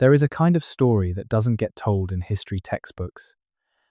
There is a kind of story that doesn't get told in history textbooks.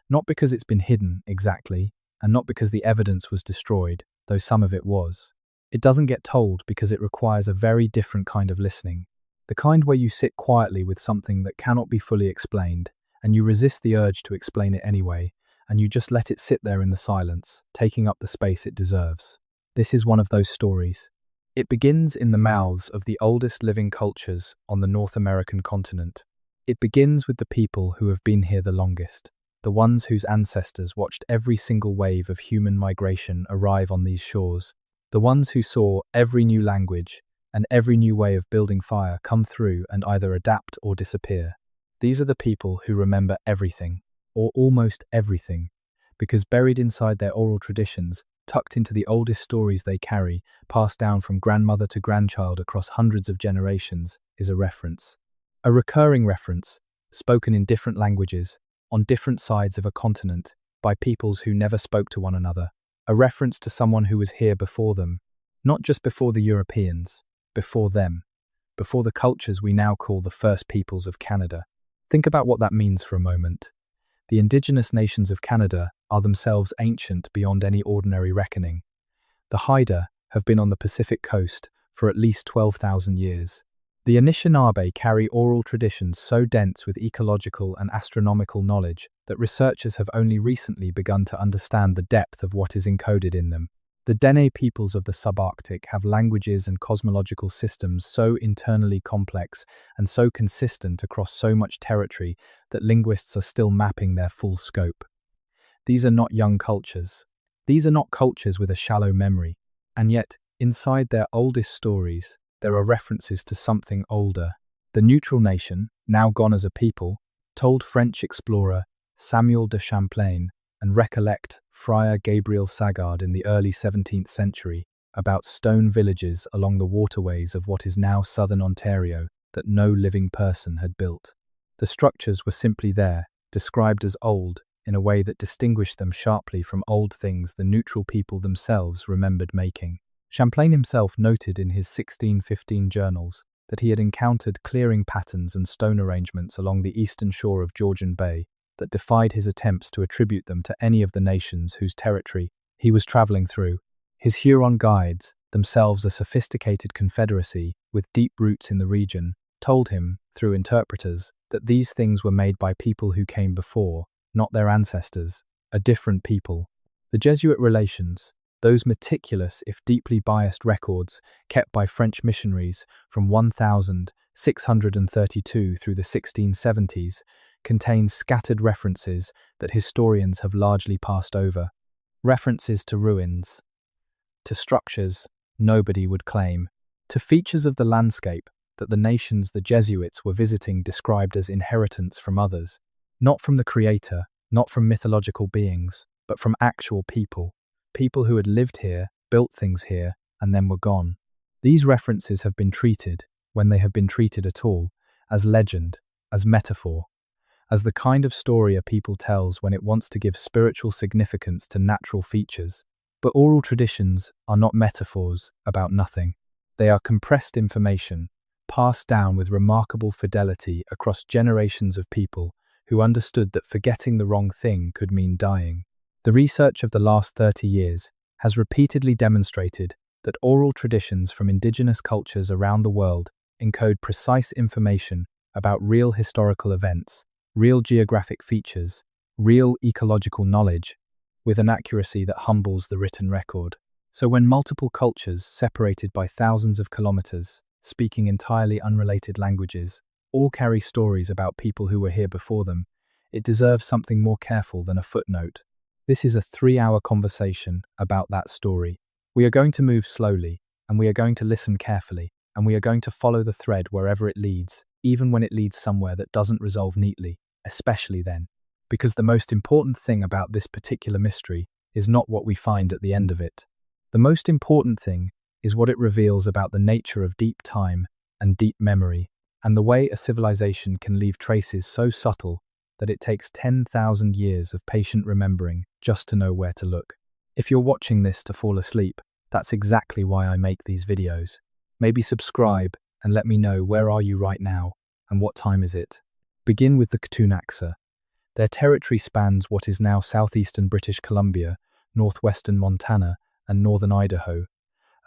Not because it's been hidden, exactly, and not because the evidence was destroyed, though some of it was. It doesn't get told because it requires a very different kind of listening. The kind where you sit quietly with something that cannot be fully explained, and you resist the urge to explain it anyway, and you just let it sit there in the silence, taking up the space it deserves. This is one of those stories. It begins in the mouths of the oldest living cultures on the North American continent. It begins with the people who have been here the longest, the ones whose ancestors watched every single wave of human migration arrive on these shores, the ones who saw every new language and every new way of building fire come through and either adapt or disappear. These are the people who remember everything, or almost everything, because buried inside their oral traditions, tucked into the oldest stories they carry, passed down from grandmother to grandchild across hundreds of generations, is a reference. A recurring reference, spoken in different languages, on different sides of a continent, by peoples who never spoke to one another. A reference to someone who was here before them, not just before the Europeans, before them, before the cultures we now call the First Peoples of Canada. Think about what that means for a moment. The Indigenous nations of Canada are themselves ancient beyond any ordinary reckoning. The Haida have been on the Pacific coast for at least 12,000 years. The Anishinaabe carry oral traditions so dense with ecological and astronomical knowledge that researchers have only recently begun to understand the depth of what is encoded in them. The Dene peoples of the subarctic have languages and cosmological systems so internally complex and so consistent across so much territory that linguists are still mapping their full scope. These are not young cultures. These are not cultures with a shallow memory. And yet, inside their oldest stories, there are references to something older. The neutral nation, now gone as a people, told French explorer Samuel de Champlain and recollect Friar Gabriel Sagard in the early 17th century about stone villages along the waterways of what is now southern Ontario that no living person had built. The structures were simply there, described as old, in a way that distinguished them sharply from old things the neutral people themselves remembered making. Champlain himself noted in his 1615 journals that he had encountered clearing patterns and stone arrangements along the eastern shore of Georgian Bay that defied his attempts to attribute them to any of the nations whose territory he was traveling through. His Huron guides, themselves a sophisticated confederacy with deep roots in the region, told him, through interpreters, that these things were made by people who came before, not their ancestors, a different people. The Jesuit relations, those meticulous if deeply biased records kept by French missionaries from 1632 through the 1670s, contain scattered references that historians have largely passed over. References to ruins, to structures nobody would claim, to features of the landscape that the nations the Jesuits were visiting described as inheritance from others, not from the Creator, not from mythological beings, but from actual people who had lived here, built things here, and then were gone. These references have been treated, when they have been treated at all, as legend, as metaphor, as the kind of story a people tells when it wants to give spiritual significance to natural features. But oral traditions are not metaphors about nothing. They are compressed information, passed down with remarkable fidelity across generations of people who understood that forgetting the wrong thing could mean dying. The research of the last 30 years has repeatedly demonstrated that oral traditions from indigenous cultures around the world encode precise information about real historical events, real geographic features, real ecological knowledge, with an accuracy that humbles the written record. So when multiple cultures, separated by thousands of kilometers, speaking entirely unrelated languages, all carry stories about people who were here before them, it deserves something more careful than a footnote. This is a 3-hour conversation about that story. We are going to move slowly, and we are going to listen carefully, and we are going to follow the thread wherever it leads, even when it leads somewhere that doesn't resolve neatly, especially then. Because the most important thing about this particular mystery is not what we find at the end of it. The most important thing is what it reveals about the nature of deep time and deep memory, and the way a civilization can leave traces so subtle that it takes 10,000 years of patient remembering just to know where to look. If you're watching this to fall asleep, that's exactly why I make these videos. Maybe subscribe and let me know where are you right now. and what time is it? Begin with the Ktunaxa. Their territory spans what is now southeastern British Columbia, northwestern Montana, and northern Idaho,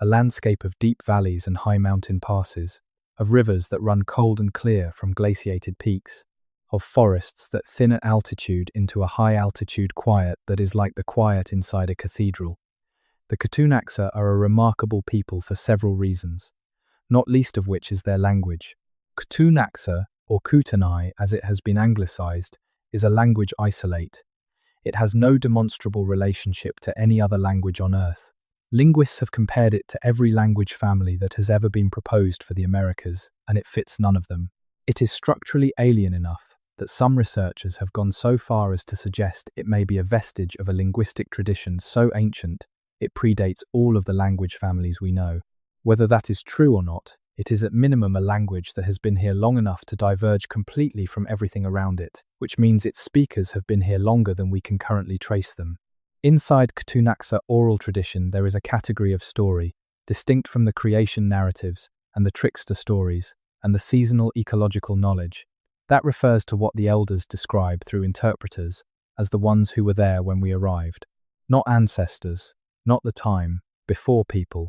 a landscape of deep valleys and high mountain passes, of rivers that run cold and clear from glaciated peaks, of forests that thin at altitude into a high-altitude quiet that is like the quiet inside a cathedral. The Ktunaxa are a remarkable people for several reasons, not least of which is their language. Ktunaxa, or Kootenai as it has been anglicized, is a language isolate. It has no demonstrable relationship to any other language on Earth. Linguists have compared it to every language family that has ever been proposed for the Americas, and it fits none of them. It is structurally alien enough that some researchers have gone so far as to suggest it may be a vestige of a linguistic tradition so ancient it predates all of the language families we know. Whether that is true or not, it is at minimum a language that has been here long enough to diverge completely from everything around it, which means its speakers have been here longer than we can currently trace them. Inside Ktunaxa oral tradition there is a category of story, distinct from the creation narratives and the trickster stories and the seasonal ecological knowledge. That refers to what the elders describe through interpreters as the ones who were there when we arrived. Not ancestors, not the time, before people,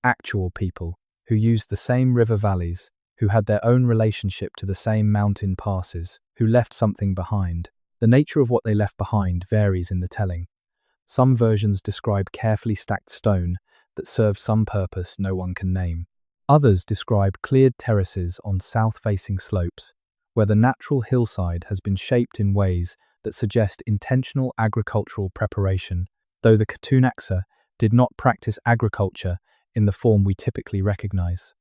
actual people, who used the same river valleys, who had their own relationship to the same mountain passes, who left something behind. The nature of what they left behind varies in the telling. Some versions describe carefully stacked stone that serve some purpose no one can name. Others describe cleared terraces on south-facing slopes, where the natural hillside has been shaped in ways that suggest intentional agricultural preparation, though the Ktunaxa did not practice agriculture in the form we typically recognize.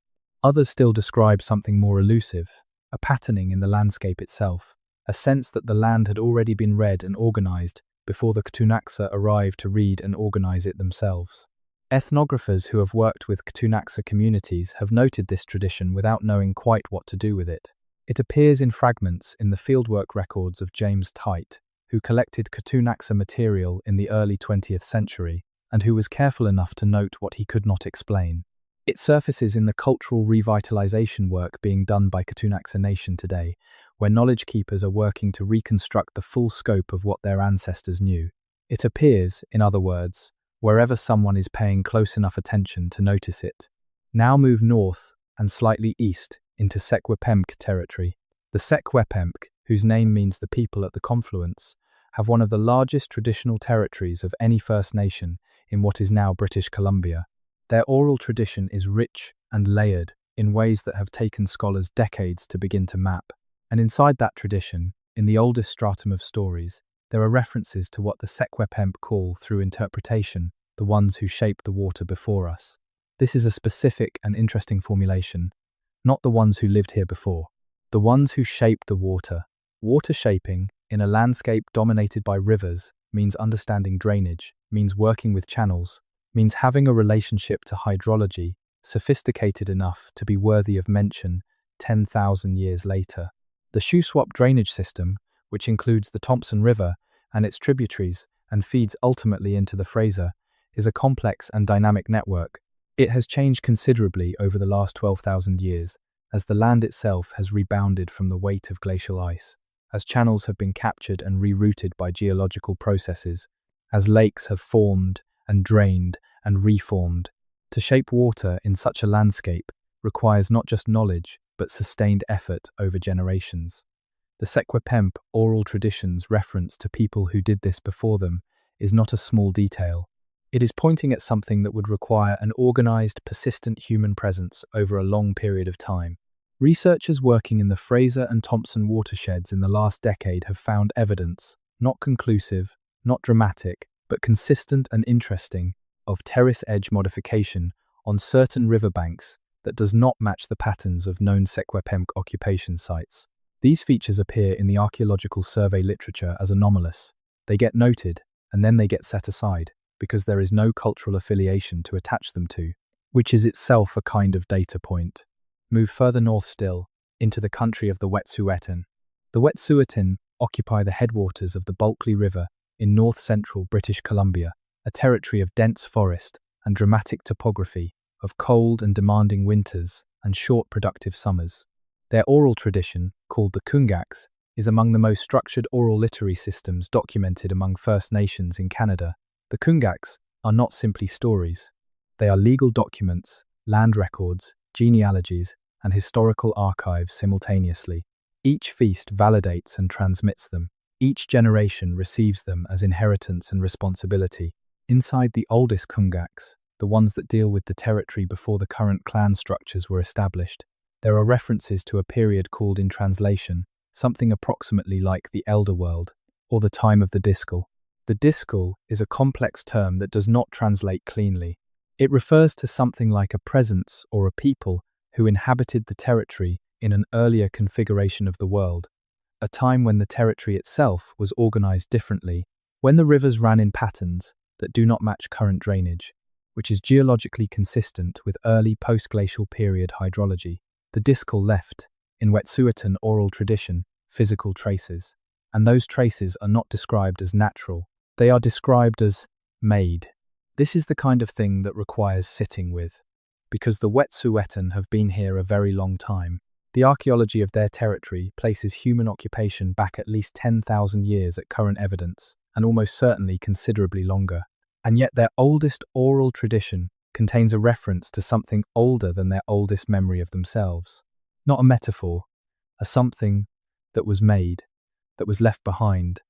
Others still describe something more elusive, a patterning in the landscape itself, a sense that the land had already been read and organized before the Ktunaxa arrived to read and organize it themselves. Ethnographers who have worked with Ktunaxa communities have noted this tradition without knowing quite what to do with it. It appears in fragments in the fieldwork records of James Tite, who collected Ktunaxa material in the early 20th century, and who was careful enough to note what he could not explain. It surfaces in the cultural revitalization work being done by Ktunaxa Nation today, where knowledge keepers are working to reconstruct the full scope of what their ancestors knew. It appears, in other words, wherever someone is paying close enough attention to notice it. Now move north and slightly east into Secwepemc territory. The Secwepemc, whose name means the people at the confluence, have one of the largest traditional territories of any First Nation in what is now British Columbia. Their oral tradition is rich and layered in ways that have taken scholars decades to begin to map. And inside that tradition, in the oldest stratum of stories, there are references to what the Secwepemc call, through interpretation, the ones who shaped the water before us. This is a specific and interesting formulation, not the ones who lived here before, the ones who shaped the water. Water shaping, in a landscape dominated by rivers, means understanding drainage, means working with channels, means having a relationship to hydrology sophisticated enough to be worthy of mention 10,000 years later. The Shuswap drainage system, which includes the Thompson River and its tributaries and feeds ultimately into the Fraser, is a complex and dynamic network. It has changed considerably over the last 12,000 years, as the land itself has rebounded from the weight of glacial ice, as channels have been captured and rerouted by geological processes, as lakes have formed and drained and reformed. To shape water in such a landscape requires not just knowledge, but sustained effort over generations. The Secwepemc oral tradition's reference to people who did this before them is not a small detail. It is pointing at something that would require an organized, persistent human presence over a long period of time. Researchers working in the Fraser and Thompson watersheds in the last decade have found evidence, not conclusive, not dramatic, but consistent and interesting, of terrace edge modification on certain riverbanks that does not match the patterns of known Secwepemc occupation sites. These features appear in the archaeological survey literature as anomalous. They get noted, and then they get set aside, because there is no cultural affiliation to attach them to, which is itself a kind of data point. Move further north still, into the country of the Wet'suwet'en. The Wet'suwet'en occupy the headwaters of the Bulkley River in north-central British Columbia, a territory of dense forest and dramatic topography, of cold and demanding winters and short productive summers. Their oral tradition, called the Kungaks, is among the most structured oral literary systems documented among First Nations in Canada. The Kungaks are not simply stories. They are legal documents, land records, genealogies, and historical archives simultaneously. Each feast validates and transmits them. Each generation receives them as inheritance and responsibility. Inside the oldest Kungaks, the ones that deal with the territory before the current clan structures were established, there are references to a period called in translation something approximately like the Elder World, or the time of the Discal. The Discal is a complex term that does not translate cleanly. It refers to something like a presence or a people who inhabited the territory in an earlier configuration of the world, a time when the territory itself was organized differently, when the rivers ran in patterns that do not match current drainage, which is geologically consistent with early post-glacial period hydrology. The Discal left, in Wet'suwet'en oral tradition, physical traces, and those traces are not described as natural. They are described as made. This is the kind of thing that requires sitting with, because the Wet'suwet'en have been here a very long time. The archaeology of their territory places human occupation back at least 10,000 years at current evidence, and almost certainly considerably longer. And yet their oldest oral tradition contains a reference to something older than their oldest memory of themselves. Not a metaphor, a something that was made, that was left behind,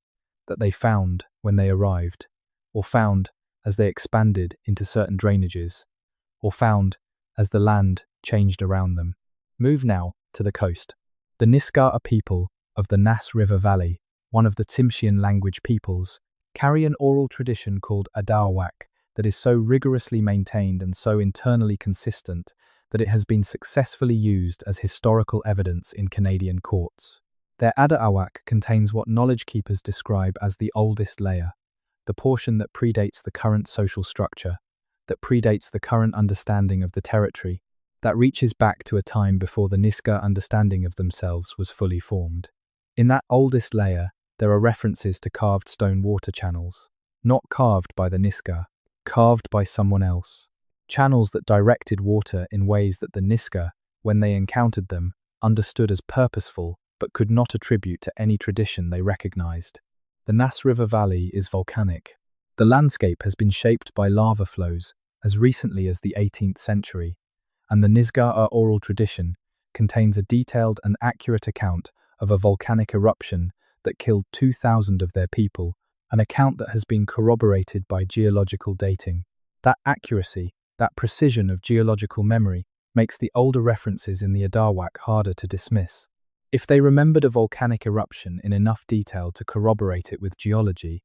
that they found when they arrived, or found as they expanded into certain drainages, or found as the land changed around them. Move now to the coast. The Nisga'a people of the Nass River Valley, one of the Tsimshian language peoples, carry an oral tradition called Adawak that is so rigorously maintained and so internally consistent that it has been successfully used as historical evidence in Canadian courts. Their Adawak contains what knowledge keepers describe as the oldest layer, the portion that predates the current social structure, that predates the current understanding of the territory, that reaches back to a time before the Niska understanding of themselves was fully formed. In that oldest layer, there are references to carved stone water channels, not carved by the Niska, carved by someone else. Channels that directed water in ways that the Niska, when they encountered them, understood as purposeful but could not attribute to any tradition they recognized. The Nass River Valley is volcanic. The landscape has been shaped by lava flows as recently as the 18th century, and the Nisga'a oral tradition contains a detailed and accurate account of a volcanic eruption that killed 2,000 of their people, an account that has been corroborated by geological dating. That accuracy, that precision of geological memory, makes the older references in the Adawak harder to dismiss. If they remembered a volcanic eruption in enough detail to corroborate it with geology,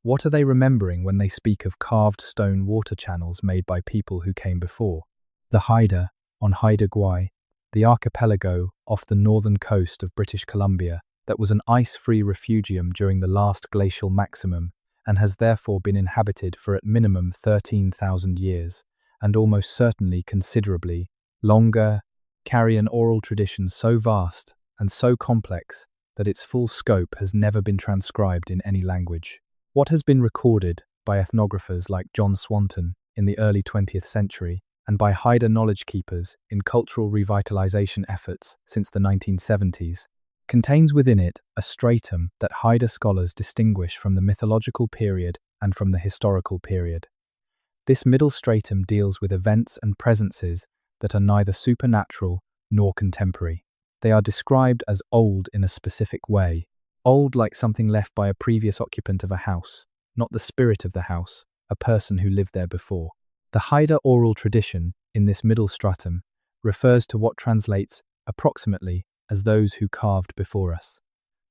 what are they remembering when they speak of carved stone water channels made by people who came before? The Haida, on Haida Gwaii, the archipelago off the northern coast of British Columbia that was an ice-free refugium during the last glacial maximum and has therefore been inhabited for at minimum 13,000 years, and almost certainly considerably longer, carry an oral tradition so vast and so complex that its full scope has never been transcribed in any language. What has been recorded by ethnographers like John Swanton in the early 20th century and by Haida knowledge keepers in cultural revitalization efforts since the 1970s contains within it a stratum that Haida scholars distinguish from the mythological period and from the historical period. This middle stratum deals with events and presences that are neither supernatural nor contemporary. They are described as old in a specific way, old like something left by a previous occupant of a house, not the spirit of the house, a person who lived there before. The Haida oral tradition in this middle stratum refers to what translates approximately as those who carved before us.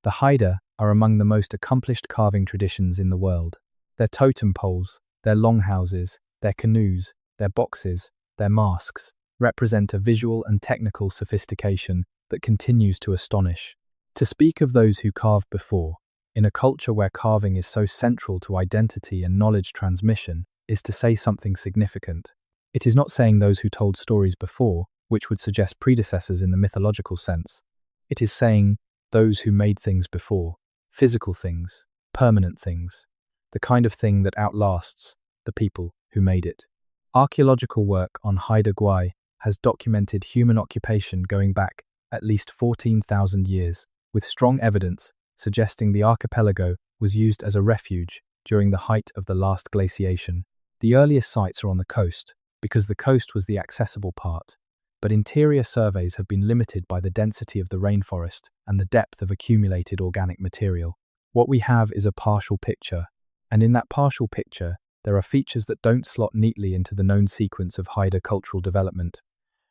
The Haida are among the most accomplished carving traditions in the world. Their totem poles, their longhouses, their canoes, their boxes, their masks represent a visual and technical sophistication that continues to astonish. To speak of those who carved before, in a culture where carving is so central to identity and knowledge transmission, is to say something significant. It is not saying those who told stories before, which would suggest predecessors in the mythological sense. It is saying those who made things before, physical things, permanent things, the kind of thing that outlasts the people who made it. Archaeological work on Haida Gwaii has documented human occupation going back at least 14,000 years, with strong evidence suggesting the archipelago was used as a refuge during the height of the last glaciation. The earliest sites are on the coast, because the coast was the accessible part, but interior surveys have been limited by the density of the rainforest and the depth of accumulated organic material. What we have is a partial picture, and in that partial picture, there are features that don't slot neatly into the known sequence of Haida cultural development.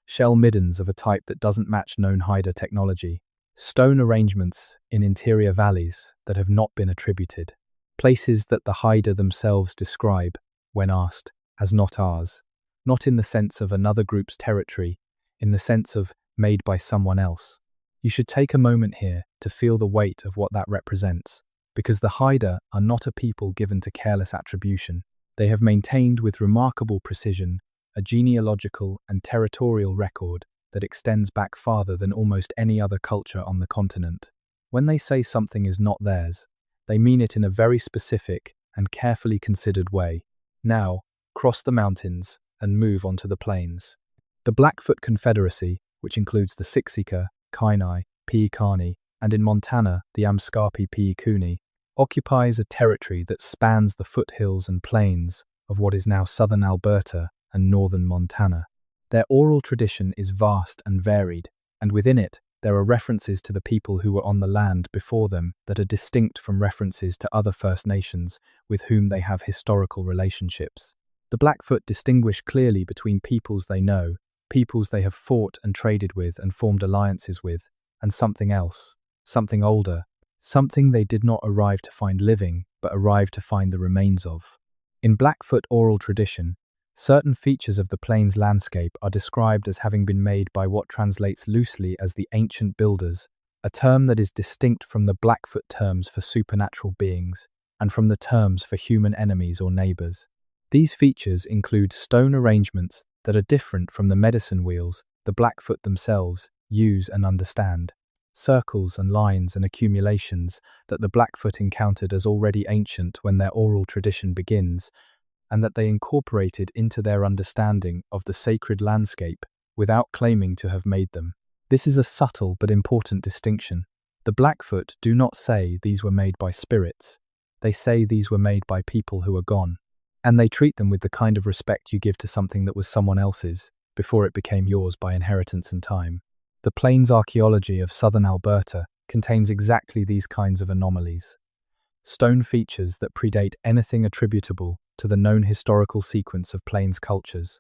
Shell middens of a type that doesn't match known Haida technology. Stone arrangements in interior valleys that have not been attributed. Places that the Haida themselves describe, when asked, as not ours. Not in the sense of another group's territory, in the sense of made by someone else. You should take a moment here to feel the weight of what that represents, because the Haida are not a people given to careless attribution. They have maintained with remarkable precision a genealogical and territorial record that extends back farther than almost any other culture on the continent. When they say something is not theirs, they mean it in a very specific and carefully considered way. Now, cross the mountains and move onto the plains. The Blackfoot Confederacy, which includes the Siksika, Kainai, Piikani, and in Montana, the Amscarpi Piikuni, occupies a territory that spans the foothills and plains of what is now southern Alberta and northern Montana. Their oral tradition is vast and varied, and within it, there are references to the people who were on the land before them that are distinct from references to other First Nations with whom they have historical relationships. The Blackfoot distinguish clearly between peoples they know, peoples they have fought and traded with and formed alliances with, and something else, something older, something they did not arrive to find living, but arrived to find the remains of. In Blackfoot oral tradition, certain features of the plains landscape are described as having been made by what translates loosely as the ancient builders, a term that is distinct from the Blackfoot terms for supernatural beings, and from the terms for human enemies or neighbors. These features include stone arrangements that are different from the medicine wheels the Blackfoot themselves use and understand, circles and lines and accumulations that the Blackfoot encountered as already ancient when their oral tradition begins, and that they incorporated into their understanding of the sacred landscape without claiming to have made them. This is a subtle but important distinction. The Blackfoot do not say these were made by spirits. They say these were made by people who are gone. And they treat them with the kind of respect you give to something that was someone else's before it became yours by inheritance and time. The plains archaeology of southern Alberta contains exactly these kinds of anomalies. Stone features that predate anything attributable to the known historical sequence of plains cultures.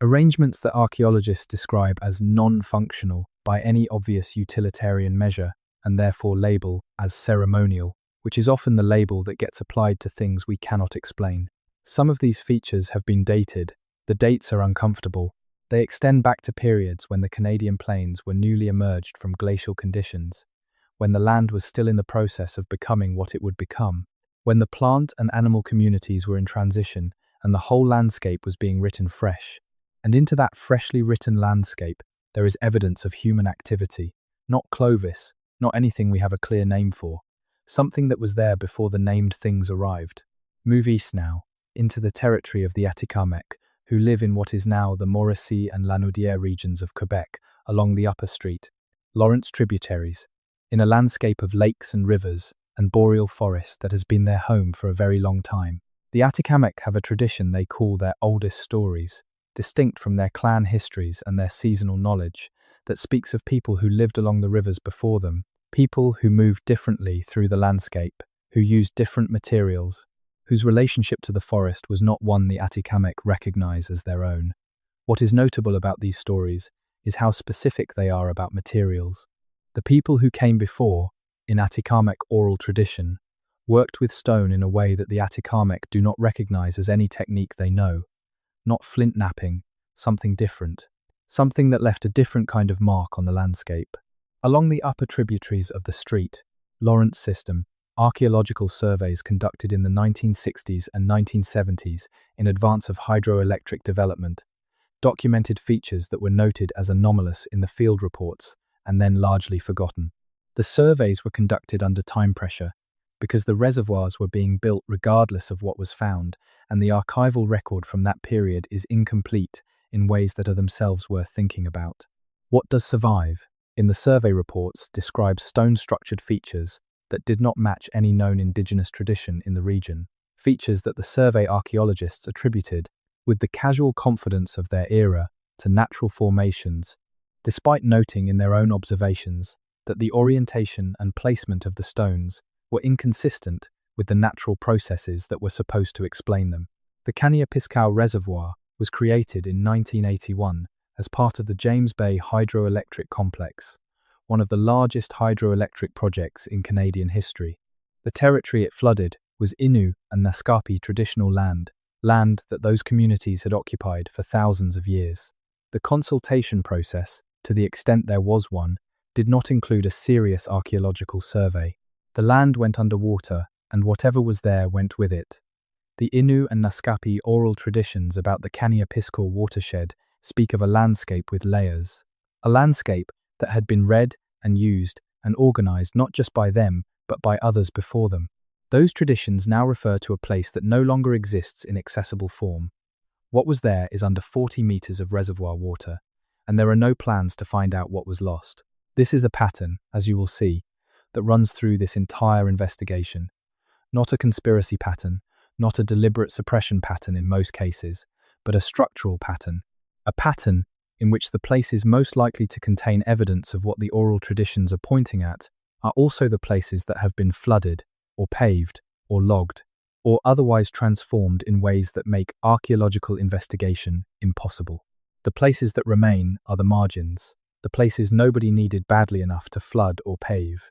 Arrangements that archaeologists describe as non-functional by any obvious utilitarian measure and therefore label as ceremonial, which is often the label that gets applied to things we cannot explain. Some of these features have been dated. The dates are uncomfortable. They extend back to periods when the Canadian plains were newly emerged from glacial conditions, when the land was still in the process of becoming what it would become, when the plant and animal communities were in transition and the whole landscape was being written fresh. And into that freshly written landscape, there is evidence of human activity, not Clovis, not anything we have a clear name for, something that was there before the named things arrived. Move east now, into the territory of the Atikamekw, who live in what is now the Mauricie and Lanaudière regions of Quebec, along the Upper Street, Lawrence tributaries, in a landscape of lakes and rivers and boreal forest that has been their home for a very long time. The Atikamekw have a tradition they call their oldest stories, distinct from their clan histories and their seasonal knowledge, that speaks of people who lived along the rivers before them, people who moved differently through the landscape, who used different materials, whose relationship to the forest was not one the Atikamekw recognize as their own. What is notable about these stories is how specific they are about materials. The people who came before, in Atikamekw oral tradition, worked with stone in a way that the Atikamekw do not recognize as any technique they know. Not flint knapping, something different. Something that left a different kind of mark on the landscape. Along the upper tributaries of the Street, Lawrence system, archaeological surveys conducted in the 1960s and 1970s in advance of hydroelectric development documented features that were noted as anomalous in the field reports and then largely forgotten. The surveys were conducted under time pressure because the reservoirs were being built regardless of what was found, and the archival record from that period is incomplete in ways that are themselves worth thinking about. What does survive? in the survey reports described stone-structured features that did not match any known indigenous tradition in the region, features that the survey archaeologists attributed, with the casual confidence of their era, to natural formations, despite noting in their own observations that the orientation and placement of the stones were inconsistent with the natural processes that were supposed to explain them. The Kanya-Piscau Reservoir was created in 1981 as part of the James Bay Hydroelectric Complex, one of the largest hydroelectric projects in Canadian history. The territory it flooded was Innu and Naskapi traditional land that those communities had occupied for thousands of years. The consultation process, to the extent there was one, did not include a serious archaeological survey. The land went underwater, and whatever was there went with it. The Innu and Naskapi oral traditions about the Kanya-Piscau watershed speak of a landscape with layers, a landscape that had been read and used and organized not just by them, but by others before them. Those traditions now refer to a place that no longer exists in accessible form. What was there is under 40 meters of reservoir water, and there are no plans to find out what was lost. This is a pattern, as you will see, that runs through this entire investigation. Not a conspiracy pattern, not a deliberate suppression pattern in most cases, but a structural pattern. A pattern in which the places most likely to contain evidence of what the oral traditions are pointing at are also the places that have been flooded, or paved, or logged, or otherwise transformed in ways that make archaeological investigation impossible. The places that remain are the margins, the places nobody needed badly enough to flood or pave.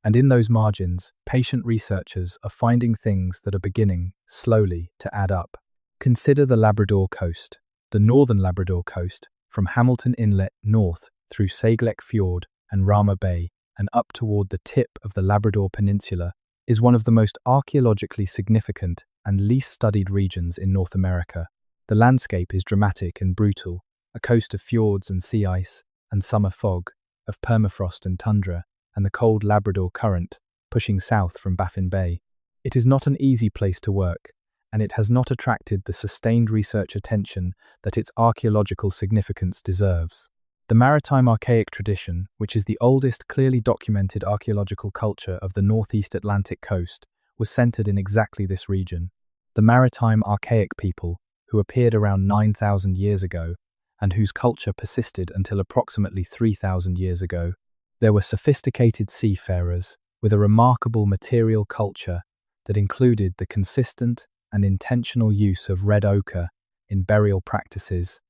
And in those margins, patient researchers are finding things that are beginning, slowly, to add up. Consider the Labrador coast. The northern Labrador coast, from Hamilton Inlet north through Saglek Fjord and Rama Bay and up toward the tip of the Labrador Peninsula, is one of the most archaeologically significant and least studied regions in North America. The landscape is dramatic and brutal, a coast of fjords and sea ice and summer fog, of permafrost and tundra, and the cold Labrador Current pushing south from Baffin Bay. It is not an easy place to work, and it has not attracted the sustained research attention that its archaeological significance deserves. The maritime archaic tradition, which is the oldest clearly documented archaeological culture of the northeast Atlantic coast, was centered in exactly this region. The maritime archaic people, who appeared around 9,000 years ago, and whose culture persisted until approximately 3,000 years ago. There were sophisticated seafarers with a remarkable material culture that included the consistent and intentional use of red ochre in burial practices,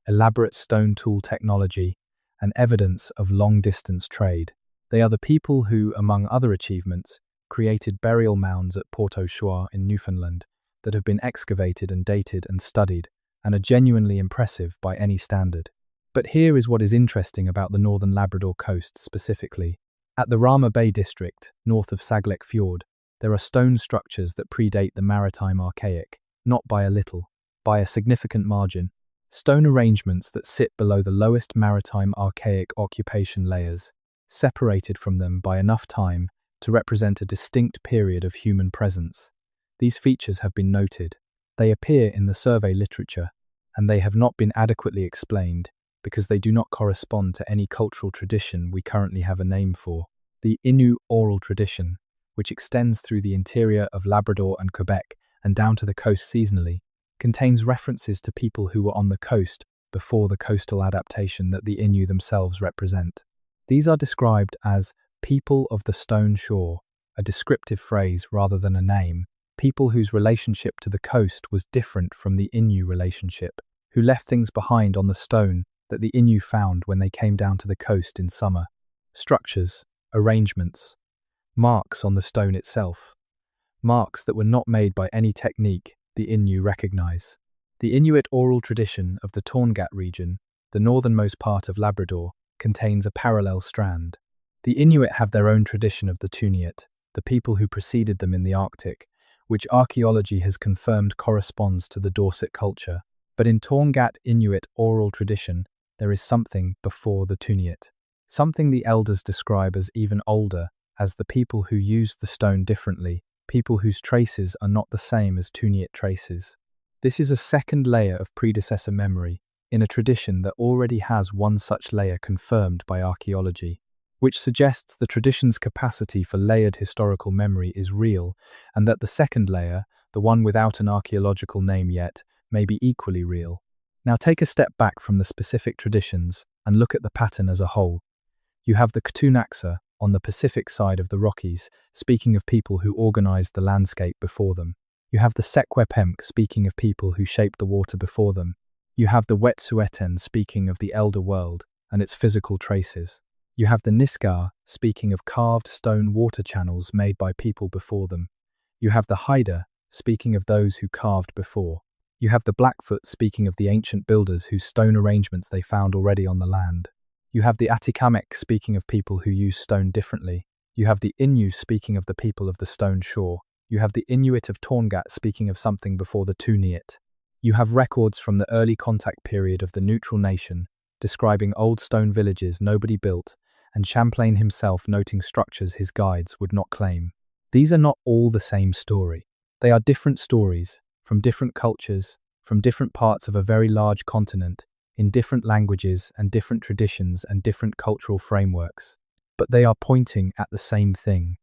elaborate stone tool technology, and evidence of long-distance trade. They are the people who, among other achievements, created burial mounds at Port au Choix in Newfoundland that have been excavated and dated and studied and are genuinely impressive by any standard. But here is what is interesting about the northern Labrador coast specifically. At the Rama Bay district, north of Saglek Fjord, there are stone structures that predate the maritime archaic, not by a little, by a significant margin. Stone arrangements that sit below the lowest maritime archaic occupation layers, separated from them by enough time to represent a distinct period of human presence. These features have been noted. They appear in the survey literature, and they have not been adequately explained because they do not correspond to any cultural tradition we currently have a name for. The Innu oral tradition, which extends through the interior of Labrador and Quebec and down to the coast seasonally, contains references to people who were on the coast before the coastal adaptation that the Innu themselves represent. These are described as people of the stone shore, a descriptive phrase rather than a name, people whose relationship to the coast was different from the Innu relationship, who left things behind on the stone that the Innu found when they came down to the coast in summer. Structures, arrangements, marks on the stone itself, marks that were not made by any technique the Innu recognize. The Inuit oral tradition of the Torngat region, the northernmost part of Labrador, contains a parallel strand. The Inuit have their own tradition of the Tuniat, the people who preceded them in the Arctic, which archaeology has confirmed corresponds to the Dorset culture. But in Torngat Inuit oral tradition, there is something before the Tuniat, something the elders describe as even older, as the people who used the stone differently, people whose traces are not the same as Tuniat traces. This is a second layer of predecessor memory, in a tradition that already has one such layer confirmed by archaeology, which suggests the tradition's capacity for layered historical memory is real, and that the second layer, the one without an archaeological name yet, may be equally real. Now take a step back from the specific traditions and look at the pattern as a whole. You have the Ktunaxa on the Pacific side of the Rockies, speaking of people who organized the landscape before them. You have the Sequepemc speaking of people who shaped the water before them. You have the Wet'suwet'en speaking of the elder world and its physical traces. You have the Nisga'a speaking of carved stone water channels made by people before them. You have the Haida speaking of those who carved before. You have the Blackfoot speaking of the ancient builders whose stone arrangements they found already on the land. You have the Atikamekw speaking of people who use stone differently. You have the Innu speaking of the people of the stone shore. You have the Inuit of Torngat speaking of something before the Tuniat. You have records from the early contact period of the neutral nation, describing old stone villages nobody built, and Champlain himself noting structures his guides would not claim. These are not all the same story. They are different stories, from different cultures, from different parts of a very large continent, in different languages and different traditions and different cultural frameworks. But they are pointing at the same thing.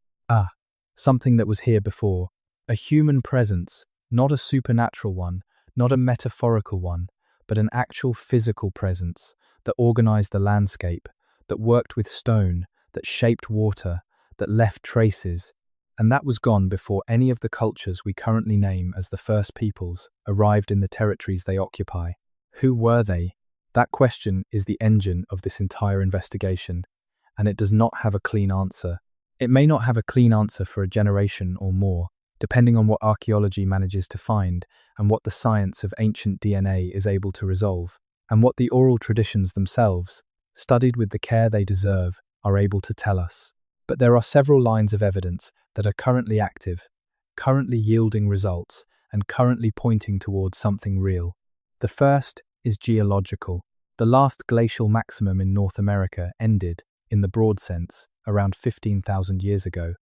Something that was here before. A human presence, not a supernatural one, not a metaphorical one, but an actual physical presence that organized the landscape, that worked with stone, that shaped water, that left traces, and that was gone before any of the cultures we currently name as the First Peoples arrived in the territories they occupy. Who were they? That question is the engine of this entire investigation, and it does not have a clean answer. It may not have a clean answer for a generation or more, depending on what archaeology manages to find and what the science of ancient DNA is able to resolve, and what the oral traditions themselves, studied with the care they deserve, are able to tell us. But there are several lines of evidence that are currently active, currently yielding results, and currently pointing towards something real. The first is geological. The last glacial maximum in North America ended, in the broad sense, around 15,000 years ago,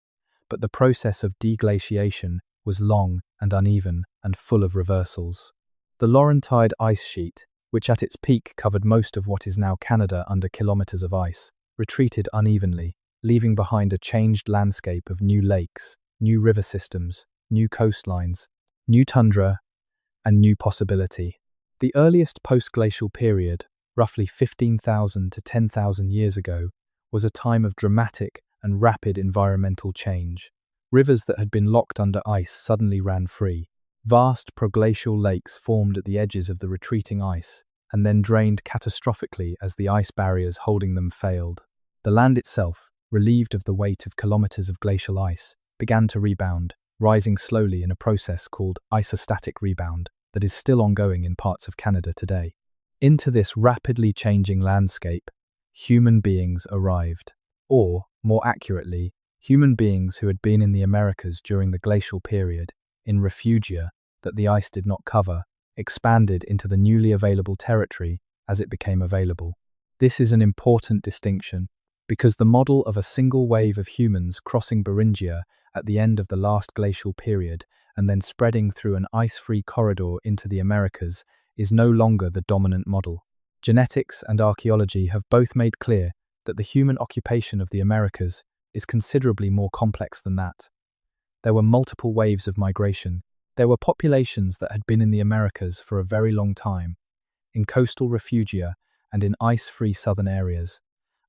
but the process of deglaciation was long and uneven and full of reversals. The Laurentide ice sheet, which at its peak covered most of what is now Canada under kilometers of ice, retreated unevenly, leaving behind a changed landscape of new lakes, new river systems, new coastlines, new tundra, and new possibility. The earliest post-glacial period, roughly 15,000 to 10,000 years ago, was a time of dramatic and rapid environmental change. Rivers that had been locked under ice suddenly ran free. Vast proglacial lakes formed at the edges of the retreating ice, and then drained catastrophically as the ice barriers holding them failed. The land itself, relieved of the weight of kilometers of glacial ice, began to rebound, rising slowly in a process called isostatic rebound that is still ongoing in parts of Canada today. Into this rapidly changing landscape, human beings arrived. Or, more accurately, human beings who had been in the Americas during the glacial period, in refugia that the ice did not cover, expanded into the newly available territory as it became available. This is an important distinction, because the model of a single wave of humans crossing Beringia at the end of the last glacial period and then spreading through an ice-free corridor into the Americas is no longer the dominant model. Genetics and archaeology have both made clear that the human occupation of the Americas is considerably more complex than that. There were multiple waves of migration. There were populations that had been in the Americas for a very long time, in coastal refugia and in ice-free southern areas,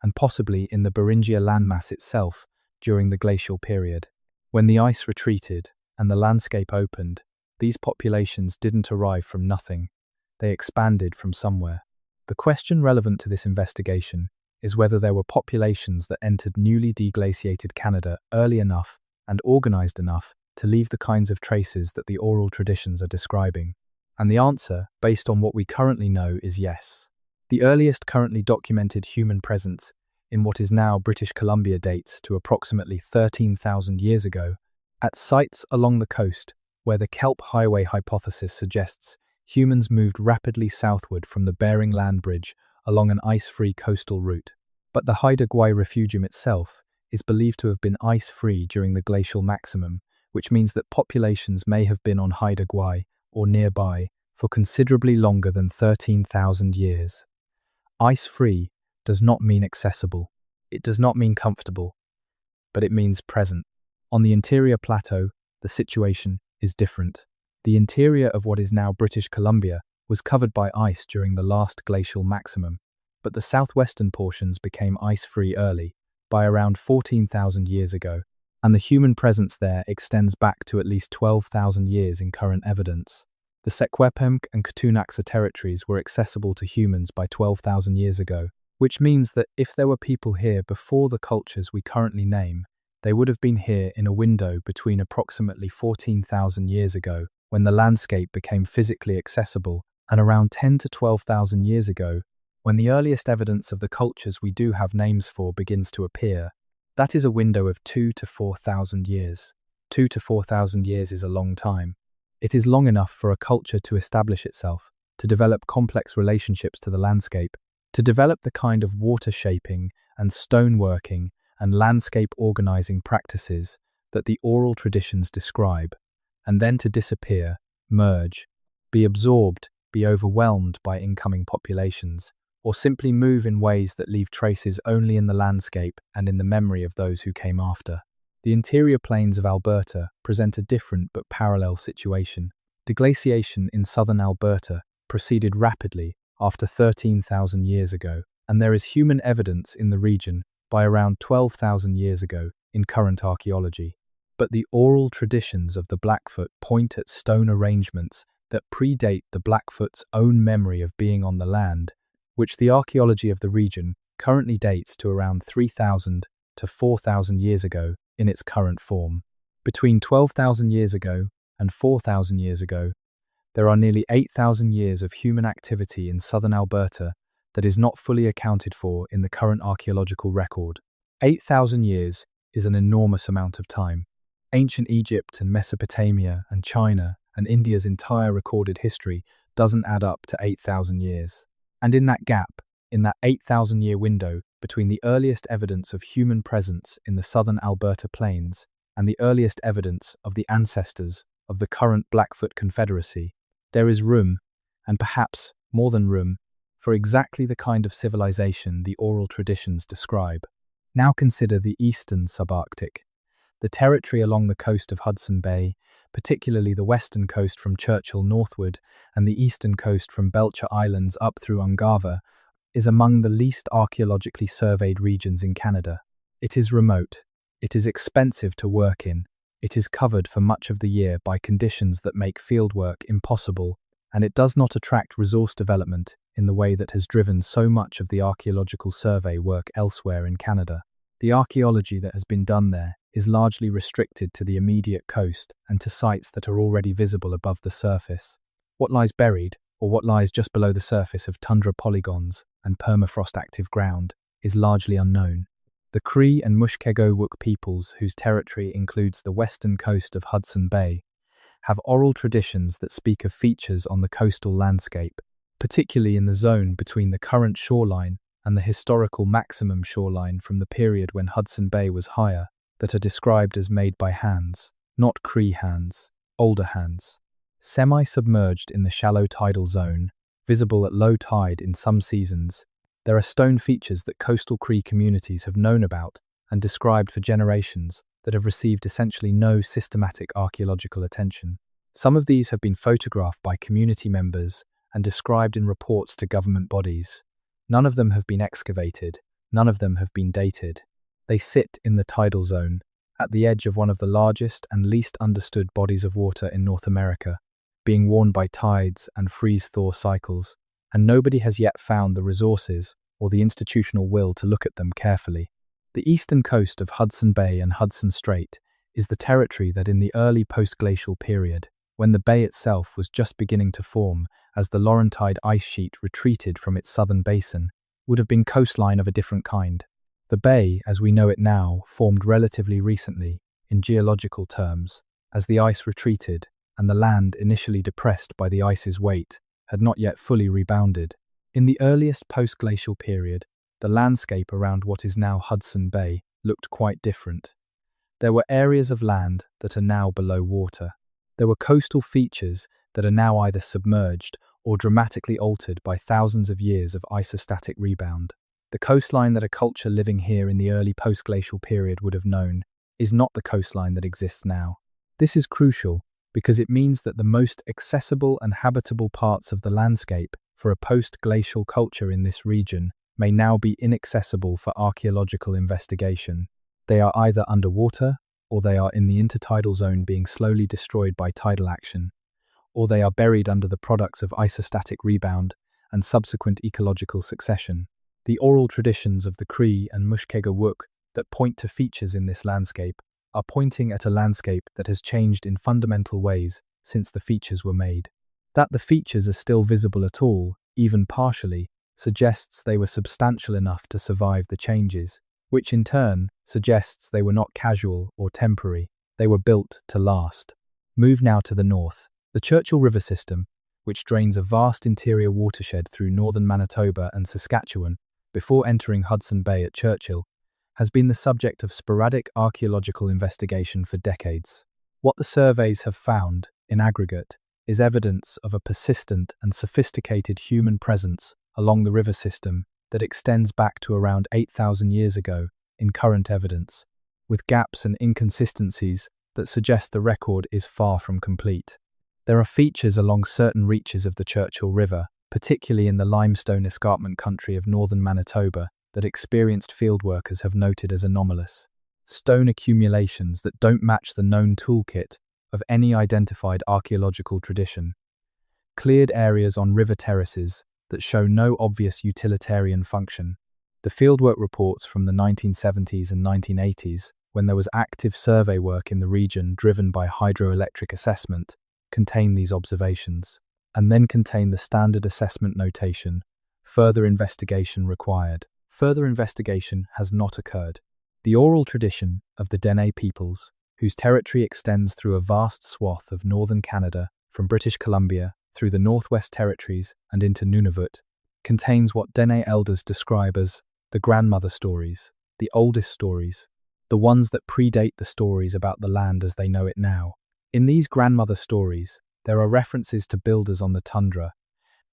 and possibly in the Beringia landmass itself during the glacial period. When the ice retreated and the landscape opened, these populations didn't arrive from nothing. They expanded from somewhere. The question relevant to this investigation is whether there were populations that entered newly deglaciated Canada early enough and organized enough to leave the kinds of traces that the oral traditions are describing. And the answer, based on what we currently know, is yes. The earliest currently documented human presence in what is now British Columbia dates to approximately 13,000 years ago, at sites along the coast where the Kelp Highway hypothesis suggests humans moved rapidly southward from the Bering Land Bridge along an ice-free coastal route. But the Haida Gwaii refugium itself is believed to have been ice-free during the glacial maximum, which means that populations may have been on Haida Gwaii or nearby for considerably longer than 13,000 years. Ice-free does not mean accessible. It does not mean comfortable, but it means present. On the interior plateau, the situation is different. The interior of what is now British Columbia was covered by ice during the last glacial maximum, but the southwestern portions became ice-free early, by around 14,000 years ago, and the human presence there extends back to at least 12,000 years in current evidence. The Secwepemc and Ktunaxa territories were accessible to humans by 12,000 years ago, which means that if there were people here before the cultures we currently name, they would have been here in a window between approximately 14,000 years ago, when the landscape became physically accessible, and around 10 to 12,000 years ago, when the earliest evidence of the cultures we do have names for begins to appear. That is a window of 2 to 4,000 years. 2 to 4,000 years is a long time. It is long enough for a culture to establish itself, to develop complex relationships to the landscape, to develop the kind of water shaping and stoneworking and landscape organizing practices that the oral traditions describe, and then to disappear, merge, be absorbed, be overwhelmed by incoming populations, or simply move in ways that leave traces only in the landscape and in the memory of those who came after. The interior plains of Alberta present a different but parallel situation. Deglaciation in southern Alberta proceeded rapidly after 13,000 years ago, and there is human evidence in the region by around 12,000 years ago in current archaeology. But the oral traditions of the Blackfoot point at stone arrangements that predate the Blackfoot's own memory of being on the land, which the archaeology of the region currently dates to around 3,000 to 4,000 years ago in its current form. Between 12,000 years ago and 4,000 years ago, there are nearly 8,000 years of human activity in southern Alberta that is not fully accounted for in the current archaeological record. 8,000 years is an enormous amount of time. Ancient Egypt and Mesopotamia and China and India's entire recorded history doesn't add up to 8,000 years. And in that gap, in that 8,000-year window between the earliest evidence of human presence in the southern Alberta plains and the earliest evidence of the ancestors of the current Blackfoot Confederacy, there is room, and perhaps more than room, for exactly the kind of civilization the oral traditions describe. Now consider the eastern subarctic, the territory along the coast of Hudson Bay, particularly the western coast from Churchill northward and the eastern coast from Belcher Islands up through Ungava, is among the least archaeologically surveyed regions in Canada. It is remote, it is expensive to work in, it is covered for much of the year by conditions that make fieldwork impossible, and it does not attract resource development in the way that has driven so much of the archaeological survey work elsewhere in Canada. The archaeology that has been done there is largely restricted to the immediate coast and to sites that are already visible above the surface. What lies buried, or what lies just below the surface of tundra polygons and permafrost-active ground, is largely unknown. The Cree and Mushkegowuk peoples, whose territory includes the western coast of Hudson Bay, have oral traditions that speak of features on the coastal landscape, particularly in the zone between the current shoreline and the historical maximum shoreline from the period when Hudson Bay was higher, that are described as made by hands, not Cree hands, older hands. Semi-submerged in the shallow tidal zone, visible at low tide in some seasons, there are stone features that coastal Cree communities have known about and described for generations that have received essentially no systematic archaeological attention. Some of these have been photographed by community members and described in reports to government bodies. None of them have been excavated, none of them have been dated. They sit in the tidal zone, at the edge of one of the largest and least understood bodies of water in North America, being worn by tides and freeze-thaw cycles, and nobody has yet found the resources or the institutional will to look at them carefully. The eastern coast of Hudson Bay and Hudson Strait is the territory that in the early post-glacial period, when the bay itself was just beginning to form as the Laurentide ice sheet retreated from its southern basin, would have been coastline of a different kind. The bay, as we know it now, formed relatively recently, in geological terms, as the ice retreated and the land initially depressed by the ice's weight had not yet fully rebounded. In the earliest post-glacial period, the landscape around what is now Hudson Bay looked quite different. There were areas of land that are now below water. There were coastal features that are now either submerged or dramatically altered by thousands of years of isostatic rebound. The coastline that a culture living here in the early post-glacial period would have known is not the coastline that exists now. This is crucial because it means that the most accessible and habitable parts of the landscape for a post-glacial culture in this region may now be inaccessible for archaeological investigation. They are either underwater, or they are in the intertidal zone being slowly destroyed by tidal action, or they are buried under the products of isostatic rebound and subsequent ecological succession. The oral traditions of the Cree and Mushkegowuk that point to features in this landscape are pointing at a landscape that has changed in fundamental ways since the features were made. That the features are still visible at all, even partially, suggests they were substantial enough to survive the changes, which in turn suggests they were not casual or temporary. They were built to last. Move now to the north. The Churchill River system, which drains a vast interior watershed through northern Manitoba and Saskatchewan before entering Hudson Bay at Churchill, has been the subject of sporadic archaeological investigation for decades. What the surveys have found, in aggregate, is evidence of a persistent and sophisticated human presence along the river system that extends back to around 8,000 years ago in current evidence, with gaps and inconsistencies that suggest the record is far from complete. There are features along certain reaches of the Churchill River, particularly in the limestone escarpment country of northern Manitoba, that experienced fieldworkers have noted as anomalous. Stone accumulations that don't match the known toolkit of any identified archaeological tradition. Cleared areas on river terraces that show no obvious utilitarian function. The fieldwork reports from the 1970s and 1980s, when there was active survey work in the region driven by hydroelectric assessment, contain these observations, and then contain the standard assessment notation, further investigation required. Further investigation has not occurred. The oral tradition of the Dene peoples, whose territory extends through a vast swath of northern Canada, from British Columbia through the Northwest Territories and into Nunavut, contains what Dene elders describe as the grandmother stories, the oldest stories, the ones that predate the stories about the land as they know it now. In these grandmother stories, there are references to builders on the tundra,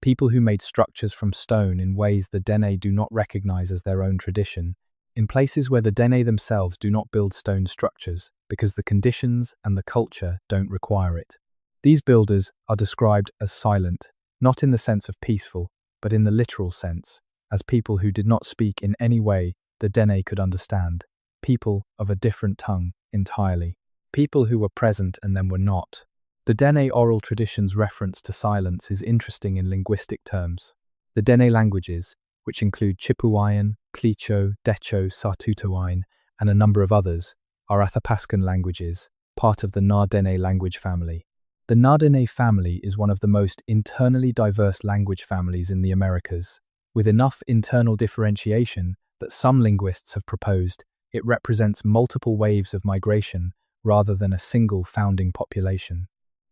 people who made structures from stone in ways the Dene do not recognize as their own tradition, in places where the Dene themselves do not build stone structures because the conditions and the culture don't require it. These builders are described as silent, not in the sense of peaceful, but in the literal sense, as people who did not speak in any way the Dene could understand, people of a different tongue entirely, people who were present and then were not. The Dene oral tradition's reference to silence is interesting in linguistic terms. The Dene languages, which include Chipewyan, Clicho, Decho, Sartutawine, and a number of others, are Athapascan languages, part of the Na-Dene language family. The Na-Dene family is one of the most internally diverse language families in the Americas. With enough internal differentiation that some linguists have proposed, it represents multiple waves of migration rather than a single founding population.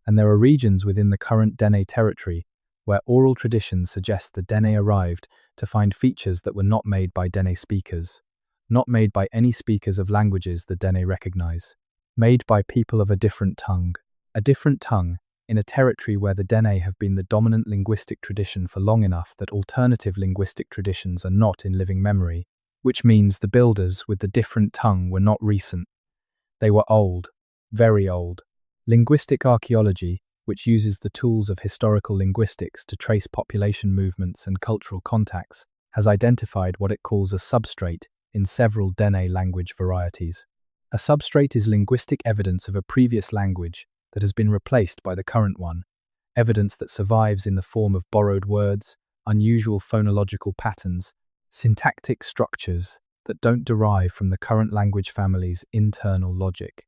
And there are regions within the current Dene territory where oral traditions suggest the Dene arrived to find features that were not made by Dene speakers, not made by any speakers of languages the Dene recognize, made by people of a different tongue in a territory where the Dene have been the dominant linguistic tradition for long enough that alternative linguistic traditions are not in living memory, which means the builders with the different tongue were not recent. They were old, very old. Linguistic archaeology, which uses the tools of historical linguistics to trace population movements and cultural contacts, has identified what it calls a substrate in several Dene language varieties. A substrate is linguistic evidence of a previous language that has been replaced by the current one, evidence that survives in the form of borrowed words, unusual phonological patterns, syntactic structures that don't derive from the current language family's internal logic.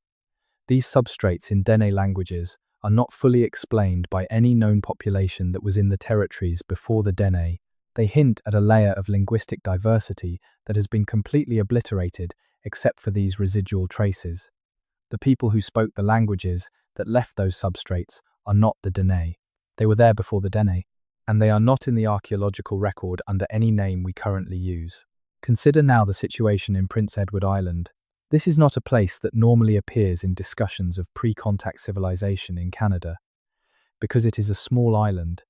These substrates in Dene languages are not fully explained by any known population that was in the territories before the Dene. They hint at a layer of linguistic diversity that has been completely obliterated except for these residual traces. The people who spoke the languages that left those substrates are not the Dene. They were there before the Dene, and they are not in the archaeological record under any name we currently use. Consider now the situation in Prince Edward Island, This is not a place that normally appears in discussions of pre-contact civilization in Canada, because it is a small island,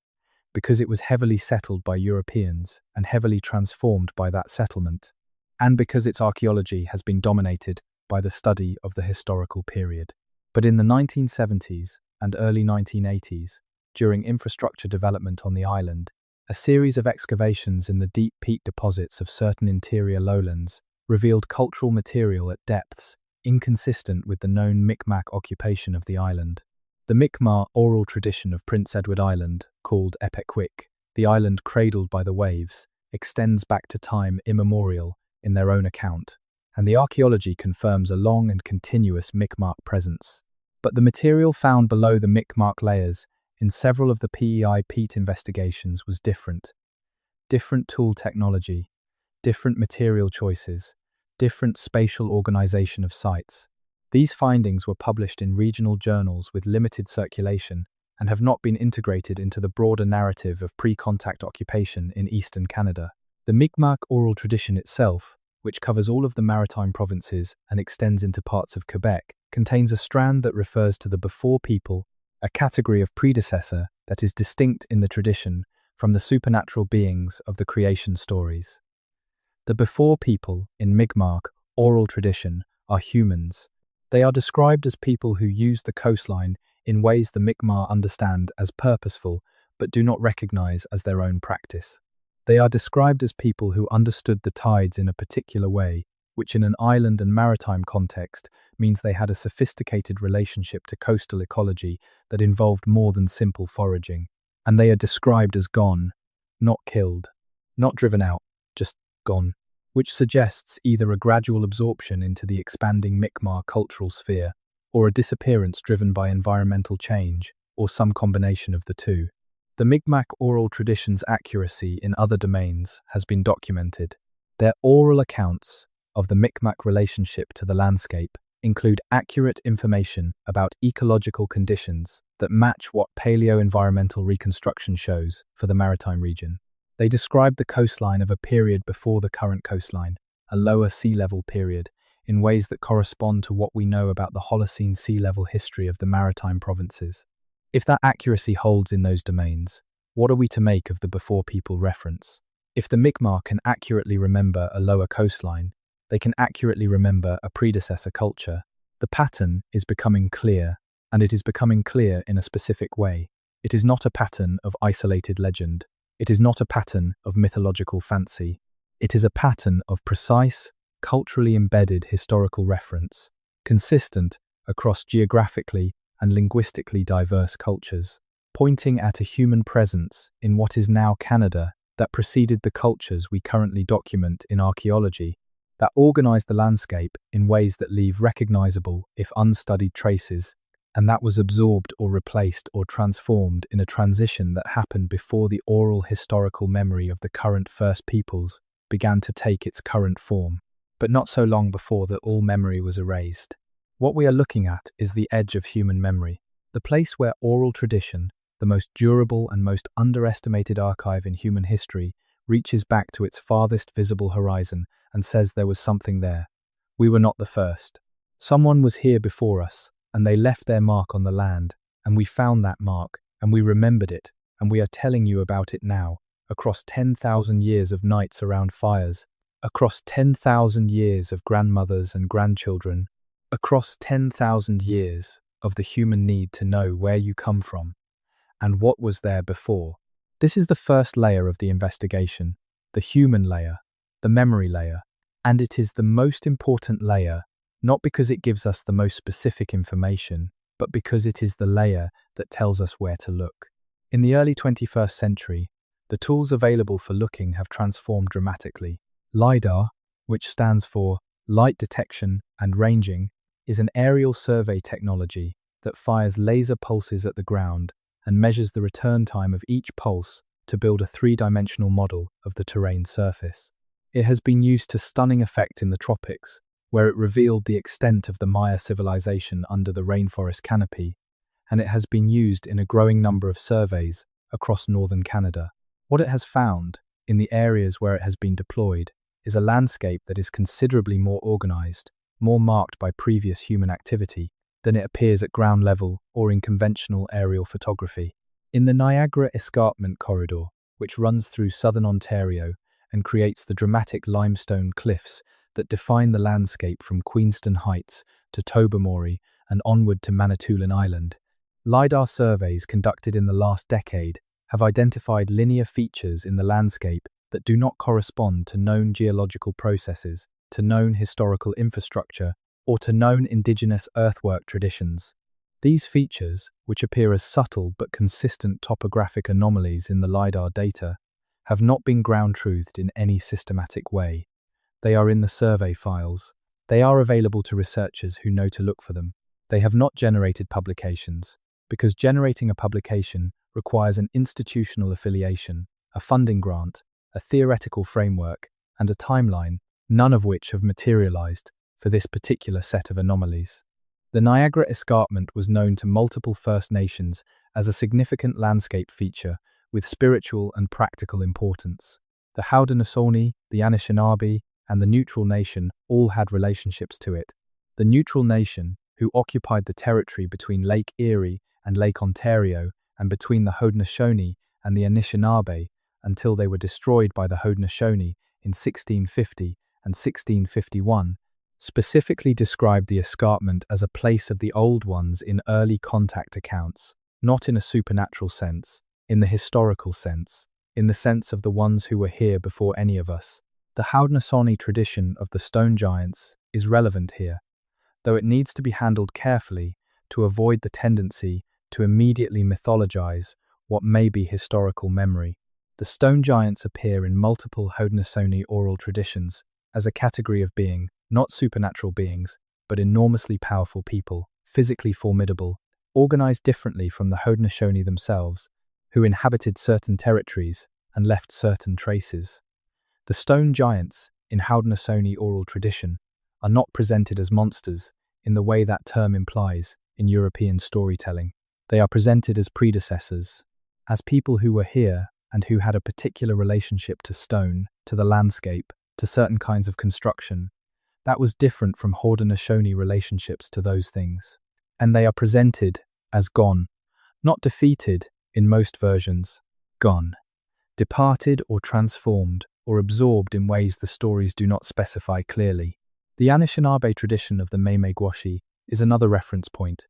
because it was heavily settled by Europeans and heavily transformed by that settlement, and because its archaeology has been dominated by the study of the historical period. But in the 1970s and early 1980s, during infrastructure development on the island, a series of excavations in the deep peat deposits of certain interior lowlands revealed cultural material at depths inconsistent with the known Mi'kmaq occupation of the island. The Mi'kmaq oral tradition of Prince Edward Island, called Epecuik, the island cradled by the waves, extends back to time immemorial in their own account, and the archaeology confirms a long and continuous Mi'kmaq presence. But the material found below the Mi'kmaq layers in several of the PEI peat investigations was different. Different tool technology, different material choices, different spatial organization of sites. These findings were published in regional journals with limited circulation and have not been integrated into the broader narrative of pre-contact occupation in eastern Canada. The Mi'kmaq oral tradition itself, which covers all of the maritime provinces and extends into parts of Quebec, contains a strand that refers to the before people, a category of predecessor that is distinct in the tradition from the supernatural beings of the creation stories. The before people in Mi'kmaq oral tradition are humans. They are described as people who use the coastline in ways the Mi'kmaq understand as purposeful but do not recognize as their own practice. They are described as people who understood the tides in a particular way, which in an island and maritime context means they had a sophisticated relationship to coastal ecology that involved more than simple foraging. And they are described as gone, not killed, not driven out, just gone, which suggests either a gradual absorption into the expanding Mi'kmaq cultural sphere, or a disappearance driven by environmental change, or some combination of the two. The Mi'kmaq oral tradition's accuracy in other domains has been documented. Their oral accounts of the Mi'kmaq relationship to the landscape include accurate information about ecological conditions that match what paleo-environmental reconstruction shows for the maritime region. They describe the coastline of a period before the current coastline, a lower sea level period, in ways that correspond to what we know about the Holocene sea level history of the maritime provinces. If that accuracy holds in those domains, what are we to make of the before people reference? If the Mi'kmaq can accurately remember a lower coastline, they can accurately remember a predecessor culture. The pattern is becoming clear, and it is becoming clear in a specific way. It is not a pattern of isolated legend. It is not a pattern of mythological fancy. It is a pattern of precise, culturally embedded historical reference, consistent across geographically and linguistically diverse cultures, pointing at a human presence in what is now Canada that preceded the cultures we currently document in archaeology, that organized the landscape in ways that leave recognizable, if unstudied, traces, and that was absorbed or replaced or transformed in a transition that happened before the oral historical memory of the current First Peoples began to take its current form, but not so long before that all memory was erased. What we are looking at is the edge of human memory, the place where oral tradition, the most durable and most underestimated archive in human history, reaches back to its farthest visible horizon and says there was something there. We were not the first. Someone was here before us, and they left their mark on the land, and we found that mark, and we remembered it, and we are telling you about it now, across 10,000 years of nights around fires, across 10,000 years of grandmothers and grandchildren, across 10,000 years of the human need to know where you come from, and what was there before. This is the first layer of the investigation, the human layer, the memory layer, and it is the most important layer, not because it gives us the most specific information, but because it is the layer that tells us where to look. In the early 21st century, the tools available for looking have transformed dramatically. LiDAR, which stands for Light Detection and Ranging, is an aerial survey technology that fires laser pulses at the ground and measures the return time of each pulse to build a three-dimensional model of the terrain surface. It has been used to stunning effect in the tropics, where it revealed the extent of the Maya civilization under the rainforest canopy, and it has been used in a growing number of surveys across northern Canada. What it has found, in the areas where it has been deployed, is a landscape that is considerably more organized, more marked by previous human activity than it appears at ground level or in conventional aerial photography. In the Niagara Escarpment Corridor, which runs through southern Ontario and creates the dramatic limestone cliffs that define the landscape from Queenston Heights to Tobermory and onward to Manitoulin Island, LiDAR surveys conducted in the last decade have identified linear features in the landscape that do not correspond to known geological processes, to known historical infrastructure, or to known Indigenous earthwork traditions. These features, which appear as subtle but consistent topographic anomalies in the LiDAR data, have not been ground-truthed in any systematic way. They are in the survey files. They are available to researchers who know to look for them. They have not generated publications, because generating a publication requires an institutional affiliation, a funding grant, a theoretical framework, and a timeline, none of which have materialized for this particular set of anomalies. The Niagara Escarpment was known to multiple First Nations as a significant landscape feature with spiritual and practical importance. The Haudenosaunee, the Anishinaabe, and the Neutral Nation all had relationships to it. The Neutral Nation, who occupied the territory between Lake Erie and Lake Ontario and between the Haudenosaunee and the Anishinaabe until they were destroyed by the Haudenosaunee in 1650 and 1651, specifically described the escarpment as a place of the Old Ones in early contact accounts, not in a supernatural sense, in the historical sense, in the sense of the ones who were here before any of us. The Haudenosaunee tradition of the stone giants is relevant here, though it needs to be handled carefully to avoid the tendency to immediately mythologize what may be historical memory. The stone giants appear in multiple Haudenosaunee oral traditions as a category of being, not supernatural beings, but enormously powerful people, physically formidable, organized differently from the Haudenosaunee themselves, who inhabited certain territories and left certain traces. The stone giants, in Haudenosaunee oral tradition, are not presented as monsters in the way that term implies in European storytelling. They are presented as predecessors, as people who were here and who had a particular relationship to stone, to the landscape, to certain kinds of construction, that was different from Haudenosaunee relationships to those things. And they are presented as gone, not defeated in most versions, gone, departed or transformed or absorbed in ways the stories do not specify clearly. The Anishinaabe tradition of the Meme-Gwoshi is another reference point,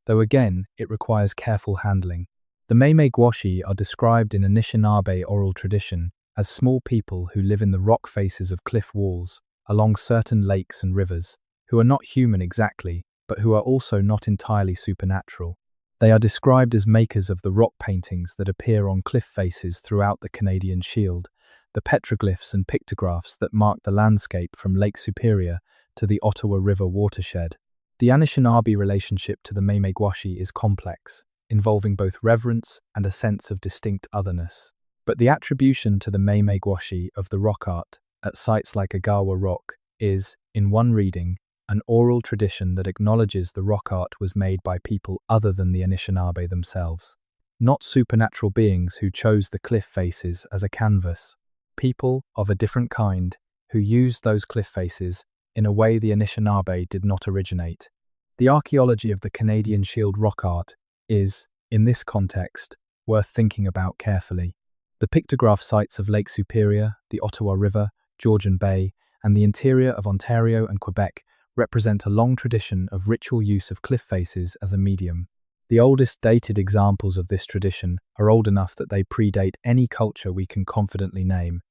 though again it requires careful handling. The Meme-Gwoshi are described in Anishinaabe oral tradition as small people who live in the rock faces of cliff walls, along certain lakes and rivers, who are not human exactly, but who are also not entirely supernatural. They are described as makers of the rock paintings that appear on cliff faces throughout the Canadian Shield, the petroglyphs and pictographs that mark the landscape from Lake Superior to the Ottawa River watershed. The Anishinaabe relationship to the Meme-Gwoshi is complex, involving both reverence and a sense of distinct otherness. But the attribution to the Meme-Gwoshi of the rock art at sites like Agawa Rock is, in one reading, an oral tradition that acknowledges the rock art was made by people other than the Anishinaabe themselves, not supernatural beings who chose the cliff faces as a canvas, people of a different kind who used those cliff faces in a way the Anishinaabe did not originate. The archaeology of the Canadian Shield rock art is, in this context, worth thinking about carefully. The pictograph sites of Lake Superior, the Ottawa River, Georgian Bay, and the interior of Ontario and Quebec represent a long tradition of ritual use of cliff faces as a medium. The oldest dated examples of this tradition are old enough that they predate any culture we can confidently name,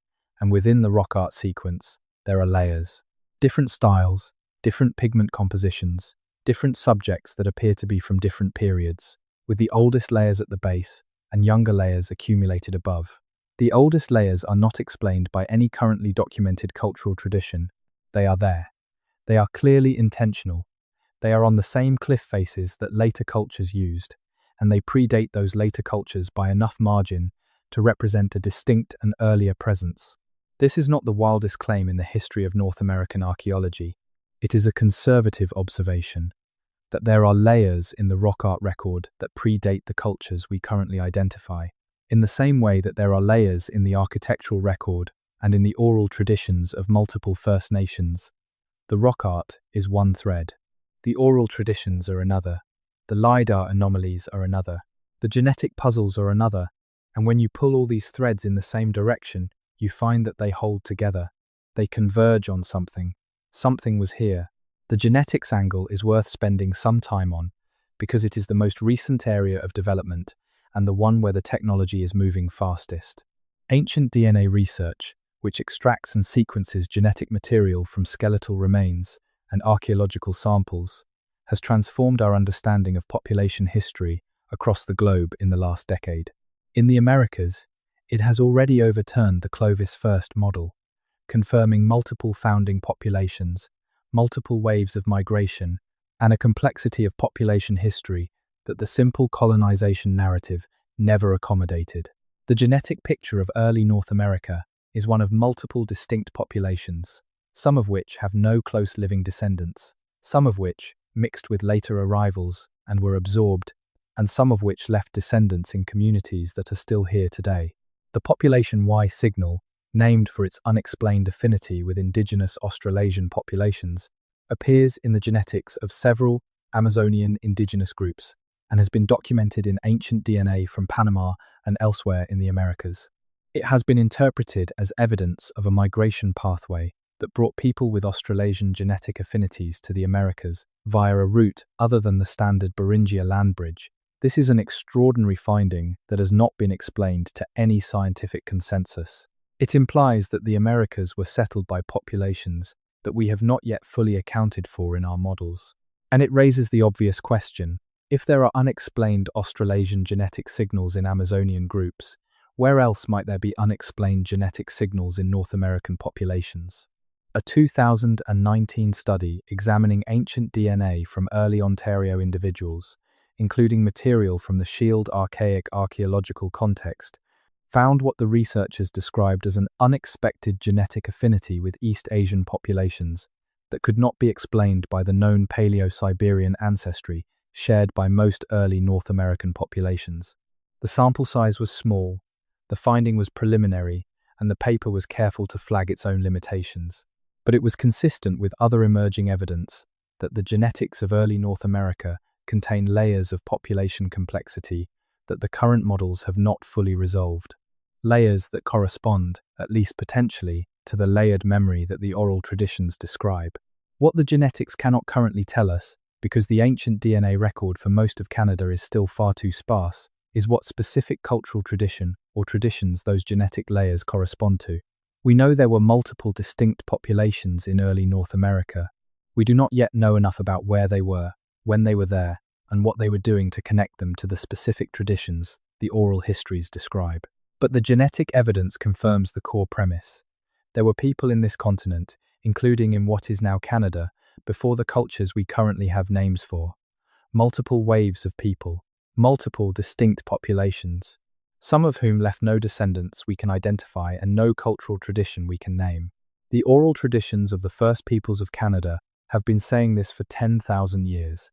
and within the rock art sequence, there are layers. Different styles, different pigment compositions, different subjects that appear to be from different periods, with the oldest layers at the base and younger layers accumulated above. The oldest layers are not explained by any currently documented cultural tradition. They are there. They are clearly intentional. They are on the same cliff faces that later cultures used, and they predate those later cultures by enough margin to represent a distinct and earlier presence. This is not the wildest claim in the history of North American archaeology. It is a conservative observation that there are layers in the rock art record that predate the cultures we currently identify, in the same way that there are layers in the architectural record and in the oral traditions of multiple First Nations. The rock art is one thread. The oral traditions are another. The LiDAR anomalies are another. The genetic puzzles are another. And when you pull all these threads in the same direction, you find that they hold together. They converge on something. Something was here. The genetics angle is worth spending some time on because it is the most recent area of development and the one where the technology is moving fastest. Ancient DNA research, which extracts and sequences genetic material from skeletal remains and archaeological samples, has transformed our understanding of population history across the globe in the last decade. In the Americas, it has already overturned the Clovis first model, confirming multiple founding populations, multiple waves of migration, and a complexity of population history that the simple colonization narrative never accommodated. The genetic picture of early North America is one of multiple distinct populations, some of which have no close living descendants, some of which mixed with later arrivals and were absorbed, and some of which left descendants in communities that are still here today. The population Y signal, named for its unexplained affinity with indigenous Australasian populations, appears in the genetics of several Amazonian indigenous groups and has been documented in ancient DNA from Panama and elsewhere in the Americas. It has been interpreted as evidence of a migration pathway that brought people with Australasian genetic affinities to the Americas via a route other than the standard Beringia land bridge. This is an extraordinary finding that has not been explained to any scientific consensus. It implies that the Americas were settled by populations that we have not yet fully accounted for in our models. And it raises the obvious question: if there are unexplained Australasian genetic signals in Amazonian groups, where else might there be unexplained genetic signals in North American populations? A 2019 study examining ancient DNA from early Ontario individuals, including material from the Shield Archaic archaeological context, found what the researchers described as an unexpected genetic affinity with East Asian populations that could not be explained by the known Paleo-Siberian ancestry shared by most early North American populations. The sample size was small, the finding was preliminary, and the paper was careful to flag its own limitations. But it was consistent with other emerging evidence that the genetics of early North America contain layers of population complexity that the current models have not fully resolved. Layers that correspond, at least potentially, to the layered memory that the oral traditions describe. What the genetics cannot currently tell us, because the ancient DNA record for most of Canada is still far too sparse, is what specific cultural tradition or traditions those genetic layers correspond to. We know there were multiple distinct populations in early North America. We do not yet know enough about where they were, when they were there, and what they were doing to connect them to the specific traditions the oral histories describe. But the genetic evidence confirms the core premise. There were people in this continent, including in what is now Canada, before the cultures we currently have names for. Multiple waves of people, multiple distinct populations, some of whom left no descendants we can identify and no cultural tradition we can name. The oral traditions of the first peoples of Canada have been saying this for 10,000 years.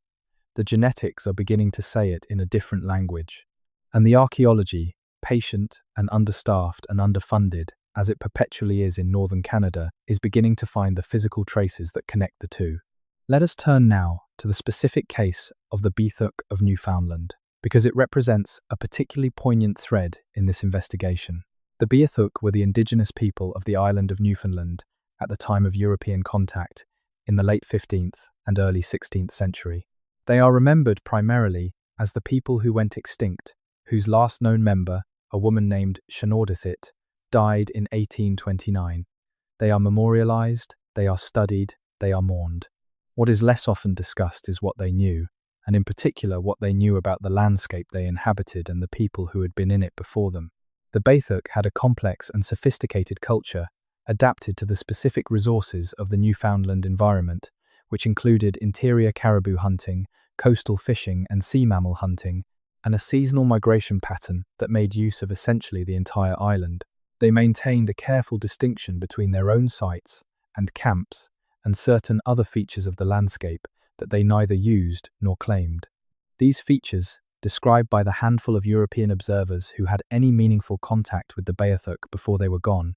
The genetics are beginning to say it in a different language. And the archaeology, patient and understaffed and underfunded, as it perpetually is in northern Canada, is beginning to find the physical traces that connect the two. Let us turn now to the specific case of the Beathuk of Newfoundland, because it represents a particularly poignant thread in this investigation. The Beathuk were the indigenous people of the island of Newfoundland at the time of European contact in the late 15th and early 16th century. They are remembered primarily as the people who went extinct, whose last known member, a woman named Shanordithit, died in 1829. They are memorialized, they are studied, they are mourned. What is less often discussed is what they knew, and in particular what they knew about the landscape they inhabited and the people who had been in it before them. The Beathuk had a complex and sophisticated culture, adapted to the specific resources of the Newfoundland environment, which included interior caribou hunting, coastal fishing and sea mammal hunting, and a seasonal migration pattern that made use of essentially the entire island. They maintained a careful distinction between their own sites and camps and certain other features of the landscape that they neither used nor claimed. These features, described by the handful of European observers who had any meaningful contact with the Beathuk before they were gone,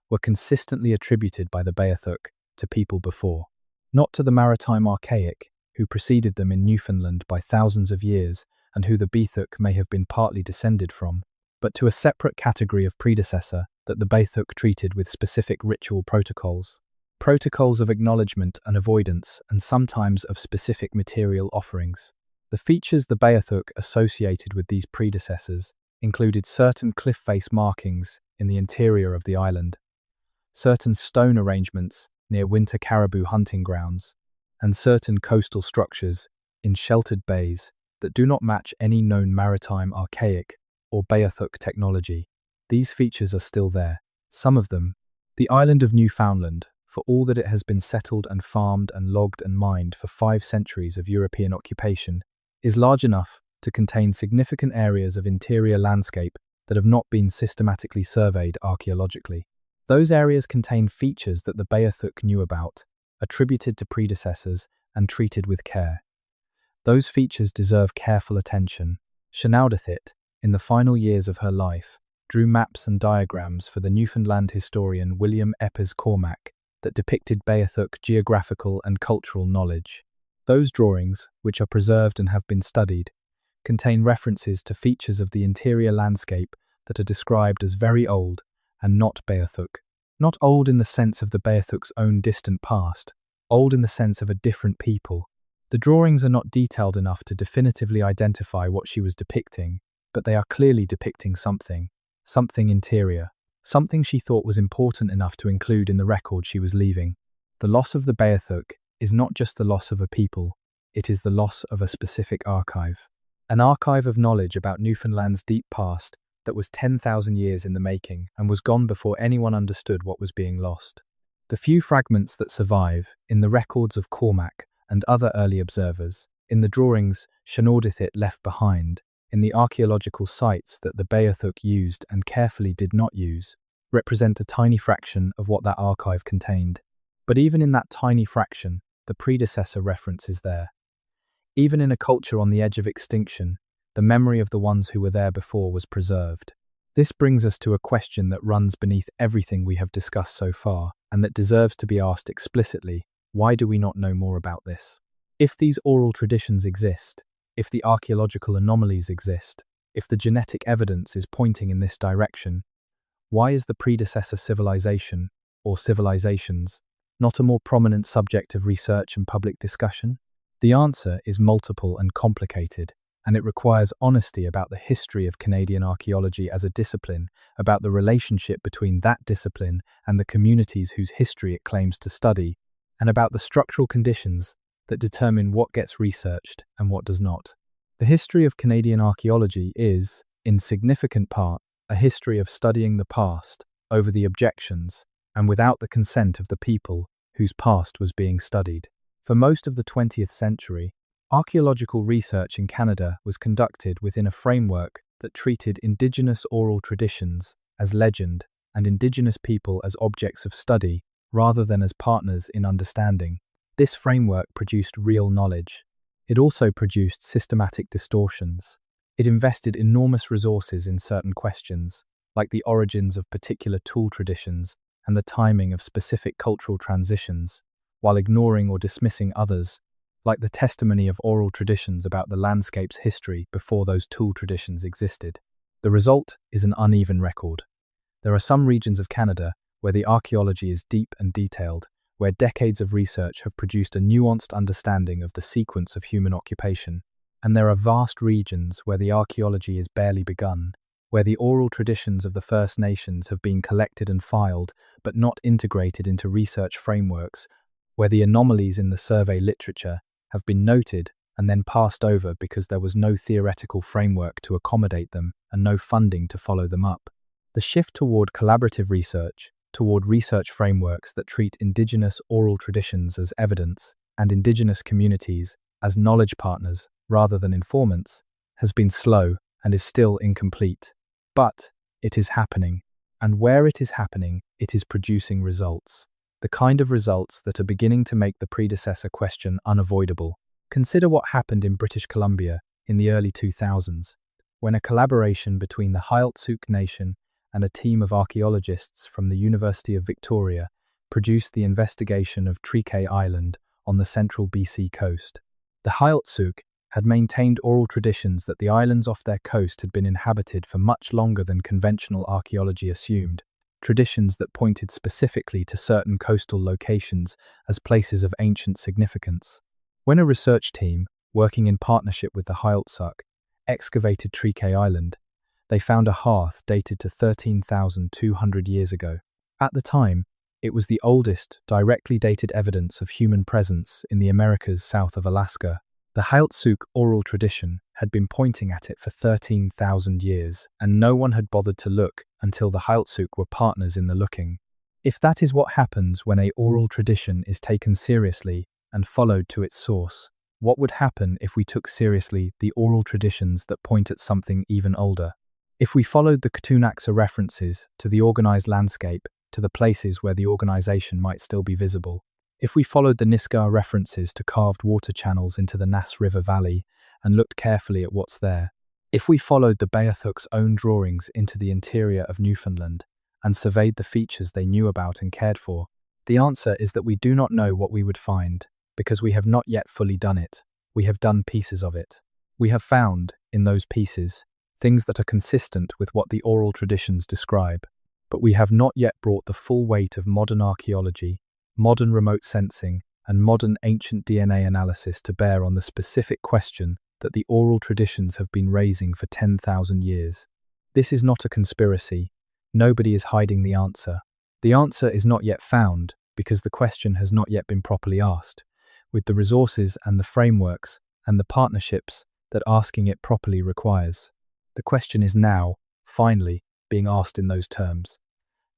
were consistently attributed by the Beathuk to people before. not to the maritime archaic, who preceded them in Newfoundland by thousands of years and who the Beothuk may have been partly descended from, but to a separate category of predecessor that the Beothuk treated with specific ritual protocols. Protocols of acknowledgement and avoidance, and sometimes of specific material offerings. The features the Beothuk associated with these predecessors included certain cliff face markings in the interior of the island, certain stone arrangements near winter caribou hunting grounds, and certain coastal structures in sheltered bays that do not match any known maritime archaic or Beothuk technology. These features are still there. Some of them, the island of Newfoundland, for all that it has been settled and farmed and logged and mined for 5 centuries of European occupation, is large enough to contain significant areas of interior landscape that have not been systematically surveyed archaeologically. Those areas contain features that the Beothuk knew about, attributed to predecessors, and treated with care. Those features deserve careful attention. Shenaudathit, in the final years of her life, drew maps and diagrams for the Newfoundland historian William Epes Cormack that depicted Beothuk geographical and cultural knowledge. Those drawings, which are preserved and have been studied, contain references to features of the interior landscape that are described as very old and not Beothuk. Not old in the sense of the Beothuk's own distant past, old in the sense of a different people. The drawings are not detailed enough to definitively identify what she was depicting, but they are clearly depicting something interior, something she thought was important enough to include in the record she was leaving. The loss of the Beothuk is not just the loss of a people, it is the loss of a specific archive. An archive of knowledge about Newfoundland's deep past that was 10,000 years in the making and was gone before anyone understood what was being lost. The few fragments that survive, in the records of Cormack and other early observers, in the drawings Shenaudathit left behind, in the archaeological sites that the Beothuk used and carefully did not use, represent a tiny fraction of what that archive contained. But even in that tiny fraction, the predecessor reference is there. Even in a culture on the edge of extinction, the memory of the ones who were there before was preserved. This brings us to a question that runs beneath everything we have discussed so far, and that deserves to be asked explicitly: why do we not know more about this? If these oral traditions exist, if the archaeological anomalies exist, if the genetic evidence is pointing in this direction, why is the predecessor civilization, or civilizations, not a more prominent subject of research and public discussion? The answer is multiple and complicated, and it requires honesty about the history of Canadian archaeology as a discipline, about the relationship between that discipline and the communities whose history it claims to study, and about the structural conditions that determine what gets researched and what does not. The history of Canadian archaeology is, in significant part, a history of studying the past over the objections and without the consent of the people whose past was being studied. For most of the 20th century, archaeological research in Canada was conducted within a framework that treated Indigenous oral traditions as legend and Indigenous people as objects of study rather than as partners in understanding. This framework produced real knowledge. It also produced systematic distortions. It invested enormous resources in certain questions, like the origins of particular tool traditions and the timing of specific cultural transitions, while ignoring or dismissing others, like the testimony of oral traditions about the landscape's history before those tool traditions existed. The result is an uneven record. There are some regions of Canada where the archaeology is deep and detailed, where decades of research have produced a nuanced understanding of the sequence of human occupation, and there are vast regions where the archaeology is barely begun, where the oral traditions of the First Nations have been collected and filed, but not integrated into research frameworks, where the anomalies in the survey literature have been noted and then passed over because there was no theoretical framework to accommodate them and no funding to follow them up. The shift toward collaborative research, toward research frameworks that treat Indigenous oral traditions as evidence and Indigenous communities as knowledge partners rather than informants, has been slow and is still incomplete. But it is happening, and where it is happening, it is producing results. The kind of results that are beginning to make the predecessor question unavoidable. Consider what happened in British Columbia in the early 2000s, when a collaboration between the Hailtsuk Nation and a team of archaeologists from the University of Victoria produced the investigation of Trike Island on the central BC coast. The Hailtsuk had maintained oral traditions that the islands off their coast had been inhabited for much longer than conventional archaeology assumed, traditions that pointed specifically to certain coastal locations as places of ancient significance. When a research team, working in partnership with the Hailtsuk, excavated Trike Island, they found a hearth dated to 13,200 years ago. At the time, it was the oldest, directly dated evidence of human presence in the Americas south of Alaska. The Hailtsuk oral tradition had been pointing at it for 13,000 years, and no one had bothered to look until the Hailtsuk were partners in the looking. If that is what happens when a oral tradition is taken seriously and followed to its source, what would happen if we took seriously the oral traditions that point at something even older? If we followed the Ktunaxa references to the organized landscape, to the places where the organization might still be visible, if we followed the Nisga'a references to carved water channels into the Nass River Valley and looked carefully at what's there, if we followed the Beothuk's own drawings into the interior of Newfoundland and surveyed the features they knew about and cared for, the answer is that we do not know what we would find, because we have not yet fully done it. We have done pieces of it. We have found, in those pieces, things that are consistent with what the oral traditions describe, but we have not yet brought the full weight of modern archaeology, modern remote sensing, and modern ancient DNA analysis to bear on the specific question that the oral traditions have been raising for 10,000 years. This is not a conspiracy. Nobody is hiding the answer. The answer is not yet found because the question has not yet been properly asked, with the resources and the frameworks and the partnerships that asking it properly requires. The question is now, finally, being asked in those terms,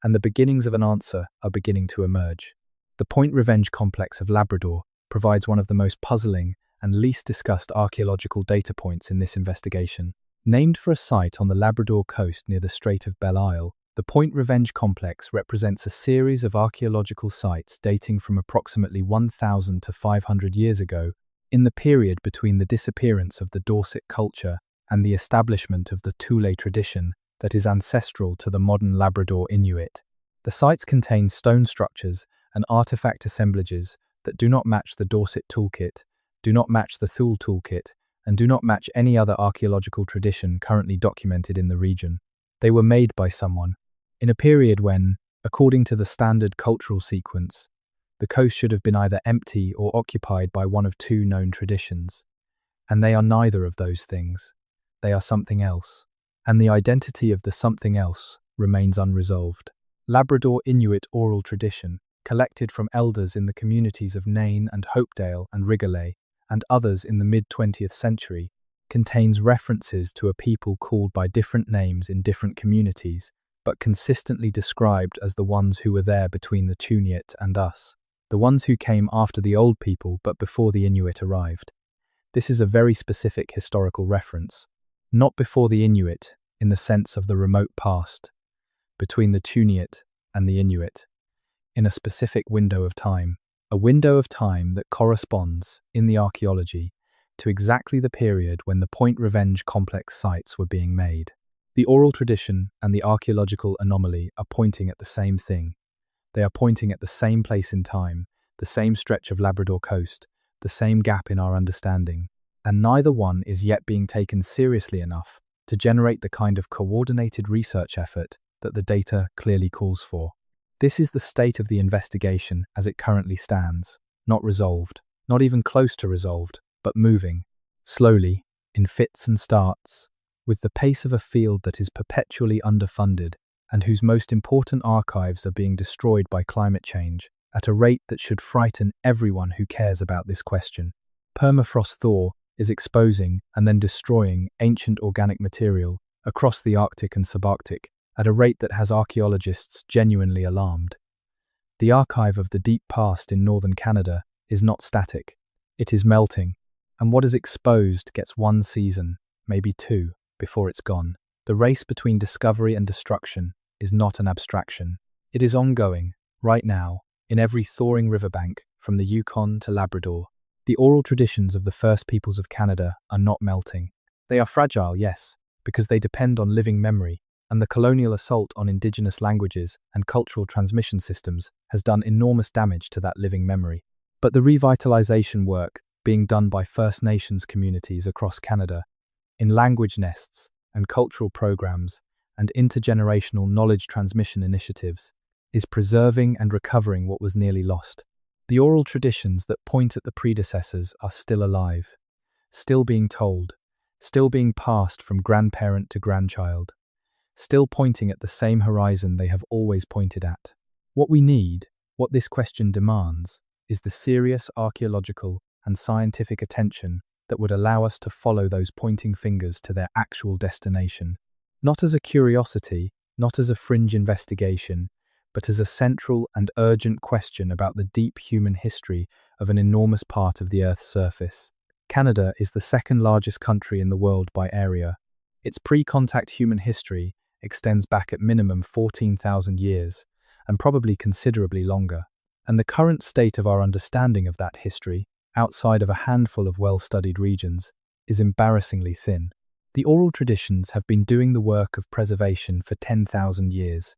and the beginnings of an answer are beginning to emerge. The Point Revenge complex of Labrador provides one of the most puzzling and least discussed archaeological data points in this investigation. Named for a site on the Labrador coast near the Strait of Belle Isle, the Point Revenge complex represents a series of archaeological sites dating from approximately 1,000 to 500 years ago, in the period between the disappearance of the Dorset culture and the establishment of the Thule tradition that is ancestral to the modern Labrador Inuit. The sites contain stone structures and artifact assemblages that do not match the Dorset toolkit, do not match the Thule toolkit, and do not match any other archaeological tradition currently documented in the region. They were made by someone, in a period when, according to the standard cultural sequence, the coast should have been either empty or occupied by one of two known traditions. And they are neither of those things. They are something else. And the identity of the something else remains unresolved. Labrador Inuit oral tradition, collected from elders in the communities of Nain and Hopedale and Rigolay, and others in the mid-20th century, contains references to a people called by different names in different communities, but consistently described as the ones who were there between the Tuniat and us, the ones who came after the old people but before the Inuit arrived. This is a very specific historical reference, not before the Inuit in the sense of the remote past, between the Tuniat and the Inuit, in a specific window of time, a window of time that corresponds, in the archaeology, to exactly the period when the Point Revenge complex sites were being made. The oral tradition and the archaeological anomaly are pointing at the same thing. They are pointing at the same place in time, the same stretch of Labrador coast, the same gap in our understanding, and neither one is yet being taken seriously enough to generate the kind of coordinated research effort that the data clearly calls for. This is the state of the investigation as it currently stands, not resolved, not even close to resolved, but moving, slowly, in fits and starts, with the pace of a field that is perpetually underfunded and whose most important archives are being destroyed by climate change at a rate that should frighten everyone who cares about this question. Permafrost thaw is exposing and then destroying ancient organic material across the Arctic and subarctic at a rate that has archaeologists genuinely alarmed. The archive of the deep past in northern Canada is not static. It is melting, and what is exposed gets one season, maybe two, before it's gone. The race between discovery and destruction is not an abstraction. It is ongoing, right now, in every thawing riverbank, from the Yukon to Labrador. The oral traditions of the first peoples of Canada are not melting. They are fragile, yes, because they depend on living memory, and the colonial assault on Indigenous languages and cultural transmission systems has done enormous damage to that living memory. But the revitalization work being done by First Nations communities across Canada, in language nests and cultural programs and intergenerational knowledge transmission initiatives, is preserving and recovering what was nearly lost. The oral traditions that point at the predecessors are still alive, still being told, still being passed from grandparent to grandchild, still pointing at the same horizon they have always pointed at. What we need, what this question demands, is the serious archaeological and scientific attention that would allow us to follow those pointing fingers to their actual destination, not as a curiosity, not as a fringe investigation, but as a central and urgent question about the deep human history of an enormous part of the Earth's surface. Canada is the second largest country in the world by area. Its pre-contact human history extends back at minimum 14,000 years, and probably considerably longer. And the current state of our understanding of that history, outside of a handful of well-studied regions, is embarrassingly thin. The oral traditions have been doing the work of preservation for 10,000 years.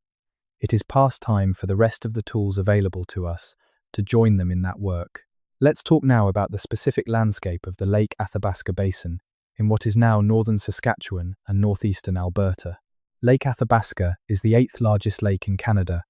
It is past time for the rest of the tools available to us to join them in that work. Let's talk now about the specific landscape of the Lake Athabasca Basin in what is now northern Saskatchewan and northeastern Alberta. Lake Athabasca is the 8th largest lake in Canada,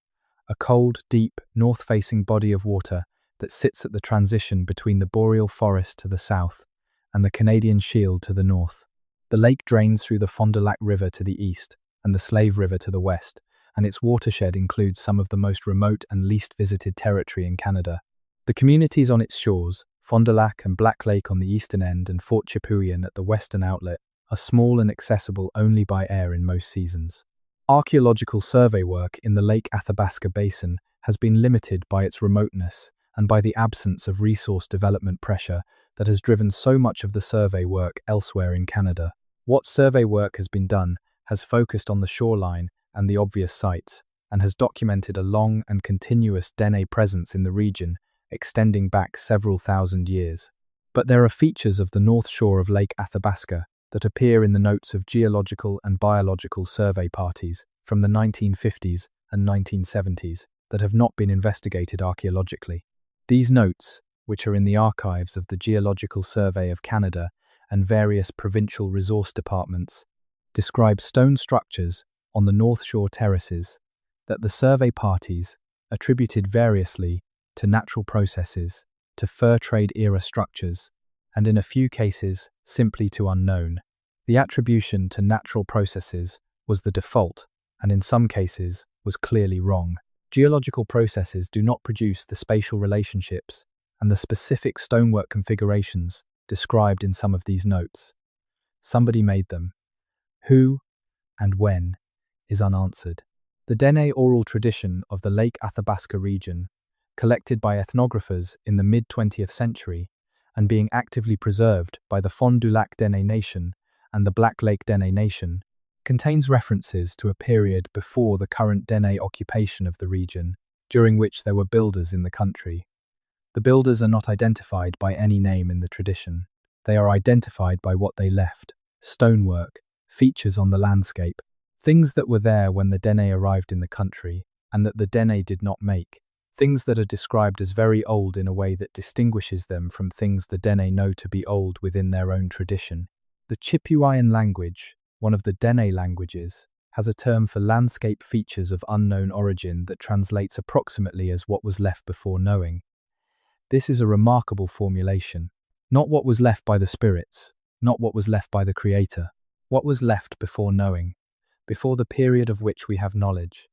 a cold, deep, north-facing body of water that sits at the transition between the boreal forest to the south and the Canadian Shield to the north. The lake drains through the Fond du Lac River to the east and the Slave River to the west, and its watershed includes some of the most remote and least visited territory in Canada. The communities on its shores, Fond du Lac and Black Lake on the eastern end and Fort Chipewyan at the western outlet, are small and accessible only by air in most seasons. Archaeological survey work in the Lake Athabasca Basin has been limited by its remoteness and by the absence of resource development pressure that has driven so much of the survey work elsewhere in Canada. What survey work has been done has focused on the shoreline and the obvious sites, and has documented a long and continuous DNA presence in the region, extending back several thousand years. But there are features of the north shore of Lake Athabasca that appear in the notes of geological and biological survey parties from the 1950s and 1970s that have not been investigated archaeologically. These notes, which are in the archives of the Geological Survey of Canada and various provincial resource departments, describe stone structures on the North Shore terraces that the survey parties attributed variously to natural processes, to fur trade era structures, and in a few cases simply to unknown. The attribution to natural processes was the default, and in some cases was clearly wrong. Geological processes do not produce the spatial relationships and the specific stonework configurations described in some of these notes. Somebody made them. Who and when is unanswered. The Dene oral tradition of the Lake Athabasca region, collected by ethnographers in the mid-20th century and being actively preserved by the Fond du Lac Dene Nation and the Black Lake Dene Nation, contains references to a period before the current Dene occupation of the region, during which there were builders in the country. The builders are not identified by any name in the tradition. They are identified by what they left: stonework, features on the landscape, things that were there when the Dene arrived in the country and that the Dene did not make, things that are described as very old in a way that distinguishes them from things the Dene know to be old within their own tradition. The Chipewyan language, one of the Dene languages, has a term for landscape features of unknown origin that translates approximately as what was left before knowing. This is a remarkable formulation. Not what was left by the spirits, not what was left by the Creator, what was left before knowing, before the period of which we have knowledge,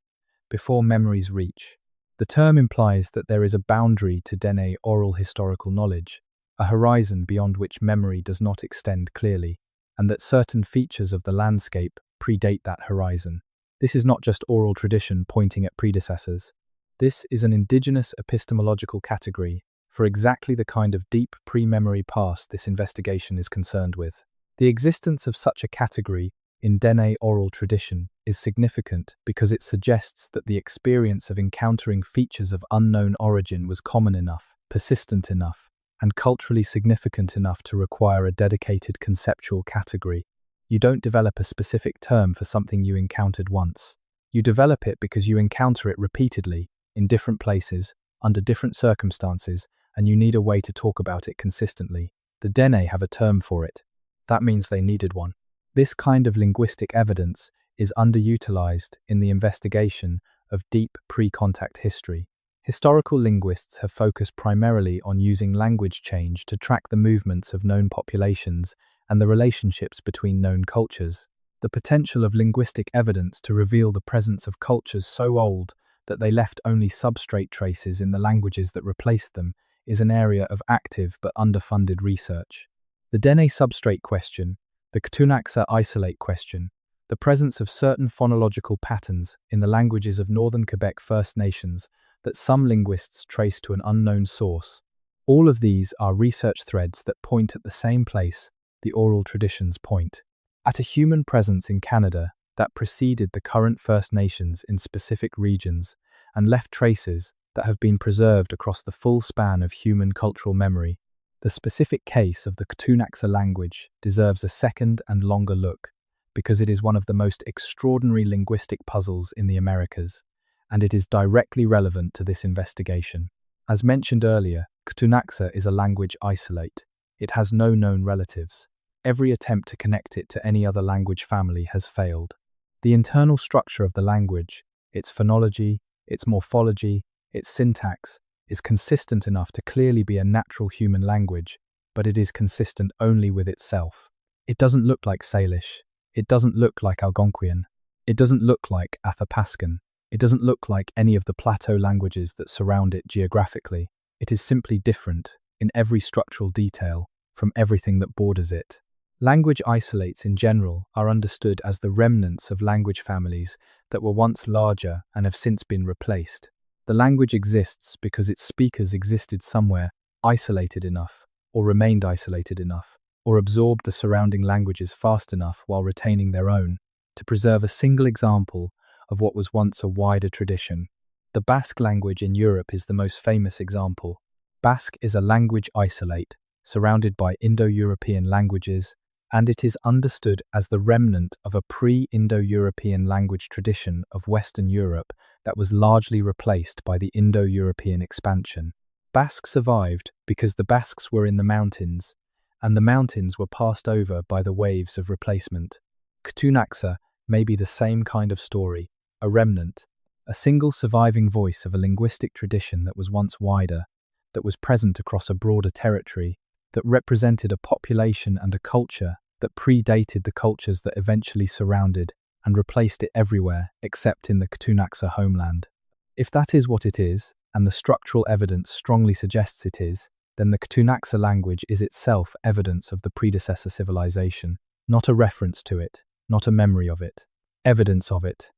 before memories reach. The term implies that there is a boundary to Dene oral historical knowledge, a horizon beyond which memory does not extend clearly, and that certain features of the landscape predate that horizon. This is not just oral tradition pointing at predecessors. This is an indigenous epistemological category for exactly the kind of deep pre-memory past this investigation is concerned with. The existence of such a category in Dene oral tradition is significant because it suggests that the experience of encountering features of unknown origin was common enough, persistent enough, and culturally significant enough to require a dedicated conceptual category. You don't develop a specific term for something you encountered once. You develop it because you encounter it repeatedly, in different places, under different circumstances, and you need a way to talk about it consistently. The Dene have a term for it. That means they needed one. This kind of linguistic evidence is underutilized in the investigation of deep pre-contact history. Historical linguists have focused primarily on using language change to track the movements of known populations and the relationships between known cultures. The potential of linguistic evidence to reveal the presence of cultures so old that they left only substrate traces in the languages that replaced them is an area of active but underfunded research. The Dene substrate question, the Ktunaxa isolate question, the presence of certain phonological patterns in the languages of Northern Quebec First Nations that some linguists trace to an unknown source. All of these are research threads that point at the same place the oral traditions point, at a human presence in Canada that preceded the current First Nations in specific regions and left traces that have been preserved across the full span of human cultural memory. The specific case of the Ktunaxa language deserves a second and longer look because it is one of the most extraordinary linguistic puzzles in the Americas, and it is directly relevant to this investigation. As mentioned earlier, Ktunaxa is a language isolate. It has no known relatives. Every attempt to connect it to any other language family has failed. The internal structure of the language, its phonology, its morphology, its syntax, is consistent enough to clearly be a natural human language, but it is consistent only with itself. It doesn't look like Salish. It doesn't look like Algonquian. It doesn't look like Athapascan. It doesn't look like any of the plateau languages that surround it geographically. It is simply different, in every structural detail, from everything that borders it. Language isolates in general are understood as the remnants of language families that were once larger and have since been replaced. The language exists because its speakers existed somewhere isolated enough, or remained isolated enough, or absorbed the surrounding languages fast enough while retaining their own, to preserve a single example of what was once a wider tradition. The Basque language in Europe is the most famous example. Basque is a language isolate, surrounded by Indo-European languages, and it is understood as the remnant of a pre-Indo-European language tradition of Western Europe that was largely replaced by the Indo-European expansion. Basque survived because the Basques were in the mountains, and the mountains were passed over by the waves of replacement. Ktunaxa may be the same kind of story, a remnant, a single surviving voice of a linguistic tradition that was once wider, that was present across a broader territory, that represented a population and a culture that predated the cultures that eventually surrounded and replaced it everywhere except in the Ktunaxa homeland. If that is what it is, and the structural evidence strongly suggests it is, then the Ktunaxa language is itself evidence of the predecessor civilization, not a reference to it, not a memory of it, evidence of it.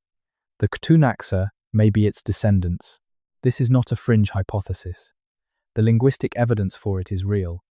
The Ktunaxa may be its descendants. This is not a fringe hypothesis. The linguistic evidence for it is real.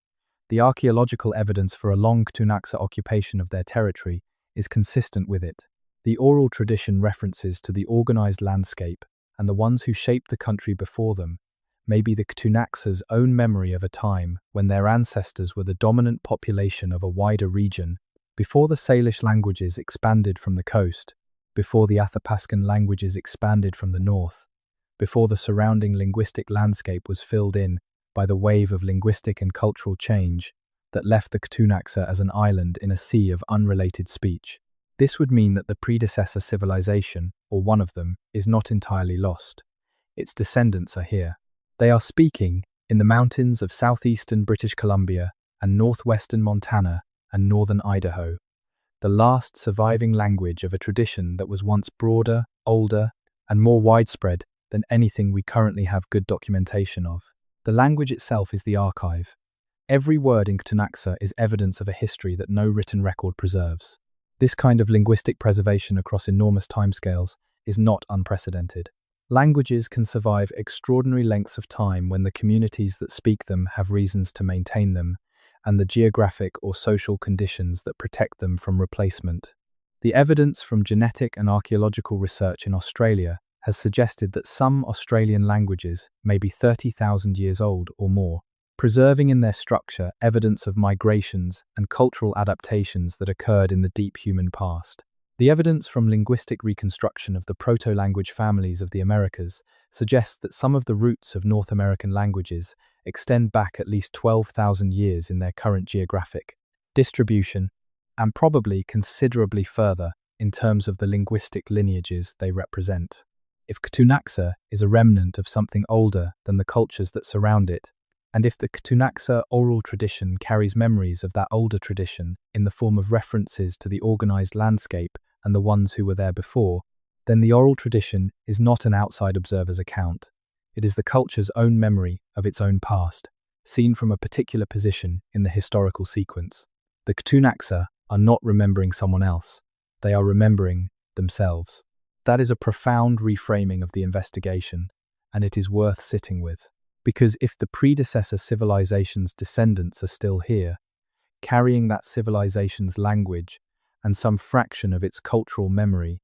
The archaeological evidence for a long Ktunaxa occupation of their territory is consistent with it. The oral tradition references to the organized landscape and the ones who shaped the country before them may be the Ktunaxa's own memory of a time when their ancestors were the dominant population of a wider region, before the Salish languages expanded from the coast, before the Athapascan languages expanded from the north, before the surrounding linguistic landscape was filled in by the wave of linguistic and cultural change that left the Ktunaxa as an island in a sea of unrelated speech. This would mean that the predecessor civilization, or one of them, is not entirely lost. Its descendants are here. They are speaking in the mountains of southeastern British Columbia and northwestern Montana and northern Idaho, the last surviving language of a tradition that was once broader, older, and more widespread than anything we currently have good documentation of. The language itself is the archive. Every word in Ktunaxa is evidence of a history that no written record preserves. This kind of linguistic preservation across enormous timescales is not unprecedented. Languages can survive extraordinary lengths of time when the communities that speak them have reasons to maintain them, and the geographic or social conditions that protect them from replacement. The evidence from genetic and archaeological research in Australia has suggested that some Australian languages may be 30,000 years old or more, preserving in their structure evidence of migrations and cultural adaptations that occurred in the deep human past. The evidence from linguistic reconstruction of the proto-language families of the Americas suggests that some of the roots of North American languages extend back at least 12,000 years in their current geographic distribution, and probably considerably further in terms of the linguistic lineages they represent. If Ktunaxa is a remnant of something older than the cultures that surround it, and if the Ktunaxa oral tradition carries memories of that older tradition in the form of references to the organized landscape and the ones who were there before, then the oral tradition is not an outside observer's account. It is the culture's own memory of its own past, seen from a particular position in the historical sequence. The Ktunaxa are not remembering someone else. They are remembering themselves. That is a profound reframing of the investigation, and it is worth sitting with. Because if the predecessor civilization's descendants are still here, carrying that civilization's language and some fraction of its cultural memory,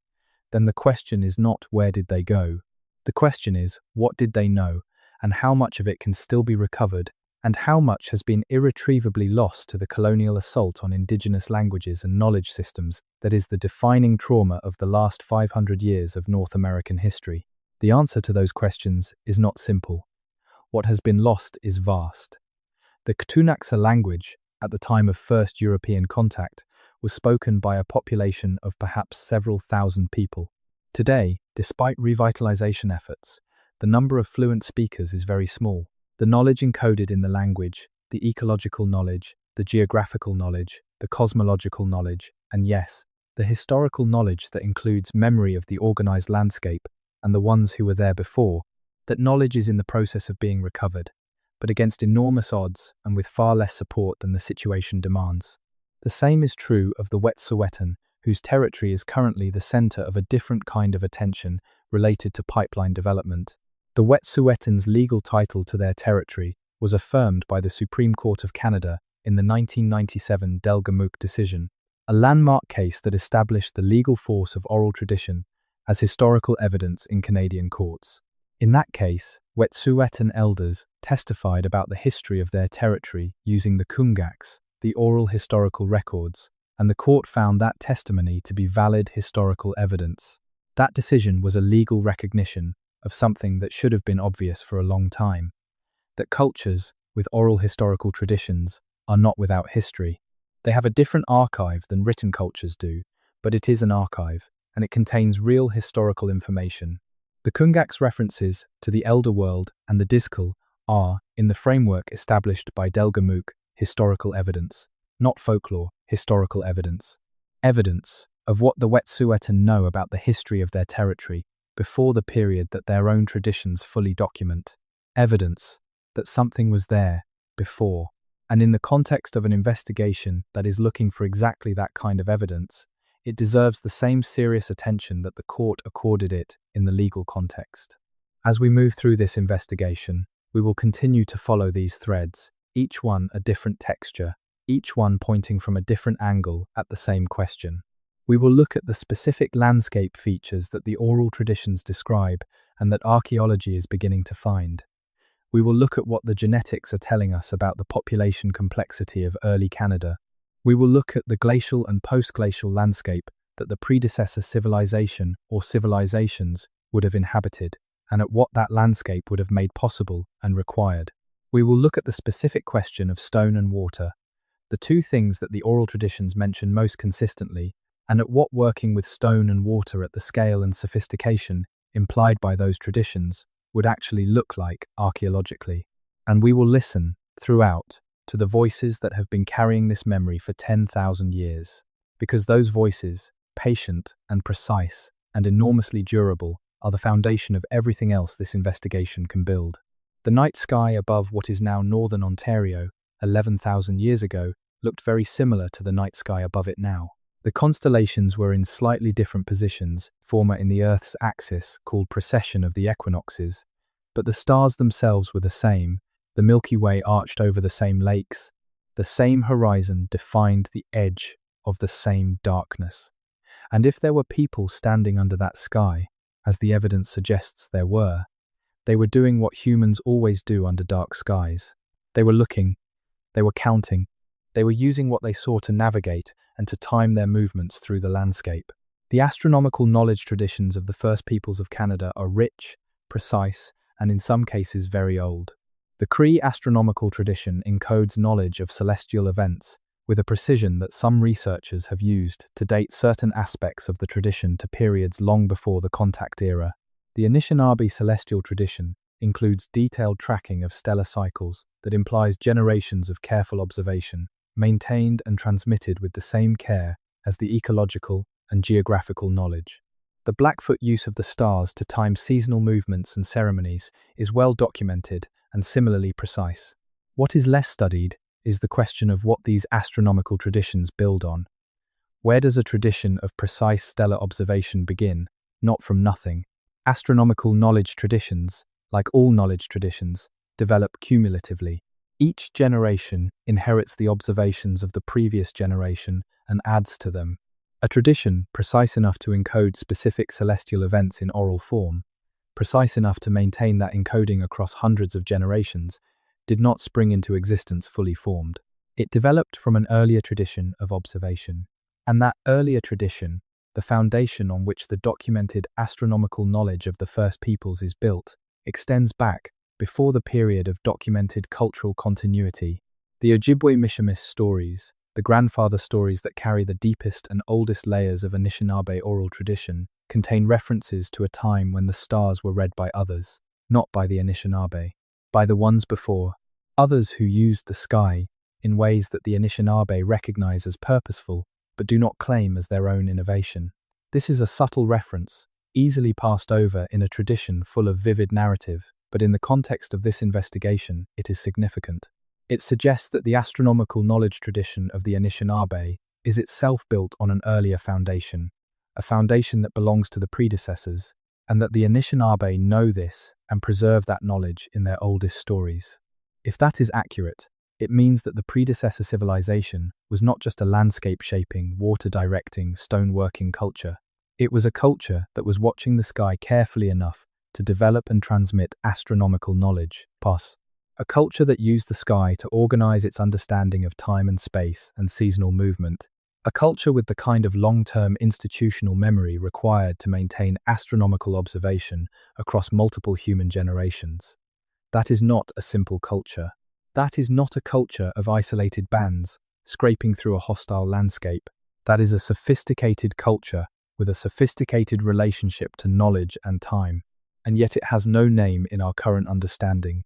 then the question is not where did they go? The question is what did they know, and how much of it can still be recovered, and how much has been irretrievably lost to the colonial assault on indigenous languages and knowledge systems that is the defining trauma of the last 500 years of North American history. The answer to those questions is not simple. What has been lost is vast. The Ktunaxa language, at the time of first European contact, was spoken by a population of perhaps several thousand people. Today, despite revitalization efforts, the number of fluent speakers is very small. The knowledge encoded in the language, the ecological knowledge, the geographical knowledge, the cosmological knowledge, and yes, the historical knowledge that includes memory of the organized landscape and the ones who were there before, that knowledge is in the process of being recovered, but against enormous odds and with far less support than the situation demands. The same is true of the Wet'suwet'en, whose territory is currently the center of a different kind of attention related to pipeline development. The Wet'suwet'en's legal title to their territory was affirmed by the Supreme Court of Canada in the 1997 Delgamuukw decision, a landmark case that established the legal force of oral tradition as historical evidence in Canadian courts. In that case, Wet'suwet'en elders testified about the history of their territory using the Kungaks, the oral historical records, and the court found that testimony to be valid historical evidence. That decision was a legal recognition of something that should have been obvious for a long time, that cultures with oral historical traditions are not without history. They have a different archive than written cultures do, but it is an archive, and it contains real historical information. The Kungaks' references to the Elder World and the Diskal are, in the framework established by Delgamuukw, historical evidence, not folklore, historical evidence. Evidence of what the Wet'suwet'en know about the history of their territory before the period that their own traditions fully document. Evidence that something was there before. And in the context of an investigation that is looking for exactly that kind of evidence, it deserves the same serious attention that the court accorded it in the legal context. As we move through this investigation, we will continue to follow these threads, each one a different texture, each one pointing from a different angle at the same question. We will look at the specific landscape features that the oral traditions describe and that archaeology is beginning to find. We will look at what the genetics are telling us about the population complexity of early Canada. We will look at the glacial and post-glacial landscape that the predecessor civilization or civilizations would have inhabited, and at what that landscape would have made possible and required. We will look at the specific question of stone and water, the two things that the oral traditions mention most consistently, and at what working with stone and water at the scale and sophistication implied by those traditions would actually look like archaeologically. And we will listen, throughout, to the voices that have been carrying this memory for 10,000 years. Because those voices, patient and precise and enormously durable, are the foundation of everything else this investigation can build. The night sky above what is now northern Ontario, 11,000 years ago, looked very similar to the night sky above it now. The constellations were in slightly different positions, former in the Earth's axis, called precession of the equinoxes, but the stars themselves were the same. The Milky Way arched over the same lakes. The same horizon defined the edge of the same darkness. And if there were people standing under that sky, as the evidence suggests there were, they were doing what humans always do under dark skies. They were looking, they were counting, they were using what they saw to navigate and to time their movements through the landscape. The astronomical knowledge traditions of the First Peoples of Canada are rich, precise, and in some cases very old. The Cree astronomical tradition encodes knowledge of celestial events with a precision that some researchers have used to date certain aspects of the tradition to periods long before the contact era. The Anishinaabe celestial tradition includes detailed tracking of stellar cycles that implies generations of careful observation, maintained and transmitted with the same care as the ecological and geographical knowledge. The Blackfoot use of the stars to time seasonal movements and ceremonies is well documented and similarly precise. What is less studied is the question of what these astronomical traditions build on. Where does a tradition of precise stellar observation begin? Not from nothing. Astronomical knowledge traditions, like all knowledge traditions, develop cumulatively. Each generation inherits the observations of the previous generation and adds to them. A tradition precise enough to encode specific celestial events in oral form, precise enough to maintain that encoding across hundreds of generations, did not spring into existence fully formed. It developed from an earlier tradition of observation. And that earlier tradition, the foundation on which the documented astronomical knowledge of the first peoples is built, extends back before the period of documented cultural continuity. The Ojibwe Mishamis stories, the grandfather stories that carry the deepest and oldest layers of Anishinaabe oral tradition, contain references to a time when the stars were read by others, not by the Anishinaabe, by the ones before, others who used the sky in ways that the Anishinaabe recognize as purposeful, but do not claim as their own innovation. This is a subtle reference, easily passed over in a tradition full of vivid narrative, but in the context of this investigation, it is significant. It suggests that the astronomical knowledge tradition of the Anishinaabe is itself built on an earlier foundation, a foundation that belongs to the predecessors, and that the Anishinaabe know this and preserve that knowledge in their oldest stories. If that is accurate, it means that the predecessor civilization was not just a landscape-shaping, water-directing, stone-working culture. It was a culture that was watching the sky carefully enough to develop and transmit astronomical knowledge, POS. A culture that used the sky to organize its understanding of time and space and seasonal movement. A culture with the kind of long-term institutional memory required to maintain astronomical observation across multiple human generations. That is not a simple culture. That is not a culture of isolated bands scraping through a hostile landscape. That is a sophisticated culture with a sophisticated relationship to knowledge and time. And yet it has no name in our current understanding.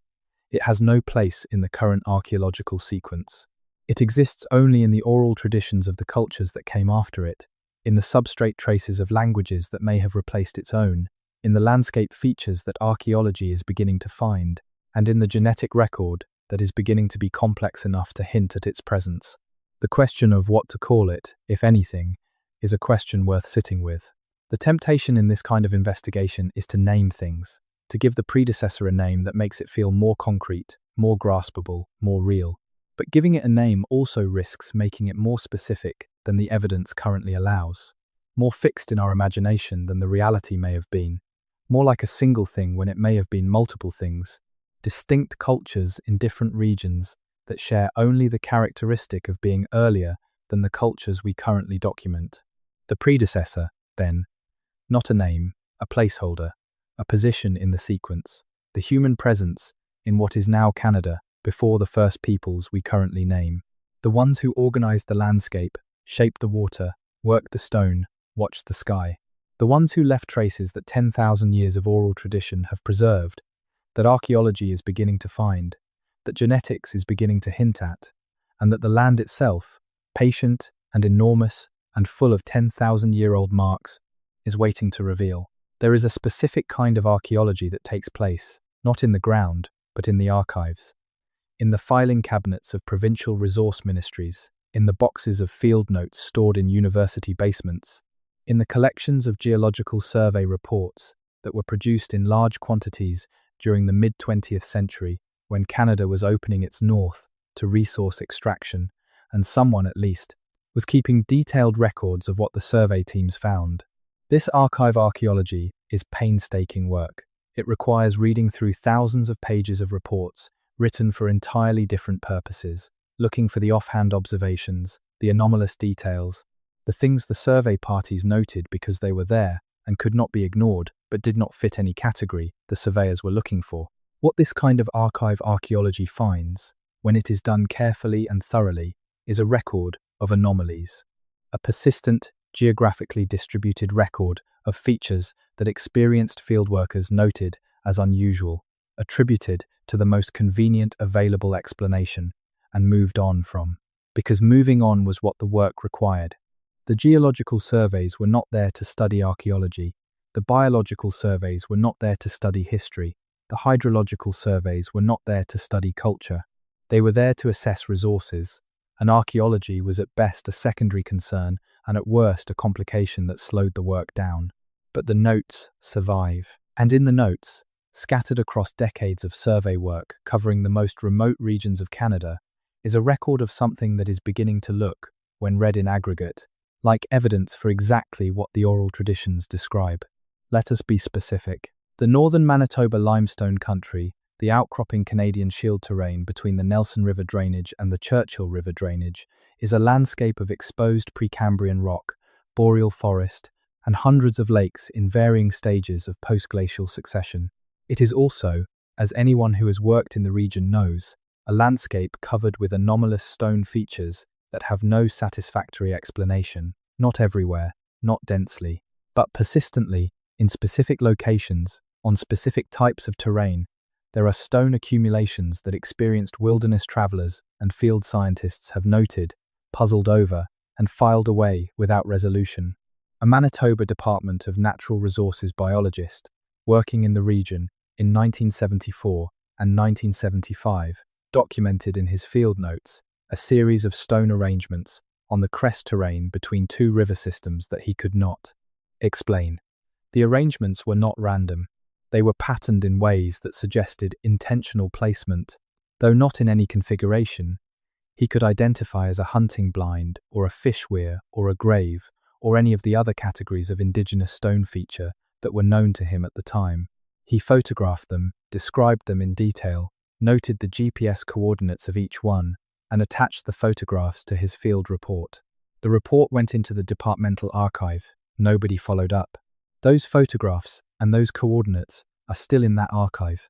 It has no place in the current archaeological sequence. It exists only in the oral traditions of the cultures that came after it, in the substrate traces of languages that may have replaced its own, in the landscape features that archaeology is beginning to find, and in the genetic record that is beginning to be complex enough to hint at its presence. The question of what to call it, if anything, is a question worth sitting with. The temptation in this kind of investigation is to name things, to give the predecessor a name that makes it feel more concrete, more graspable, more real. But giving it a name also risks making it more specific than the evidence currently allows, more fixed in our imagination than the reality may have been, more like a single thing when it may have been multiple things, distinct cultures in different regions that share only the characteristic of being earlier than the cultures we currently document. The predecessor, then, not a name, a placeholder, a position in the sequence, the human presence in what is now Canada before the first peoples we currently name, the ones who organized the landscape, shaped the water, worked the stone, watched the sky, the ones who left traces that 10,000 years of oral tradition have preserved, that archaeology is beginning to find, that genetics is beginning to hint at, and that the land itself, patient and enormous and full of 10,000-year-old marks, is waiting to reveal. There is a specific kind of archaeology that takes place, not in the ground, but in the archives, in the filing cabinets of provincial resource ministries, in the boxes of field notes stored in university basements, in the collections of geological survey reports that were produced in large quantities during the mid-20th century when Canada was opening its north to resource extraction, and someone, at least, was keeping detailed records of what the survey teams found. This archive archaeology is painstaking work. It requires reading through thousands of pages of reports written for entirely different purposes, looking for the offhand observations, the anomalous details, the things the survey parties noted because they were there and could not be ignored but did not fit any category the surveyors were looking for. What this kind of archive archaeology finds, when it is done carefully and thoroughly, is a record of anomalies. A persistent, geographically distributed record of features that experienced fieldworkers noted as unusual, attributed to the most convenient available explanation, and moved on from. Because moving on was what the work required. The geological surveys were not there to study archaeology. The biological surveys were not there to study history. The hydrological surveys were not there to study culture. They were there to assess resources, and archaeology was at best a secondary concern and at worst a complication that slowed the work down. But the notes survive. And in the notes, scattered across decades of survey work covering the most remote regions of Canada, is a record of something that is beginning to look, when read in aggregate, like evidence for exactly what the oral traditions describe. Let us be specific. The northern Manitoba limestone country, the outcropping Canadian shield terrain between the Nelson River drainage and the Churchill River drainage, is a landscape of exposed Precambrian rock, boreal forest, and hundreds of lakes in varying stages of post-glacial succession. It is also, as anyone who has worked in the region knows, a landscape covered with anomalous stone features that have no satisfactory explanation, not everywhere, not densely, but persistently, in specific locations, on specific types of terrain. There are stone accumulations that experienced wilderness travelers and field scientists have noted, puzzled over, and filed away without resolution. A Manitoba Department of Natural Resources biologist, working in the region in 1974 and 1975, documented in his field notes a series of stone arrangements on the crest terrain between two river systems that he could not explain. The arrangements were not random. They were patterned in ways that suggested intentional placement, though not in any configuration. He could identify as a hunting blind, or a fish weir, or a grave, or any of the other categories of indigenous stone feature that were known to him at the time. He photographed them, described them in detail, noted the GPS coordinates of each one, and attached the photographs to his field report. The report went into the departmental archive. Nobody followed up. Those photographs and those coordinates are still in that archive.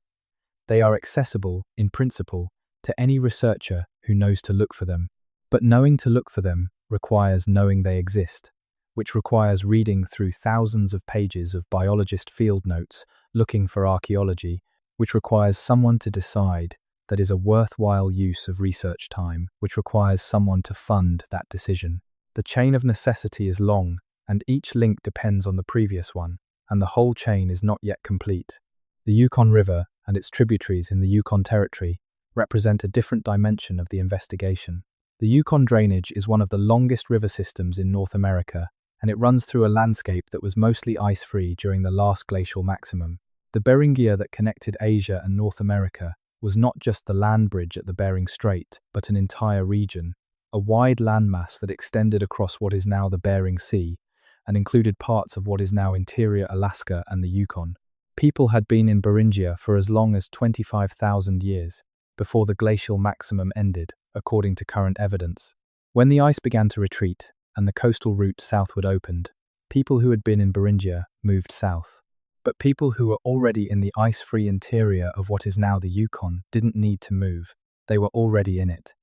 They are accessible, in principle, to any researcher who knows to look for them. But knowing to look for them requires knowing they exist, which requires reading through thousands of pages of biologist field notes looking for archaeology, which requires someone to decide that is a worthwhile use of research time, which requires someone to fund that decision. The chain of necessity is long, and each link depends on the previous one, and the whole chain is not yet complete. The Yukon River and its tributaries in the Yukon Territory represent a different dimension of the investigation. The Yukon drainage is one of the longest river systems in North America, and it runs through a landscape that was mostly ice-free during the last glacial maximum. The Beringia that connected Asia and North America was not just the land bridge at the Bering Strait, but an entire region, a wide landmass that extended across what is now the Bering Sea, and included parts of what is now interior Alaska and the Yukon. People had been in Beringia for as long as 25,000 years, before the glacial maximum ended, according to current evidence. When the ice began to retreat, and the coastal route southward opened, people who had been in Beringia moved south. But people who were already in the ice-free interior of what is now the Yukon didn't need to move. They were already in it.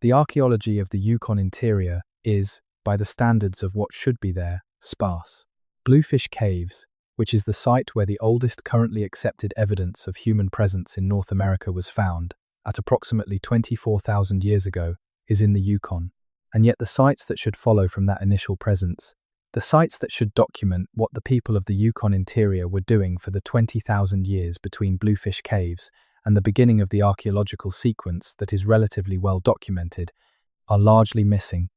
The archaeology of the Yukon interior is, by the standards of what should be there, sparse. Bluefish Caves, which is the site where the oldest currently accepted evidence of human presence in North America was found, at approximately 24,000 years ago, is in the Yukon. And yet the sites that should follow from that initial presence, the sites that should document what the people of the Yukon interior were doing for the 20,000 years between Bluefish Caves and the beginning of the archaeological sequence that is relatively well documented, are largely missing.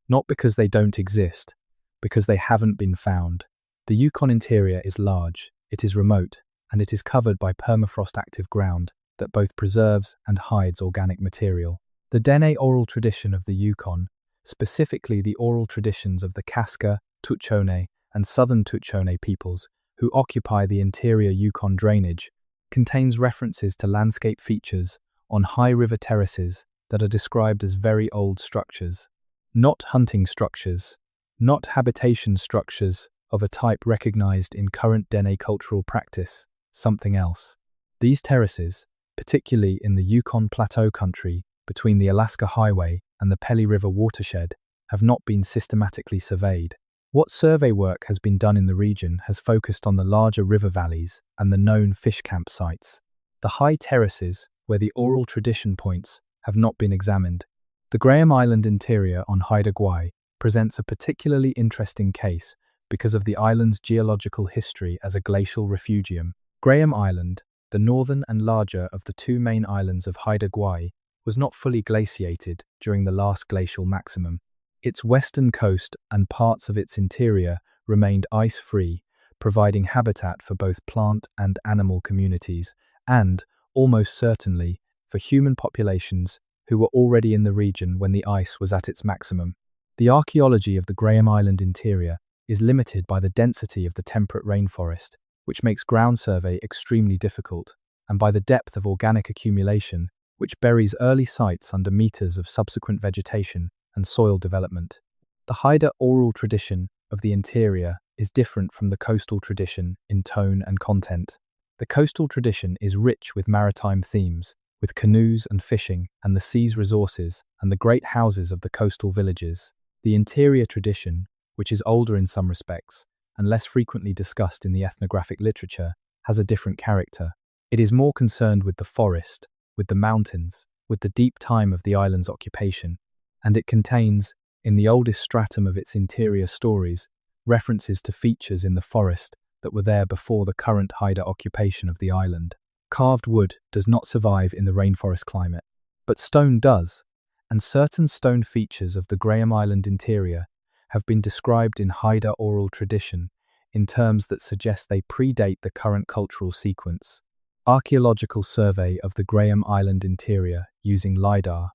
Not because they don't exist, because they haven't been found. The Yukon interior is large, it is remote, and it is covered by permafrost-active ground that both preserves and hides organic material. The Dene oral tradition of the Yukon, specifically the oral traditions of the Kaska, Tutchone, and Southern Tutchone peoples who occupy the interior Yukon drainage, contains references to landscape features on high river terraces that are described as very old structures. Not hunting structures, not habitation structures of a type recognized in current Dene cultural practice, something else. These terraces, particularly in the Yukon Plateau country between the Alaska Highway and the Pelly River watershed, have not been systematically surveyed. What survey work has been done in the region has focused on the larger river valleys and the known fish camp sites. The high terraces, where the oral tradition points, have not been examined. The Graham Island interior on Haida Gwaii presents a particularly interesting case because of the island's geological history as a glacial refugium. Graham Island, the northern and larger of the two main islands of Haida Gwaii, was not fully glaciated during the last glacial maximum. Its western coast and parts of its interior remained ice-free, providing habitat for both plant and animal communities, and, almost certainly, for human populations who were already in the region when the ice was at its maximum. The archaeology of the Graham Island interior is limited by the density of the temperate rainforest, which makes ground survey extremely difficult, and by the depth of organic accumulation, which buries early sites under meters of subsequent vegetation and soil development. The Haida oral tradition of the interior is different from the coastal tradition in tone and content. The coastal tradition is rich with maritime themes, with canoes and fishing and the sea's resources and the great houses of the coastal villages. The interior tradition, which is older in some respects and less frequently discussed in the ethnographic literature, has a different character. It is more concerned with the forest, with the mountains, with the deep time of the island's occupation, and it contains, in the oldest stratum of its interior stories, references to features in the forest that were there before the current Haida occupation of the island. Carved wood does not survive in the rainforest climate, but stone does, and certain stone features of the Graham Island interior have been described in Haida oral tradition in terms that suggest they predate the current cultural sequence. Archaeological survey of the Graham Island interior using LiDAR,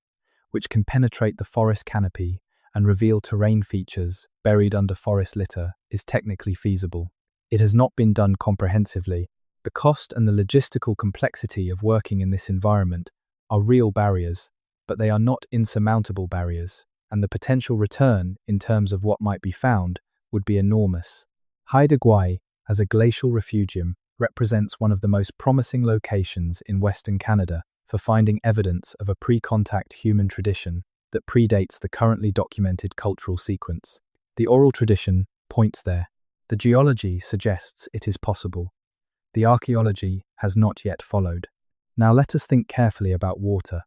which can penetrate the forest canopy and reveal terrain features buried under forest litter, is technically feasible. It has not been done comprehensively. The cost and the logistical complexity of working in this environment are real barriers, but they are not insurmountable barriers, and the potential return in terms of what might be found would be enormous. Haida Gwaii, as a glacial refugium, represents one of the most promising locations in Western Canada for finding evidence of a pre-contact human tradition that predates the currently documented cultural sequence. The oral tradition points there. The geology suggests it is possible. The archaeology has not yet followed. Now let us think carefully about water.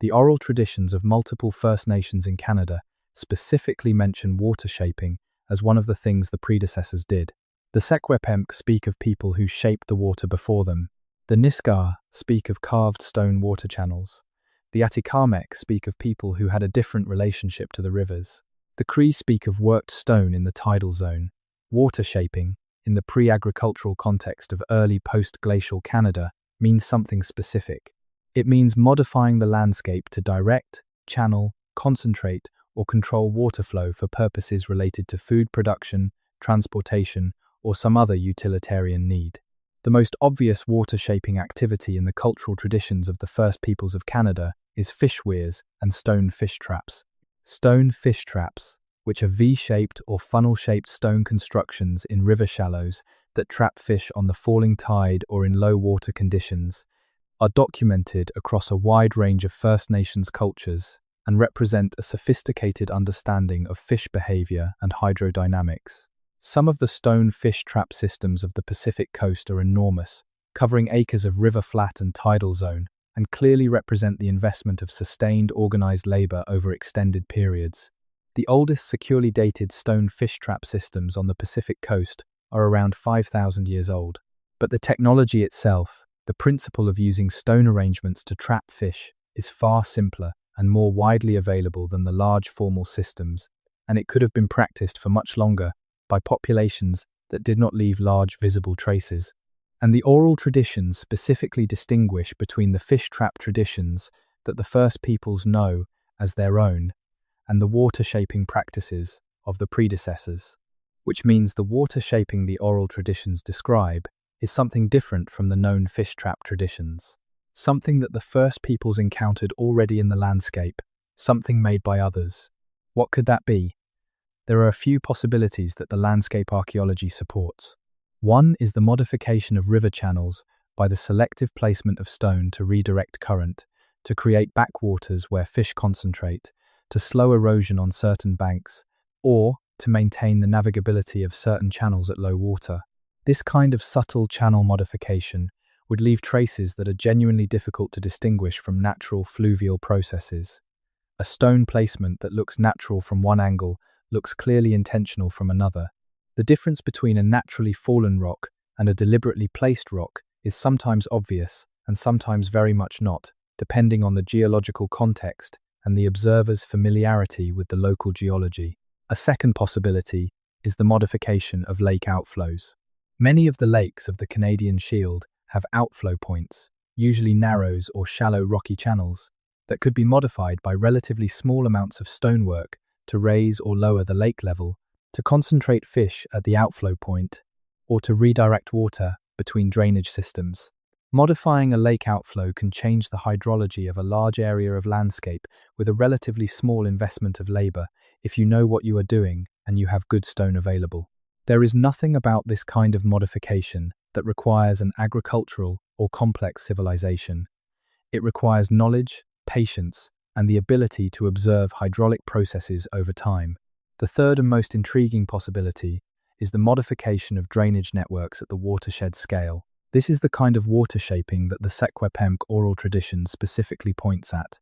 The oral traditions of multiple First Nations in Canada specifically mention water shaping as one of the things the predecessors did. The Secwepemc speak of people who shaped the water before them. The Nisga'a speak of carved stone water channels. The Atikamekw speak of people who had a different relationship to the rivers. The Cree speak of worked stone in the tidal zone. Water shaping, in the pre-agricultural context of early post-glacial Canada, means something specific. It means modifying the landscape to direct, channel, concentrate, or control water flow for purposes related to food production, transportation, or some other utilitarian need. The most obvious water-shaping activity in the cultural traditions of the First Peoples of Canada is fish weirs and stone fish traps. Stone fish traps, which are V-shaped or funnel-shaped stone constructions in river shallows that trap fish on the falling tide or in low water conditions, are documented across a wide range of First Nations cultures and represent a sophisticated understanding of fish behavior and hydrodynamics. Some of the stone fish trap systems of the Pacific coast are enormous, covering acres of river flat and tidal zone, and clearly represent the investment of sustained organized labor over extended periods. The oldest securely dated stone fish trap systems on the Pacific coast are around 5,000 years old. But the technology itself, the principle of using stone arrangements to trap fish, is far simpler and more widely available than the large formal systems, and it could have been practiced for much longer by populations that did not leave large visible traces. And the oral traditions specifically distinguish between the fish trap traditions that the First Peoples know as their own and the water shaping practices of the predecessors, which means the water shaping the oral traditions describe is something different from the known fish trap traditions, something that the First Peoples encountered already in the landscape, something made by others. What could that be? There are a few possibilities that the landscape archaeology supports. One is the modification of river channels by the selective placement of stone to redirect current, to create backwaters where fish concentrate, to slow erosion on certain banks, or to maintain the navigability of certain channels at low water. This kind of subtle channel modification would leave traces that are genuinely difficult to distinguish from natural fluvial processes. A stone placement that looks natural from one angle looks clearly intentional from another. The difference between a naturally fallen rock and a deliberately placed rock is sometimes obvious and sometimes very much not, depending on the geological context and the observer's familiarity with the local geology. A second possibility is the modification of lake outflows. Many of the lakes of the Canadian Shield have outflow points, usually narrows or shallow rocky channels, that could be modified by relatively small amounts of stonework to raise or lower the lake level, to concentrate fish at the outflow point, or to redirect water between drainage systems. Modifying a lake outflow can change the hydrology of a large area of landscape with a relatively small investment of labor if you know what you are doing and you have good stone available. There is nothing about this kind of modification that requires an agricultural or complex civilization. It requires knowledge, patience, and the ability to observe hydraulic processes over time. The third and most intriguing possibility is the modification of drainage networks at the watershed scale. This is the kind of water shaping that the Secwepemc oral tradition specifically points at,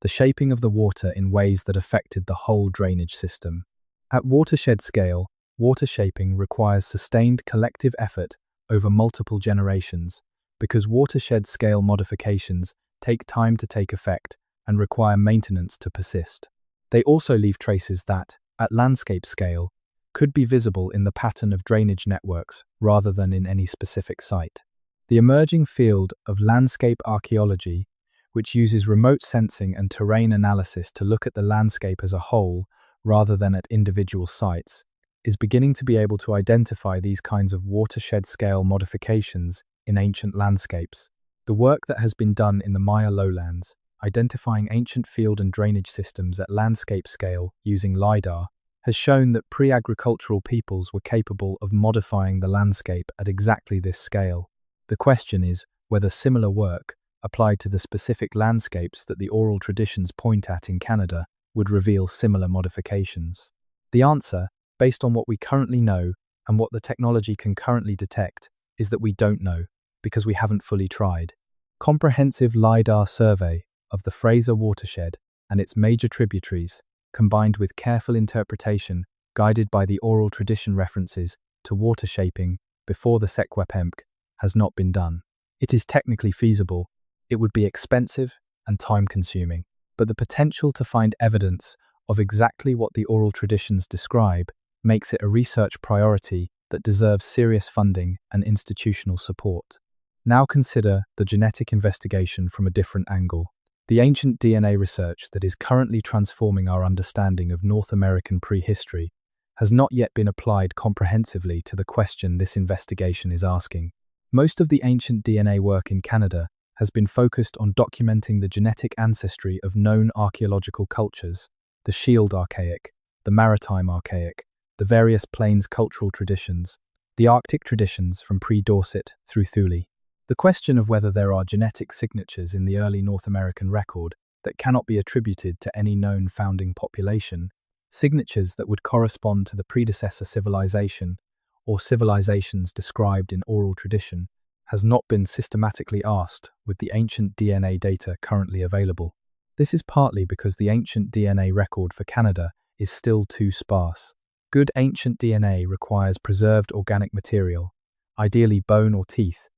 the shaping of the water in ways that affected the whole drainage system. At watershed scale, water shaping requires sustained collective effort over multiple generations, because watershed scale modifications take time to take effect and require maintenance to persist. They also leave traces that, at landscape scale, could be visible in the pattern of drainage networks rather than in any specific site. The emerging field of landscape archaeology, which uses remote sensing and terrain analysis to look at the landscape as a whole rather than at individual sites, is beginning to be able to identify these kinds of watershed-scale modifications in ancient landscapes. The work that has been done in the Maya lowlands, identifying ancient field and drainage systems at landscape scale using LiDAR, has shown that pre-agricultural peoples were capable of modifying the landscape at exactly this scale. The question is whether similar work, applied to the specific landscapes that the oral traditions point at in Canada, would reveal similar modifications. The answer, based on what we currently know and what the technology can currently detect, is that we don't know, because we haven't fully tried. Comprehensive LiDAR survey of the Fraser watershed and its major tributaries, combined with careful interpretation guided by the oral tradition references to water shaping before the Secwepemc, has not been done. It is technically feasible, it would be expensive and time-consuming, but the potential to find evidence of exactly what the oral traditions describe makes it a research priority that deserves serious funding and institutional support. Now consider the genetic investigation from a different angle. The ancient DNA research that is currently transforming our understanding of North American prehistory has not yet been applied comprehensively to the question this investigation is asking. Most of the ancient DNA work in Canada has been focused on documenting the genetic ancestry of known archaeological cultures, the Shield Archaic, the Maritime Archaic, the various Plains cultural traditions, the Arctic traditions from pre-Dorset through Thule. The question of whether there are genetic signatures in the early North American record that cannot be attributed to any known founding population, signatures that would correspond to the predecessor civilization or civilizations described in oral tradition, has not been systematically asked with the ancient DNA data currently available. This is partly because the ancient DNA record for Canada is still too sparse. Good ancient DNA requires preserved organic material, ideally bone or teeth,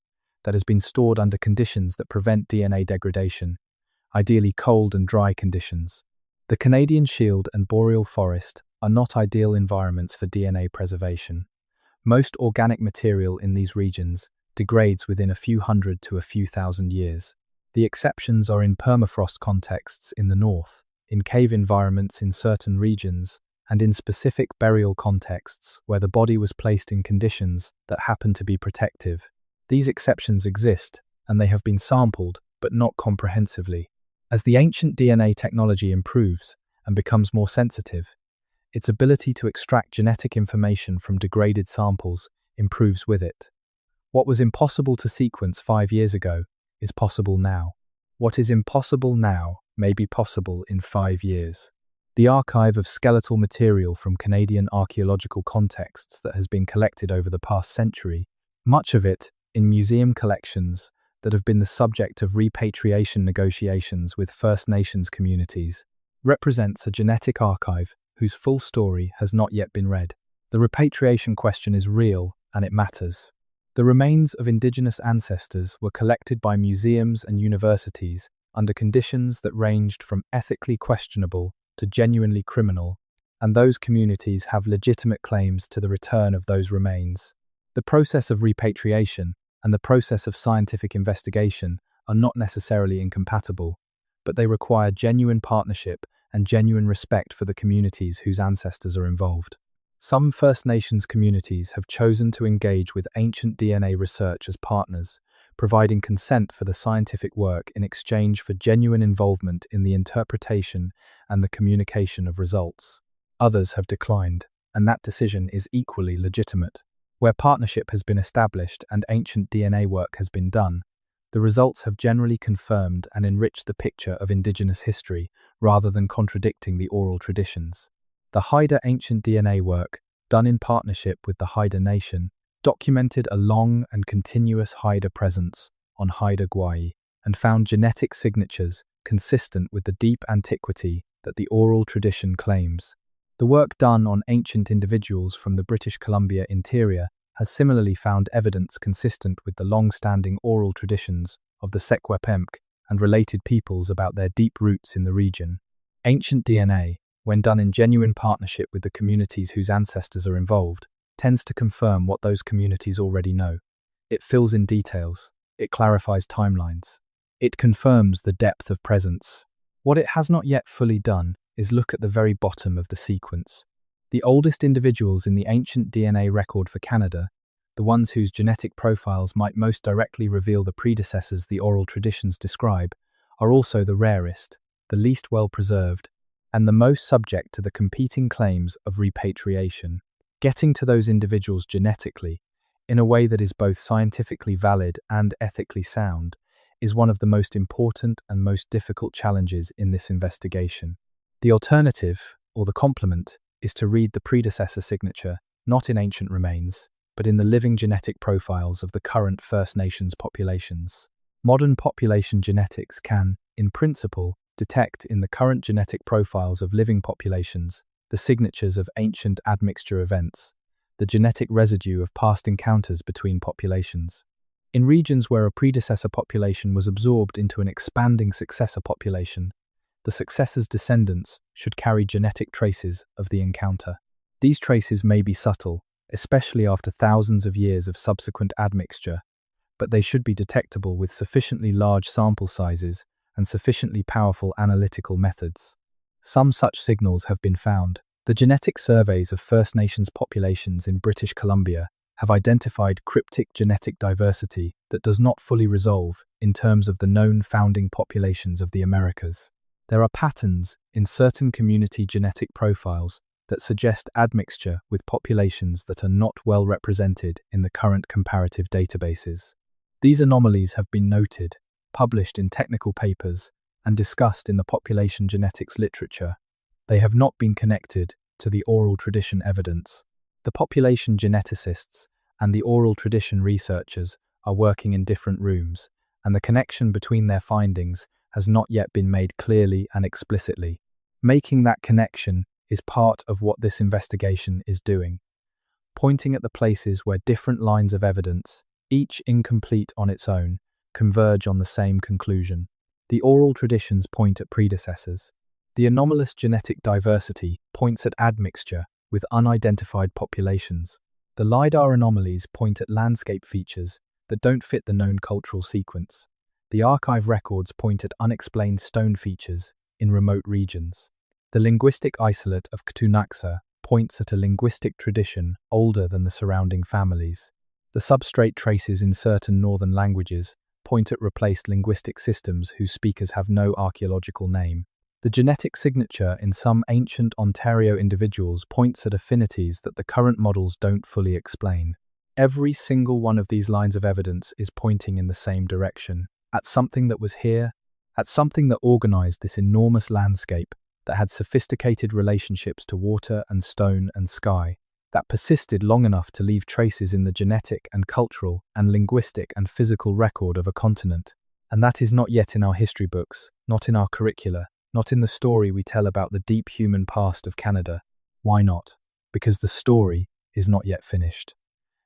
that has been stored under conditions that prevent DNA degradation, ideally cold and dry conditions. The Canadian Shield and Boreal Forest are not ideal environments for DNA preservation. Most organic material in these regions degrades within a few hundred to a few thousand years. The exceptions are in permafrost contexts in the north, in cave environments in certain regions, and in specific burial contexts where the body was placed in conditions that happen to be protective. These exceptions exist, and they have been sampled, but not comprehensively. As the ancient DNA technology improves and becomes more sensitive, its ability to extract genetic information from degraded samples improves with it. What was impossible to sequence 5 years ago is possible now. What is impossible now may be possible in 5 years. The archive of skeletal material from Canadian archaeological contexts that has been collected over the past century, much of it in museum collections that have been the subject of repatriation negotiations with First Nations communities, represents a genetic archive whose full story has not yet been read. The repatriation question is real and it matters. The remains of Indigenous ancestors were collected by museums and universities under conditions that ranged from ethically questionable to genuinely criminal, and those communities have legitimate claims to the return of those remains. The process of repatriation and the process of scientific investigation are not necessarily incompatible, but they require genuine partnership and genuine respect for the communities whose ancestors are involved. Some First Nations communities have chosen to engage with ancient DNA research as partners, providing consent for the scientific work in exchange for genuine involvement in the interpretation and the communication of results. Others have declined, and that decision is equally legitimate. Where partnership has been established and ancient DNA work has been done, the results have generally confirmed and enriched the picture of Indigenous history rather than contradicting the oral traditions. The Haida ancient DNA work, done in partnership with the Haida Nation, documented a long and continuous Haida presence on Haida Gwaii and found genetic signatures consistent with the deep antiquity that the oral tradition claims. The work done on ancient individuals from the British Columbia interior has similarly found evidence consistent with the long-standing oral traditions of the Secwepemc and related peoples about their deep roots in the region. Ancient DNA, when done in genuine partnership with the communities whose ancestors are involved, tends to confirm what those communities already know. It fills in details. It clarifies timelines. It confirms the depth of presence. What it has not yet fully done is look at the very bottom of the sequence. The oldest individuals in the ancient DNA record for Canada, the ones whose genetic profiles might most directly reveal the predecessors the oral traditions describe, are also the rarest, the least well preserved, and the most subject to the competing claims of repatriation. Getting to those individuals genetically, in a way that is both scientifically valid and ethically sound, is one of the most important and most difficult challenges in this investigation. The alternative, or the complement, is to read the predecessor signature, not in ancient remains, but in the living genetic profiles of the current First Nations populations. Modern population genetics can, in principle, detect in the current genetic profiles of living populations the signatures of ancient admixture events, the genetic residue of past encounters between populations. In regions where a predecessor population was absorbed into an expanding successor population, the successor's descendants should carry genetic traces of the encounter. These traces may be subtle, especially after thousands of years of subsequent admixture, but they should be detectable with sufficiently large sample sizes and sufficiently powerful analytical methods. Some such signals have been found. The genetic surveys of First Nations populations in British Columbia have identified cryptic genetic diversity that does not fully resolve in terms of the known founding populations of the Americas. There are patterns in certain community genetic profiles that suggest admixture with populations that are not well represented in the current comparative databases. These anomalies have been noted, published in technical papers, and discussed in the population genetics literature. They have not been connected to the oral tradition evidence. The population geneticists and the oral tradition researchers are working in different rooms, and the connection between their findings has not yet been made clearly and explicitly. Making that connection is part of what this investigation is doing, pointing at the places where different lines of evidence, each incomplete on its own, converge on the same conclusion. The oral traditions point at predecessors. The anomalous genetic diversity points at admixture with unidentified populations. The LIDAR anomalies point at landscape features that don't fit the known cultural sequence. The archive records point at unexplained stone features in remote regions. The linguistic isolate of Ktunaxa points at a linguistic tradition older than the surrounding families. The substrate traces in certain northern languages point at replaced linguistic systems whose speakers have no archaeological name. The genetic signature in some ancient Ontario individuals points at affinities that the current models don't fully explain. Every single one of these lines of evidence is pointing in the same direction, at something that was here, at something that organized this enormous landscape, that had sophisticated relationships to water and stone and sky, that persisted long enough to leave traces in the genetic and cultural and linguistic and physical record of a continent. And that is not yet in our history books, not in our curricula, not in the story we tell about the deep human past of Canada. Why not? Because the story is not yet finished.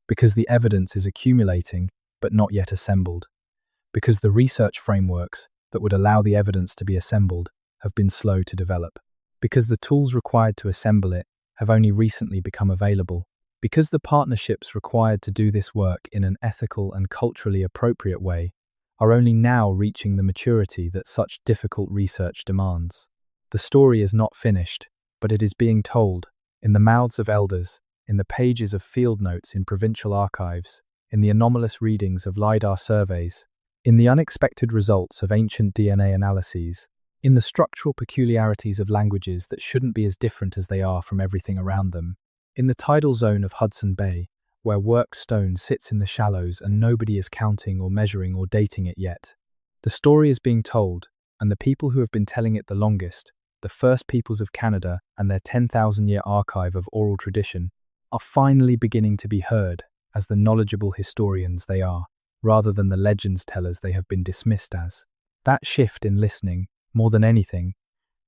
Because the evidence is accumulating, but not yet assembled. Because the research frameworks that would allow the evidence to be assembled have been slow to develop. Because the tools required to assemble it have only recently become available. Because the partnerships required to do this work in an ethical and culturally appropriate way are only now reaching the maturity that such difficult research demands. The story is not finished, but it is being told, in the mouths of elders, in the pages of field notes in provincial archives, in the anomalous readings of LiDAR surveys, in the unexpected results of ancient DNA analyses, in the structural peculiarities of languages that shouldn't be as different as they are from everything around them, in the tidal zone of Hudson Bay, where worked stone sits in the shallows and nobody is counting or measuring or dating it yet. The story is being told, and the people who have been telling it the longest, the First Peoples of Canada and their 10,000-year archive of oral tradition, are finally beginning to be heard as the knowledgeable historians they are, rather than the legends tellers they have been dismissed as. That shift in listening, more than anything,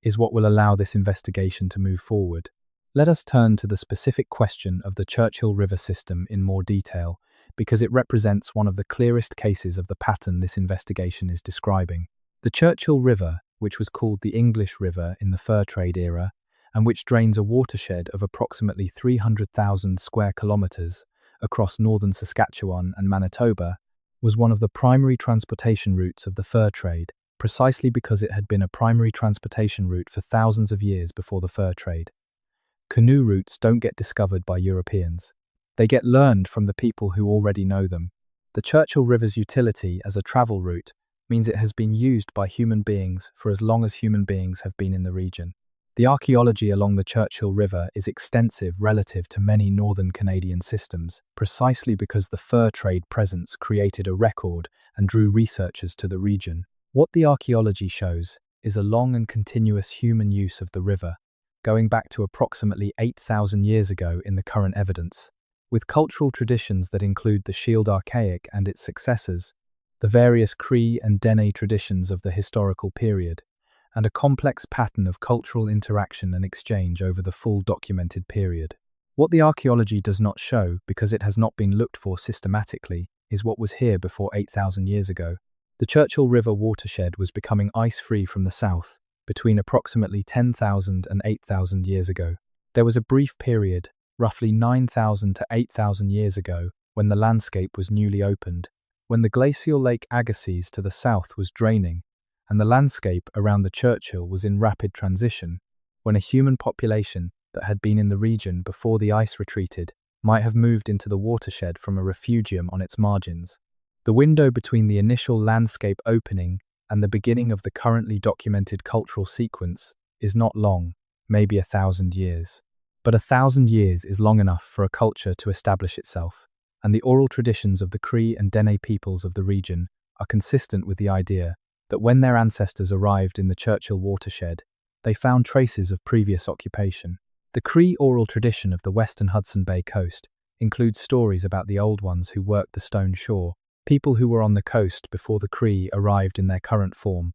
is what will allow this investigation to move forward. Let us turn to the specific question of the Churchill River system in more detail, because it represents one of the clearest cases of the pattern this investigation is describing. The Churchill River, which was called the English River in the fur trade era, and which drains a watershed of approximately 300,000 square kilometers across northern Saskatchewan and Manitoba, was one of the primary transportation routes of the fur trade, precisely because it had been a primary transportation route for thousands of years before the fur trade. Canoe routes don't get discovered by Europeans. They get learned from the people who already know them. The Churchill River's utility as a travel route means it has been used by human beings for as long as human beings have been in the region. The archaeology along the Churchill River is extensive relative to many northern Canadian systems, precisely because the fur trade presence created a record and drew researchers to the region. What the archaeology shows is a long and continuous human use of the river, going back to approximately 8,000 years ago in the current evidence, with cultural traditions that include the Shield Archaic and its successors, the various Cree and Dene traditions of the historical period, and a complex pattern of cultural interaction and exchange over the full documented period. What the archaeology does not show, because it has not been looked for systematically, is what was here before 8,000 years ago. The Churchill River watershed was becoming ice-free from the south, between approximately 10,000 and 8,000 years ago. There was a brief period, roughly 9,000 to 8,000 years ago, when the landscape was newly opened, when the glacial Lake Agassiz to the south was draining, and the landscape around the Churchill was in rapid transition, when a human population that had been in the region before the ice retreated might have moved into the watershed from a refugium on its margins. The window between the initial landscape opening and the beginning of the currently documented cultural sequence is not long, maybe 1,000 years. But 1,000 years is long enough for a culture to establish itself, and the oral traditions of the Cree and Dene peoples of the region are consistent with the idea that when their ancestors arrived in the Churchill watershed, they found traces of previous occupation. The Cree oral tradition of the western Hudson Bay coast includes stories about the old ones who worked the stone shore, people who were on the coast before the Cree arrived in their current form,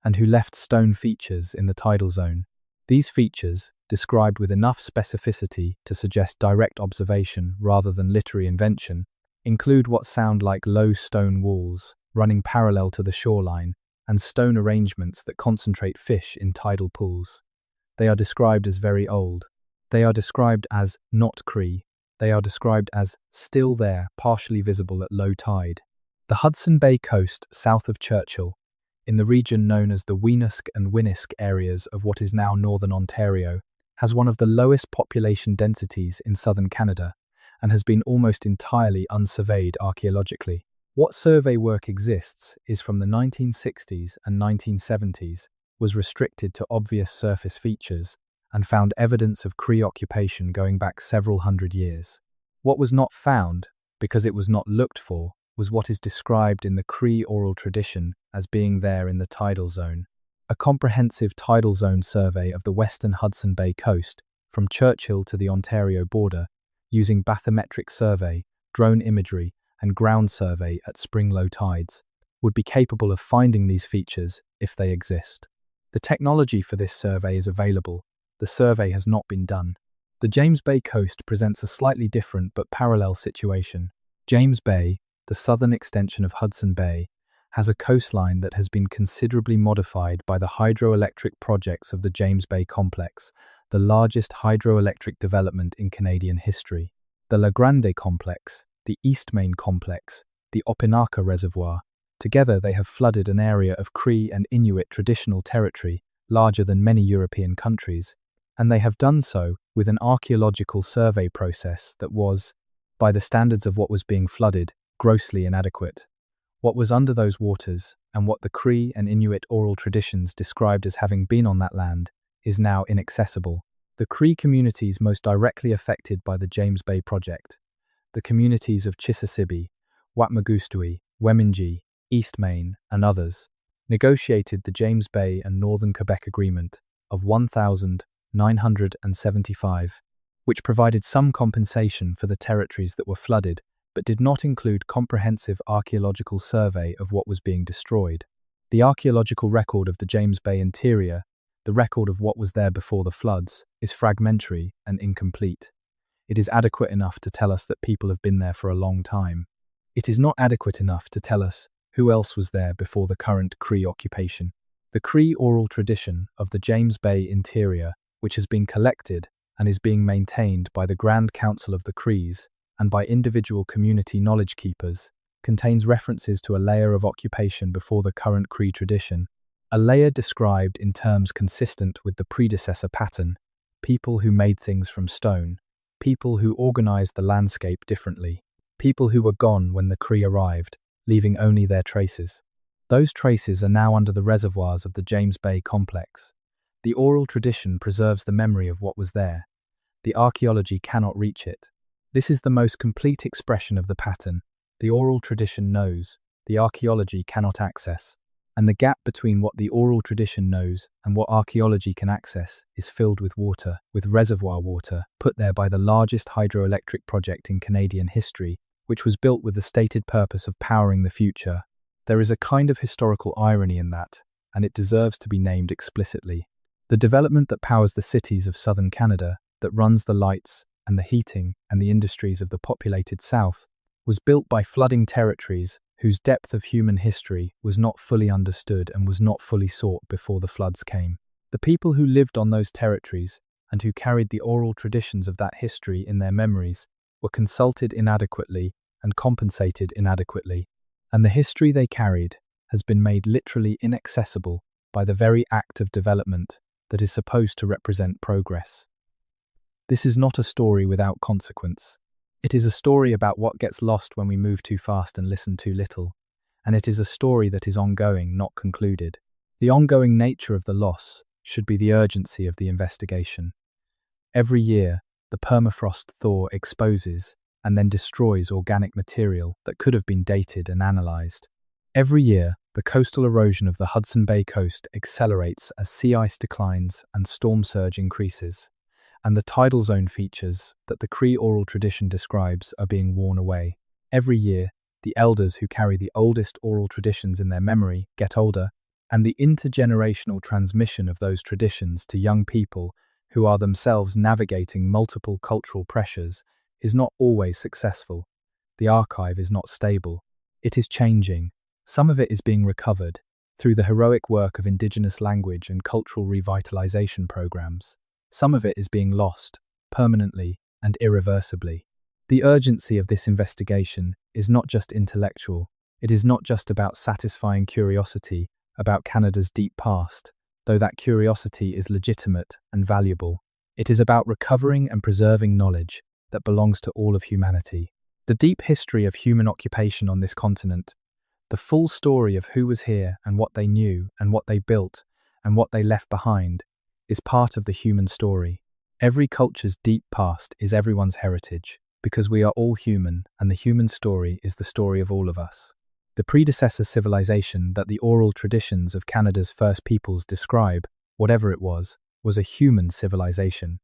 and who left stone features in the tidal zone. These features, described with enough specificity to suggest direct observation rather than literary invention, include what sound like low stone walls running parallel to the shoreline and stone arrangements that concentrate fish in tidal pools. They are described as very old. They are described as not Cree. They are described as still there, partially visible at low tide. The Hudson Bay coast south of Churchill, in the region known as the Weenusk and Winnisk areas of what is now northern Ontario, has one of the lowest population densities in southern Canada and has been almost entirely unsurveyed archaeologically. What survey work exists is from the 1960s and 1970s, was restricted to obvious surface features, and found evidence of Cree occupation going back several hundred years. What was not found because it was not looked for, was what is described in the Cree oral tradition as being there in the tidal zone. A comprehensive tidal zone survey of the western Hudson Bay coast, from Churchill to the Ontario border, using bathymetric survey, drone imagery, and ground survey at spring low tides, would be capable of finding these features if they exist. The technology for this survey is available. The survey has not been done. The James Bay coast presents a slightly different but parallel situation. James Bay, the southern extension of Hudson Bay, has a coastline that has been considerably modified by the hydroelectric projects of the James Bay Complex, the largest hydroelectric development in Canadian history. The La Grande Complex, the East Main Complex, the Opinaka Reservoir, together they have flooded an area of Cree and Inuit traditional territory larger than many European countries, and they have done so with an archaeological survey process that was, by the standards of what was being flooded, grossly inadequate. What was under those waters, and what the Cree and Inuit oral traditions described as having been on that land, is now inaccessible. The Cree communities most directly affected by the James Bay project, the communities of Chisasibi, Watmagustui, Wemingee, East Main, and others, negotiated the James Bay and Northern Quebec Agreement of 1975, which provided some compensation for the territories that were flooded, but did not include comprehensive archaeological survey of what was being destroyed. The archaeological record of the James Bay interior, the record of what was there before the floods, is fragmentary and incomplete. It is adequate enough to tell us that people have been there for a long time. It is not adequate enough to tell us who else was there before the current Cree occupation. The Cree oral tradition of the James Bay interior, which has been collected and is being maintained by the Grand Council of the Crees and by individual community knowledge keepers, contains references to a layer of occupation before the current Cree tradition, a layer described in terms consistent with the predecessor pattern, people who made things from stone, people who organized the landscape differently, people who were gone when the Cree arrived, leaving only their traces. Those traces are now under the reservoirs of the James Bay complex. The oral tradition preserves the memory of what was there. The archaeology cannot reach it. This is the most complete expression of the pattern. The oral tradition knows, the archaeology cannot access. And the gap between what the oral tradition knows and what archaeology can access is filled with water, with reservoir water, put there by the largest hydroelectric project in Canadian history, which was built with the stated purpose of powering the future. There is a kind of historical irony in that, and it deserves to be named explicitly. The development that powers the cities of southern Canada, that runs the lights and the heating and the industries of the populated south, was built by flooding territories whose depth of human history was not fully understood and was not fully sought before the floods came. The people who lived on those territories and who carried the oral traditions of that history in their memories were consulted inadequately and compensated inadequately, and the history they carried has been made literally inaccessible by the very act of development that is supposed to represent progress. This is not a story without consequence. It is a story about what gets lost when we move too fast and listen too little, and it is a story that is ongoing, not concluded. The ongoing nature of the loss should be the urgency of the investigation. Every year, the permafrost thaw exposes and then destroys organic material that could have been dated and analysed. Every year, the coastal erosion of the Hudson Bay coast accelerates as sea ice declines and storm surge increases, and the tidal zone features that the Cree oral tradition describes are being worn away. Every year, the elders who carry the oldest oral traditions in their memory get older, and the intergenerational transmission of those traditions to young people who are themselves navigating multiple cultural pressures is not always successful. The archive is not stable. It is changing. Some of it is being recovered through the heroic work of Indigenous language and cultural revitalization programs. Some of it is being lost, permanently and irreversibly. The urgency of this investigation is not just intellectual. It is not just about satisfying curiosity about Canada's deep past, though that curiosity is legitimate and valuable. It is about recovering and preserving knowledge that belongs to all of humanity. The deep history of human occupation on this continent, the full story of who was here and what they knew and what they built and what they left behind, is part of the human story. Every culture's deep past is everyone's heritage. Because we are all human, and the human story is the story of all of us. The predecessor civilization that the oral traditions of Canada's First Peoples describe, whatever it was a human civilization.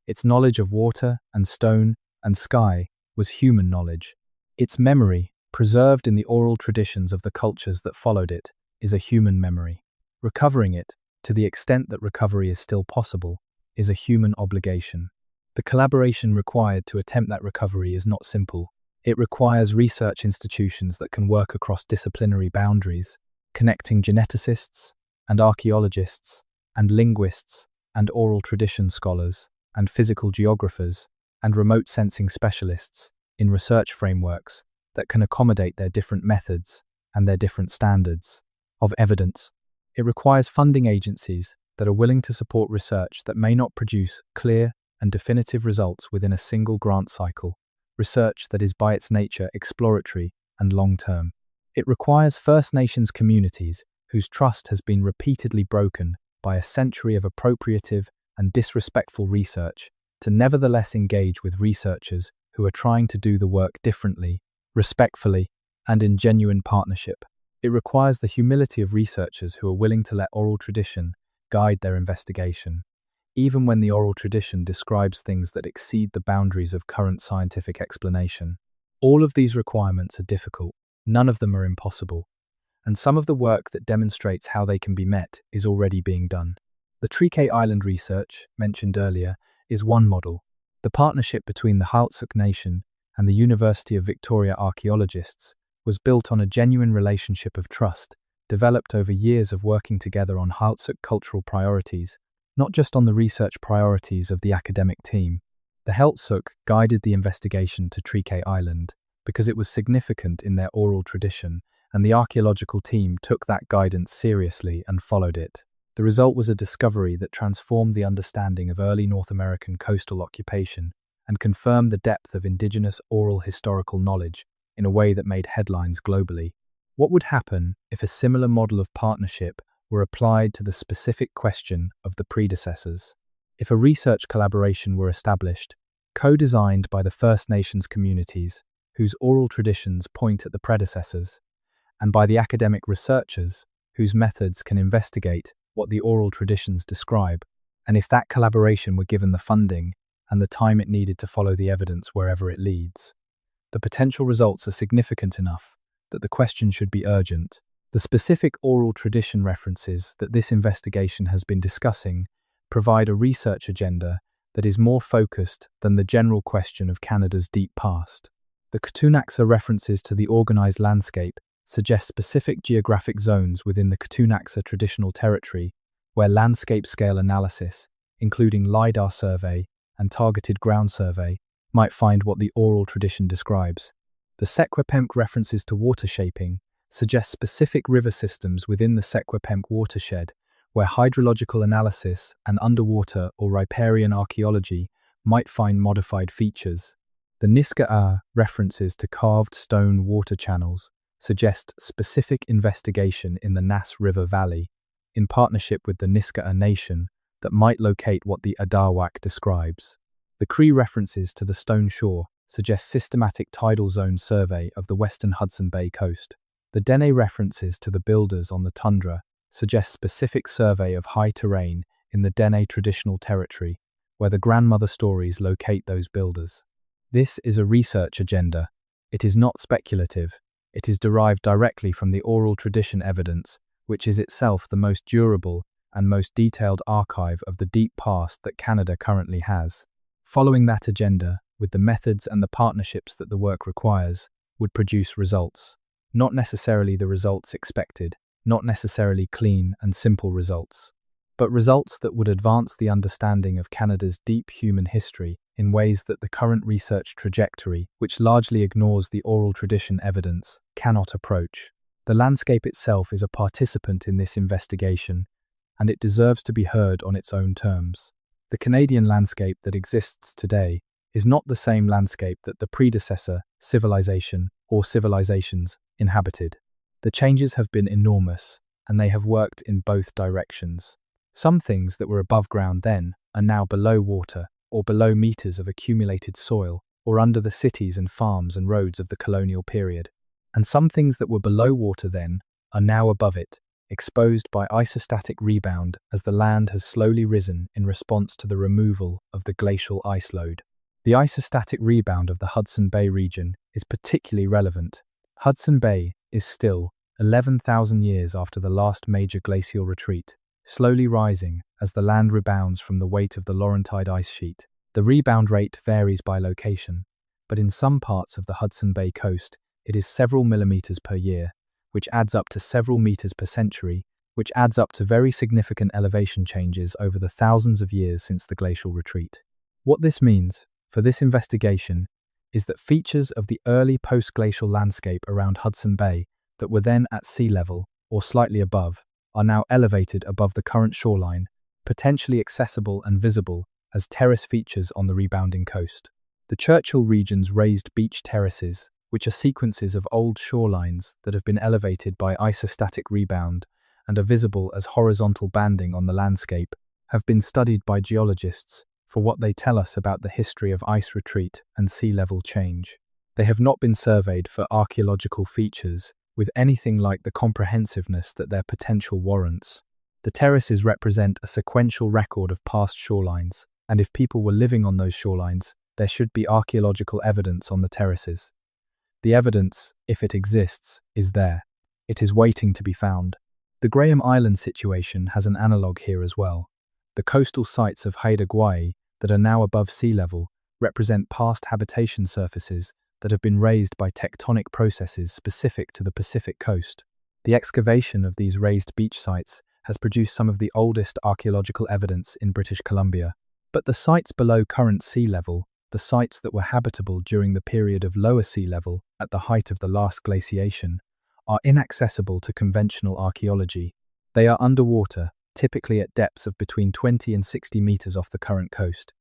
Its knowledge of water and stone and sky was human knowledge. Its memory, preserved in the oral traditions of the cultures that followed it, is a human memory. Recovering it, to the extent that recovery is still possible, is a human obligation. The collaboration required to attempt that recovery is not simple. It requires research institutions that can work across disciplinary boundaries, connecting geneticists and archaeologists and linguists and oral tradition scholars and physical geographers and remote sensing specialists in research frameworks that can accommodate their different methods and their different standards of evidence. It requires funding agencies that are willing to support research that may not produce clear and definitive results within a single grant cycle, research that is by its nature exploratory and long-term. It requires First Nations communities whose trust has been repeatedly broken by a century of appropriative and disrespectful research to nevertheless engage with researchers who are trying to do the work differently, respectfully, and in genuine partnership. It requires the humility of researchers who are willing to let oral tradition guide their investigation, even when the oral tradition describes things that exceed the boundaries of current scientific explanation. All of these requirements are difficult, none of them are impossible, and some of the work that demonstrates how they can be met is already being done. The Treaty Island research, mentioned earlier, is one model. The partnership between the Heiltsuk Nation and the University of Victoria archaeologists was built on a genuine relationship of trust, developed over years of working together on Heiltsuk cultural priorities, not just on the research priorities of the academic team. The Heiltsuk guided the investigation to Treaty Island because it was significant in their oral tradition, and the archaeological team took that guidance seriously and followed it. The result was a discovery that transformed the understanding of early North American coastal occupation and confirmed the depth of Indigenous oral historical knowledge in a way that made headlines globally. What would happen if a similar model of partnership were applied to the specific question of the predecessors? If a research collaboration were established, co-designed by the First Nations communities, whose oral traditions point at the predecessors, and by the academic researchers, whose methods can investigate what the oral traditions describe, and if that collaboration were given the funding and the time it needed to follow the evidence wherever it leads, the potential results are significant enough that the question should be urgent. The specific oral tradition references that this investigation has been discussing provide a research agenda that is more focused than the general question of Canada's deep past. The Ktunaxa references to the organized landscape suggest specific geographic zones within the Ktunaxa traditional territory where landscape-scale analysis, including LiDAR survey and targeted ground survey, might find what the oral tradition describes. The Secwepemc references to water shaping suggest specific river systems within the Secwepemc watershed where hydrological analysis and underwater or riparian archaeology might find modified features. The Niska'a references to carved stone water channels suggest specific investigation in the Nass River Valley, in partnership with the Niska'a Nation, that might locate what the Adawak describes. The Cree references to the Stone Shore suggest systematic tidal zone survey of the western Hudson Bay coast. The Dene references to the builders on the tundra suggest specific survey of high terrain in the Dene traditional territory, where the grandmother stories locate those builders. This is a research agenda. It is not speculative. It is derived directly from the oral tradition evidence, which is itself the most durable and most detailed archive of the deep past that Canada currently has. Following that agenda, with the methods and the partnerships that the work requires, would produce results. Not necessarily the results expected, not necessarily clean and simple results, but results that would advance the understanding of Canada's deep human history in ways that the current research trajectory, which largely ignores the oral tradition evidence, cannot approach. The landscape itself is a participant in this investigation, and it deserves to be heard on its own terms. The Canadian landscape that exists today is not the same landscape that the predecessor civilization or civilizations inhabited. The changes have been enormous, and they have worked in both directions. Some things that were above ground then are now below water or below meters of accumulated soil, or under the cities and farms and roads of the colonial period. And some things that were below water then are now above it, exposed by isostatic rebound as the land has slowly risen in response to the removal of the glacial ice load. The isostatic rebound of the Hudson Bay region is particularly relevant. Hudson Bay is still 11,000 years after the last major glacial retreat, slowly rising as the land rebounds from the weight of the Laurentide ice sheet. The rebound rate varies by location, but in some parts of the Hudson Bay coast, it is several millimeters per year, which adds up to several meters per century, which adds up to very significant elevation changes over the thousands of years since the glacial retreat. What this means for this investigation is that features of the early post-glacial landscape around Hudson Bay that were then at sea level or slightly above are now elevated above the current shoreline, potentially accessible and visible as terrace features on the rebounding coast. The Churchill region's raised beach terraces, which are sequences of old shorelines that have been elevated by isostatic rebound and are visible as horizontal banding on the landscape, have been studied by geologists for what they tell us about the history of ice retreat and sea level change. They have not been surveyed for archaeological features with anything like the comprehensiveness that their potential warrants. The terraces represent a sequential record of past shorelines, and if people were living on those shorelines, there should be archaeological evidence on the terraces. The evidence, if it exists, is there. It is waiting to be found. The Graham Island situation has an analogue here as well. The coastal sites of Haida Gwaii that are now above sea level represent past habitation surfaces that have been raised by tectonic processes specific to the Pacific coast. The excavation of these raised beach sites has produced some of the oldest archaeological evidence in British Columbia. But the sites below current sea level, the sites that were habitable during the period of lower sea level at the height of the last glaciation, are inaccessible to conventional archaeology. They are underwater, typically at depths of between 20 and 60 meters off the current coast,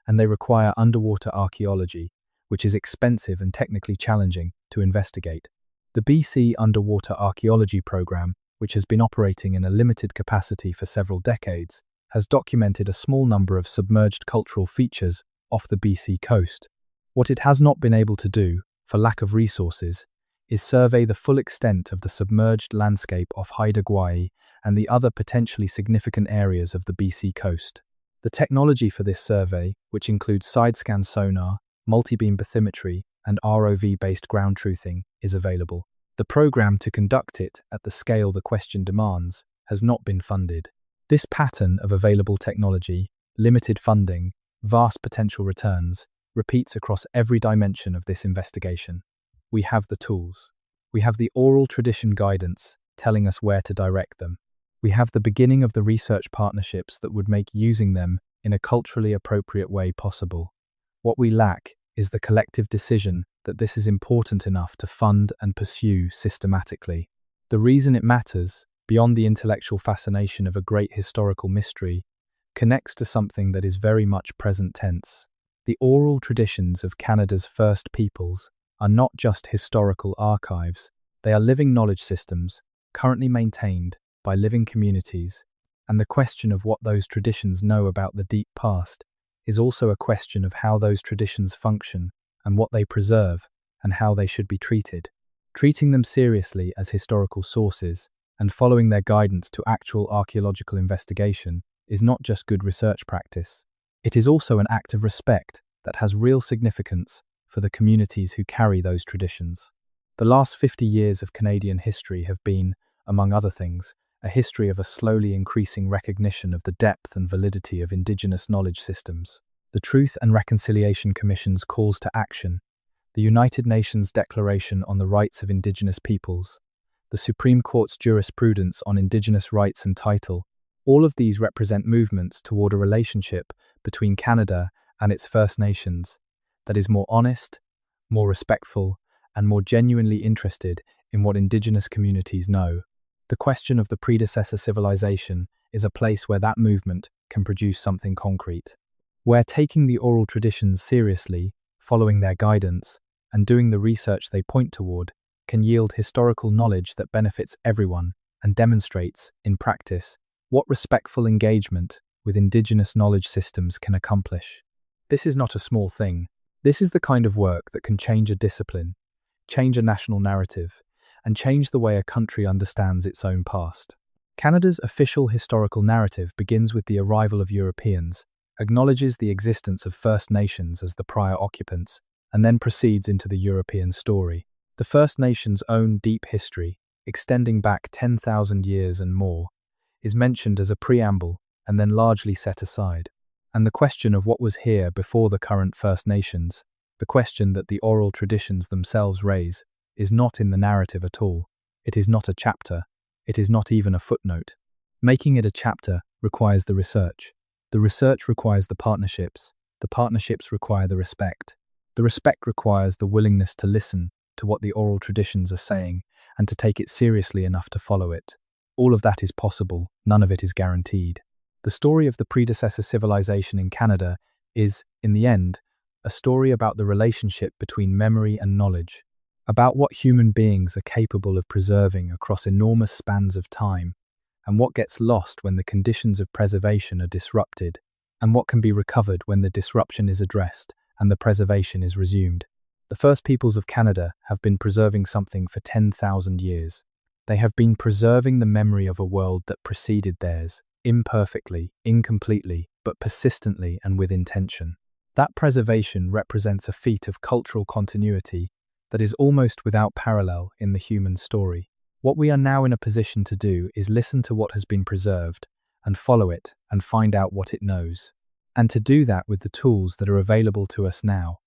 and they require underwater archaeology, which is expensive and technically challenging to investigate. The BC Underwater Archaeology Program, which has been operating in a limited capacity for several decades, has documented a small number of submerged cultural features off the BC coast. What it has not been able to do, for lack of resources, is survey the full extent of the submerged landscape off Haida Gwaii and the other potentially significant areas of the BC coast. The technology for this survey, which includes side-scan sonar, multi-beam bathymetry, and ROV-based ground truthing, is available. The program to conduct it at the scale the question demands has not been funded. This pattern of available technology, limited funding, vast potential returns, repeats across every dimension of this investigation. We have the tools. We have the oral tradition guidance telling us where to direct them. We have the beginning of the research partnerships that would make using them in a culturally appropriate way possible. What we lack is the collective decision that this is important enough to fund and pursue systematically. The reason it matters, beyond the intellectual fascination of a great historical mystery, connects to something that is very much present tense. The oral traditions of Canada's First Peoples are not just historical archives, they are living knowledge systems, currently maintained by living communities, and the question of what those traditions know about the deep past is also a question of how those traditions function and what they preserve and how they should be treated. Treating them seriously as historical sources and following their guidance to actual archaeological investigation is not just good research practice. It is also an act of respect that has real significance for the communities who carry those traditions. The last 50 years of Canadian history have been, among other things, a history of a slowly increasing recognition of the depth and validity of Indigenous knowledge systems. The Truth and Reconciliation Commission's calls to action, the United Nations Declaration on the Rights of Indigenous Peoples, the Supreme Court's jurisprudence on Indigenous rights and title, all of these represent movements toward a relationship between Canada and its First Nations that is more honest, more respectful, and more genuinely interested in what Indigenous communities know. The question of the predecessor civilization is a place where that movement can produce something concrete, where taking the oral traditions seriously, following their guidance, and doing the research they point toward can yield historical knowledge that benefits everyone and demonstrates, in practice, what respectful engagement with Indigenous knowledge systems can accomplish. This is not a small thing. This is the kind of work that can change a discipline, change a national narrative, and change the way a country understands its own past. Canada's official historical narrative begins with the arrival of Europeans, acknowledges the existence of First Nations as the prior occupants, and then proceeds into the European story. The First Nations' own deep history, extending back 10,000 years and more, is mentioned as a preamble and then largely set aside. And the question of what was here before the current First Nations, the question that the oral traditions themselves raise, is not in the narrative at all. It is not a chapter. It is not even a footnote. Making it a chapter requires the research. The research requires the partnerships. The partnerships require the respect. The respect requires the willingness to listen to what the oral traditions are saying and to take it seriously enough to follow it. All of that is possible. None of it is guaranteed. The story of the predecessor civilization in Canada is, in the end, a story about the relationship between memory and knowledge, about what human beings are capable of preserving across enormous spans of time, and what gets lost when the conditions of preservation are disrupted, and what can be recovered when the disruption is addressed and the preservation is resumed. The First Peoples of Canada have been preserving something for 10,000 years. They have been preserving the memory of a world that preceded theirs, imperfectly, incompletely, but persistently and with intention. That preservation represents a feat of cultural continuity that is almost without parallel in the human story. What we are now in a position to do is listen to what has been preserved and follow it and find out what it knows. And to do that with the tools that are available to us now.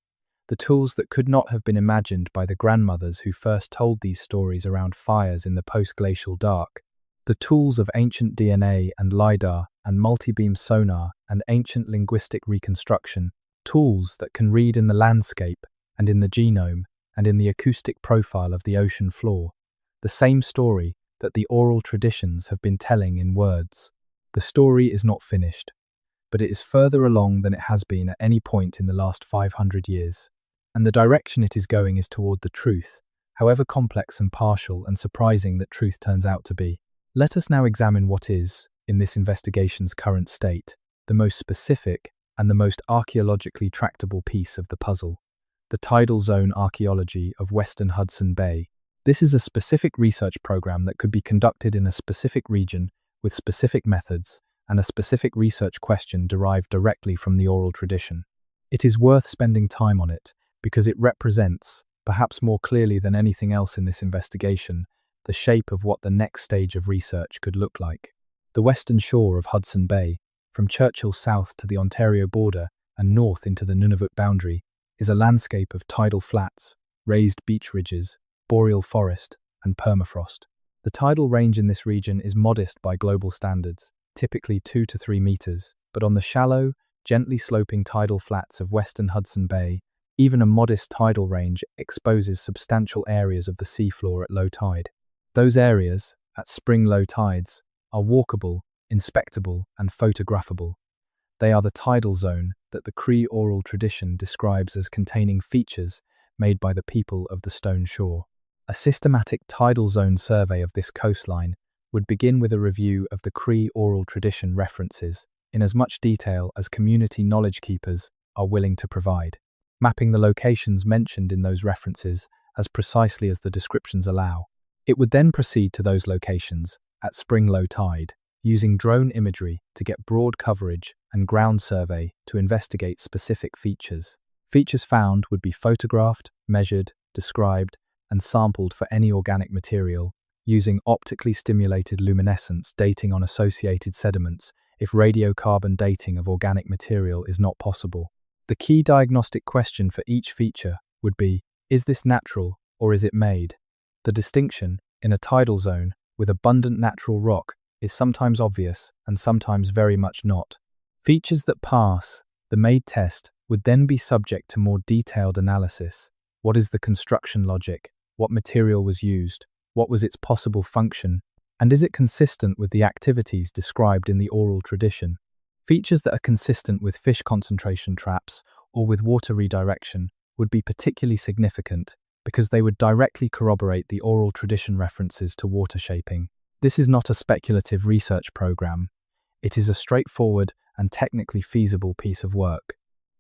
The tools that could not have been imagined by the grandmothers who first told these stories around fires in the post-glacial dark. The tools of ancient DNA and LiDAR and multi-beam sonar and ancient linguistic reconstruction. Tools that can read in the landscape and in the genome and in the acoustic profile of the ocean floor. The same story that the oral traditions have been telling in words. The story is not finished, but it is further along than it has been at any point in the last 500 years. And the direction it is going is toward the truth, however complex and partial and surprising that truth turns out to be. Let us now examine what is, in this investigation's current state, the most specific and the most archaeologically tractable piece of the puzzle. The tidal zone archaeology of Western Hudson Bay. This is a specific research program that could be conducted in a specific region with specific methods and a specific research question derived directly from the oral tradition. It is worth spending time on it because it represents, perhaps more clearly than anything else in this investigation, the shape of what the next stage of research could look like. The western shore of Hudson Bay, from Churchill south to the Ontario border and north into the Nunavut boundary, is a landscape of tidal flats, raised beach ridges, boreal forest, and permafrost. The tidal range in this region is modest by global standards, typically 2 to 3 meters, but on the shallow, gently sloping tidal flats of western Hudson Bay, even a modest tidal range exposes substantial areas of the seafloor at low tide. Those areas, at spring low tides, are walkable, inspectable, and photographable. They are the tidal zone that the Cree oral tradition describes as containing features made by the people of the Stone Shore. A systematic tidal zone survey of this coastline would begin with a review of the Cree oral tradition references in as much detail as community knowledge keepers are willing to provide, mapping the locations mentioned in those references as precisely as the descriptions allow. It would then proceed to those locations at spring low tide, using drone imagery to get broad coverage and ground survey to investigate specific features. Features found would be photographed, measured, described, and sampled for any organic material, using optically stimulated luminescence dating on associated sediments if radiocarbon dating of organic material is not possible. The key diagnostic question for each feature would be, is this natural or is it made? The distinction, in a tidal zone with abundant natural rock, is sometimes obvious and sometimes very much not. Features that pass the made test would then be subject to more detailed analysis. What is the construction logic? What material was used? What was its possible function? And is it consistent with the activities described in the oral tradition? Features that are consistent with fish concentration traps or with water redirection would be particularly significant because they would directly corroborate the oral tradition references to water shaping. This is not a speculative research program. It is a straightforward and technically feasible piece of work.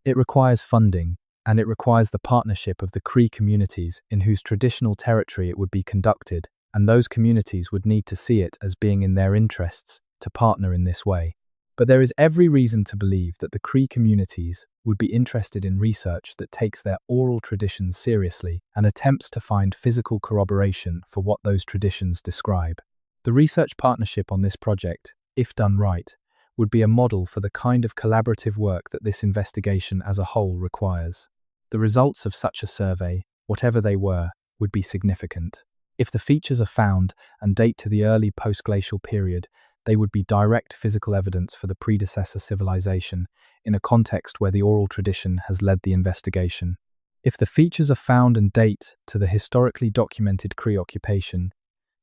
It requires funding, and it requires the partnership of the Cree communities in whose traditional territory it would be conducted, and those communities would need to see it as being in their interests to partner in this way. But there is every reason to believe that the Cree communities would be interested in research that takes their oral traditions seriously and attempts to find physical corroboration for what those traditions describe. The research partnership on this project, if done right, would be a model for the kind of collaborative work that this investigation as a whole requires. The results of such a survey, whatever they were, would be significant. If the features are found and date to the early post-glacial period, they would be direct physical evidence for the predecessor civilization in a context where the oral tradition has led the investigation. If the features are found and date to the historically documented Cree occupation,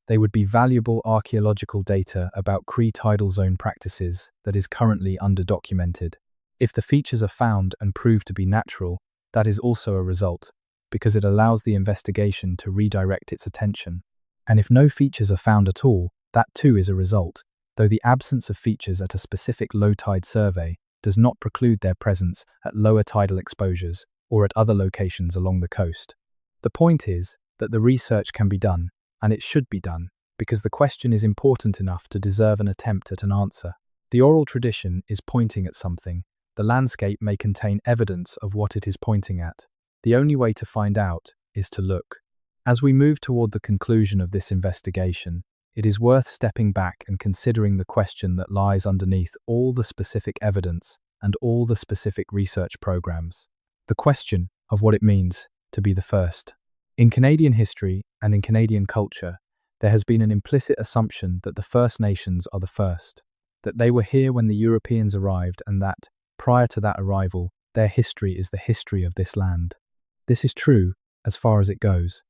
they would be valuable archaeological data about Cree tidal zone practices that is currently underdocumented. If the features are found and prove to be natural, that is also a result, because it allows the investigation to redirect its attention. And if no features are found at all, that too is a result, though the absence of features at a specific low-tide survey does not preclude their presence at lower tidal exposures or at other locations along the coast. The point is that the research can be done, and it should be done, because the question is important enough to deserve an attempt at an answer. The oral tradition is pointing at something. The landscape may contain evidence of what it is pointing at. The only way to find out is to look. As we move toward the conclusion of this investigation, it is worth stepping back and considering the question that lies underneath all the specific evidence and all the specific research programs. The question of what it means to be the first. In Canadian history and in Canadian culture, there has been an implicit assumption that the First Nations are the first, that they were here when the Europeans arrived and that, prior to that arrival, their history is the history of this land. This is true as far as it goes,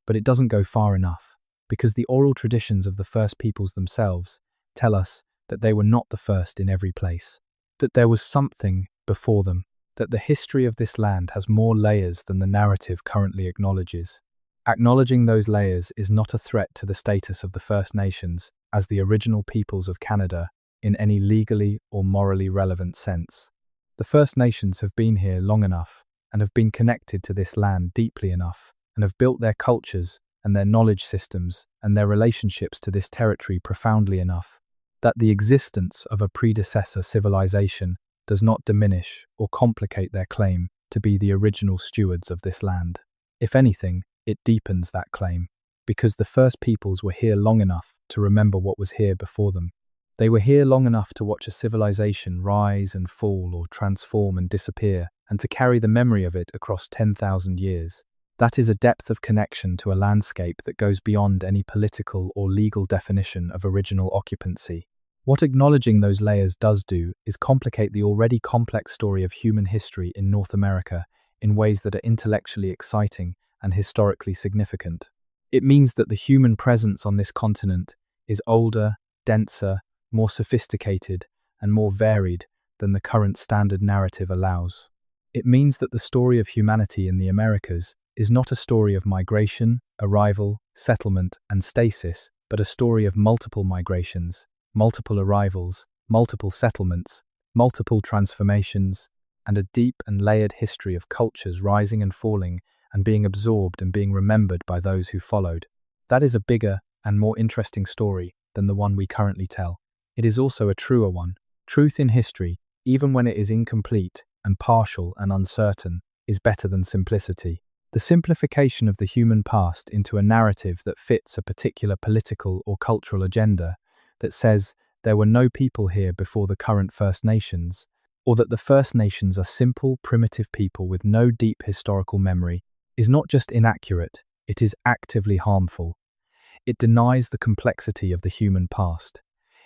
but it doesn't go far enough, because the oral traditions of the first peoples themselves tell us that they were not the first in every place, that there was something before them, that the history of this land has more layers than the narrative currently acknowledges. Acknowledging those layers is not a threat to the status of the First Nations as the original peoples of Canada in any legally or morally relevant sense. The First Nations have been here long enough and have been connected to this land deeply enough and have built their cultures and their knowledge systems and their relationships to this territory profoundly enough that the existence of a predecessor civilization does not diminish or complicate their claim to be the original stewards of this land. If anything, it deepens that claim, because the first peoples were here long enough to remember what was here before them. They were here long enough to watch a civilization rise and fall or transform and disappear, and to carry the memory of it across 10,000 years. That is a depth of connection to a landscape that goes beyond any political or legal definition of original occupancy. What acknowledging those layers does do is complicate the already complex story of human history in North America in ways that are intellectually exciting and historically significant. It means that the human presence on this continent is older, denser, more sophisticated, and more varied than the current standard narrative allows. It means that the story of humanity in the Americas is not a story of migration, arrival, settlement, and stasis, but a story of multiple migrations, multiple arrivals, multiple settlements, multiple transformations, and a deep and layered history of cultures rising and falling and being absorbed and being remembered by those who followed. That is a bigger and more interesting story than the one we currently tell. It is also a truer one. Truth in history, even when it is incomplete and partial and uncertain, is better than simplicity. The simplification of the human past into a narrative that fits a particular political or cultural agenda, that says there were no people here before the current First Nations, or that the First Nations are simple, primitive people with no deep historical memory, is not just inaccurate, it is actively harmful. It denies the complexity of the human past.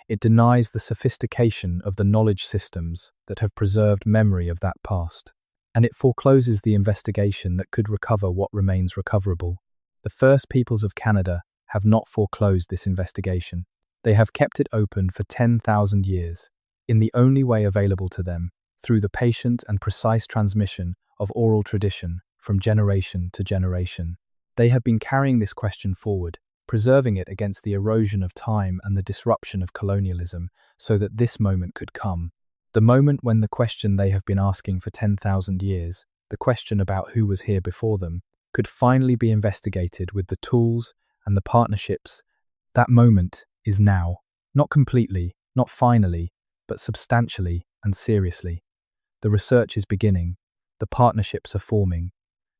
It denies the sophistication of the knowledge systems that have preserved memory of that past. And it forecloses the investigation that could recover what remains recoverable. The First Peoples of Canada have not foreclosed this investigation. They have kept it open for 10,000 years, in the only way available to them, through the patient and precise transmission of oral tradition from generation to generation. They have been carrying this question forward, preserving it against the erosion of time and the disruption of colonialism, so that this moment could come. The moment when the question they have been asking for 10,000 years the question about who was here before them, could finally be investigated with the tools and the partnerships. That moment is now. Not completely, not finally, but substantially and seriously. The research is beginning. The partnerships are forming.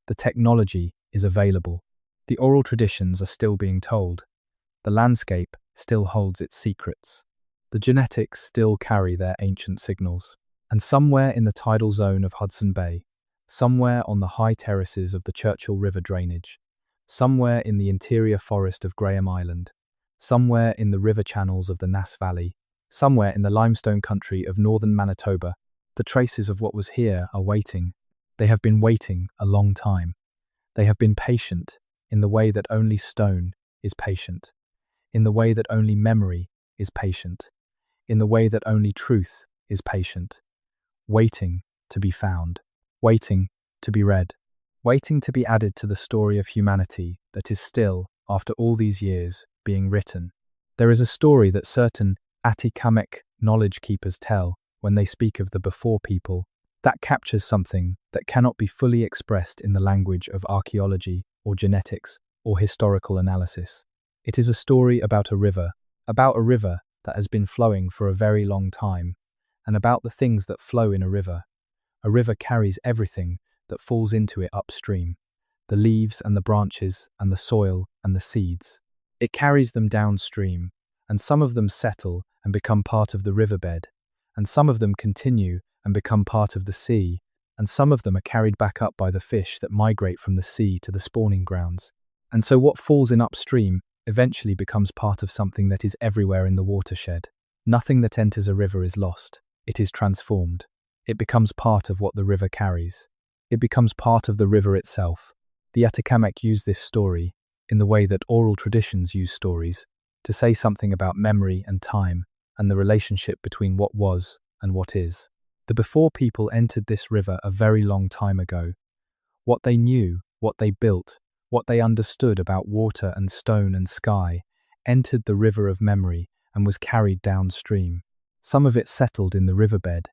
The technology is available. The oral traditions are still being told. The landscape still holds its secrets. The genetics still carry their ancient signals. And somewhere in the tidal zone of Hudson Bay, somewhere on the high terraces of the Churchill River drainage, somewhere in the interior forest of Graham Island, somewhere in the river channels of the Nass Valley, somewhere in the limestone country of northern Manitoba, the traces of what was here are waiting. They have been waiting a long time. They have been patient in the way that only stone is patient, in the way that only memory is patient, in the way that only truth is patient, waiting to be found, waiting to be read, waiting to be added to the story of humanity that is still, after all these years, being written. There is a story that certain Atikamekw knowledge keepers tell when they speak of the before people that captures something that cannot be fully expressed in the language of archaeology or genetics or historical analysis. It is a story about a river that has been flowing for a very long time, and about the things that flow in a river. A river carries everything that falls into it upstream, the leaves and the branches and the soil and the seeds. It carries them downstream, and some of them settle and become part of the riverbed, and some of them continue and become part of the sea, and some of them are carried back up by the fish that migrate from the sea to the spawning grounds. And so what falls in upstream eventually becomes part of something that is everywhere in the watershed. Nothing that enters a river is lost. It is transformed. It becomes part of what the river carries. It becomes part of the river itself. The Atikamekw use this story, in the way that oral traditions use stories, to say something about memory and time, and the relationship between what was and what is. The before people entered this river a very long time ago. What they knew, what they built, what they understood about water and stone and sky, entered the river of memory and was carried downstream. Some of it settled in the riverbed,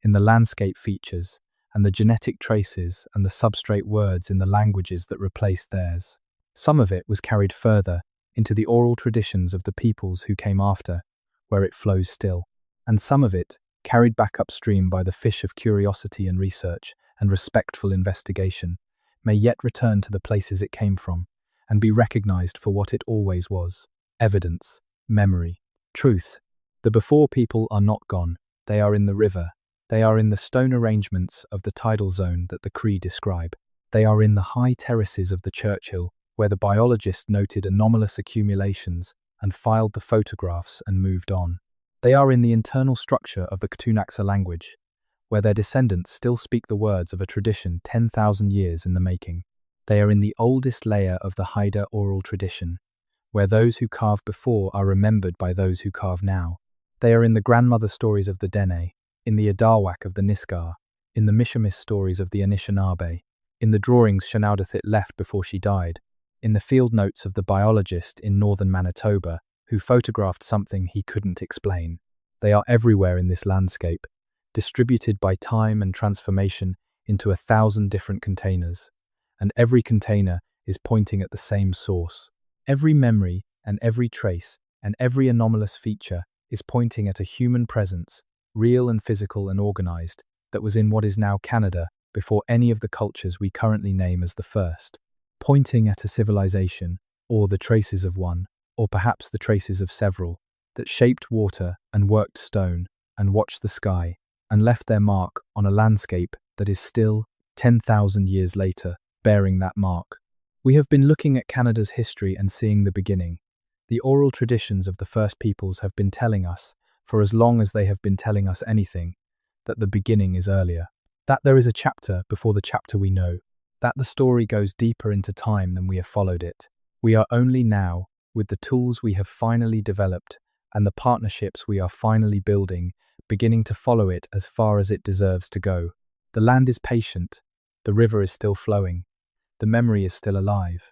in the landscape features, and the genetic traces and the substrate words in the languages that replaced theirs. Some of it was carried further into the oral traditions of the peoples who came after, where it flows still. And some of it, carried back upstream by the fish of curiosity and research and respectful investigation, may yet return to the places it came from and be recognized for what it always was: evidence, memory, truth. The before people are not gone. They are in the river. They are in the stone arrangements of the tidal zone that the Cree describe. They are in the high terraces of the Churchill, where the biologist noted anomalous accumulations and filed the photographs and moved on. They are in the internal structure of the Ktunaxa language, where their descendants still speak the words of a tradition 10,000 years in the making. They are in the oldest layer of the Haida oral tradition, where those who carved before are remembered by those who carve now. They are in the grandmother stories of the Dene, in the Adawak of the Niskar, in the Mishamis stories of the Anishinaabe, in the drawings Shanaudathit left before she died, in the field notes of the biologist in northern Manitoba who photographed something he couldn't explain. They are everywhere in this landscape, distributed by time and transformation into 1,000 different containers, and every container is pointing at the same source. Every memory and every trace and every anomalous feature is pointing at a human presence, real and physical and organized, that was in what is now Canada before any of the cultures we currently name as the first, pointing at a civilization, or the traces of one, or perhaps the traces of several, that shaped water and worked stone and watched the sky and left their mark on a landscape that is still, 10,000 years later, bearing that mark. We have been looking at Canada's history and seeing the beginning. The oral traditions of the first peoples have been telling us, for as long as they have been telling us anything, that the beginning is earlier, that there is a chapter before the chapter we know, that the story goes deeper into time than we have followed it. We are only now, with the tools we have finally developed and the partnerships we are finally building, beginning to follow it as far as it deserves to go. The land is patient, the river is still flowing, the memory is still alive,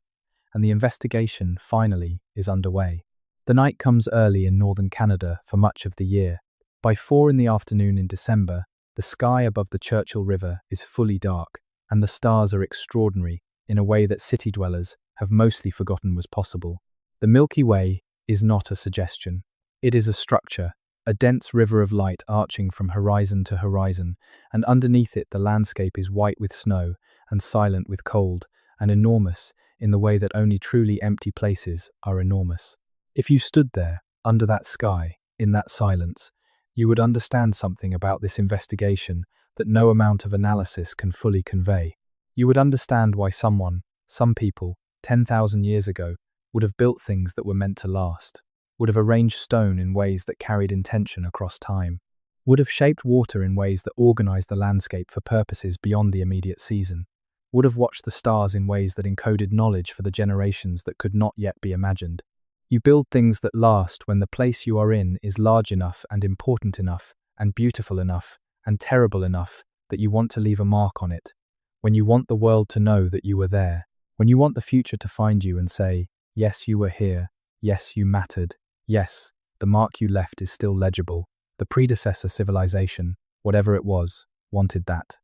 and the investigation, finally, is underway. The night comes early in northern Canada for much of the year. By 4 in the afternoon in December, the sky above the Churchill River is fully dark, and the stars are extraordinary in a way that city dwellers have mostly forgotten was possible. The Milky Way is not a suggestion. It is a structure, a dense river of light arching from horizon to horizon, and underneath it the landscape is white with snow and silent with cold, and enormous in the way that only truly empty places are enormous. If you stood there, under that sky, in that silence, you would understand something about this investigation that no amount of analysis can fully convey. You would understand why some people, 10,000 years ago, would have built things that were meant to last, would have arranged stone in ways that carried intention across time, would have shaped water in ways that organized the landscape for purposes beyond the immediate season, would have watched the stars in ways that encoded knowledge for the generations that could not yet be imagined. You build things that last when the place you are in is large enough and important enough and beautiful enough and terrible enough that you want to leave a mark on it, when you want the world to know that you were there, when you want the future to find you and say, yes, you were here, yes, you mattered, yes, the mark you left is still legible. The predecessor civilization, whatever it was, wanted that.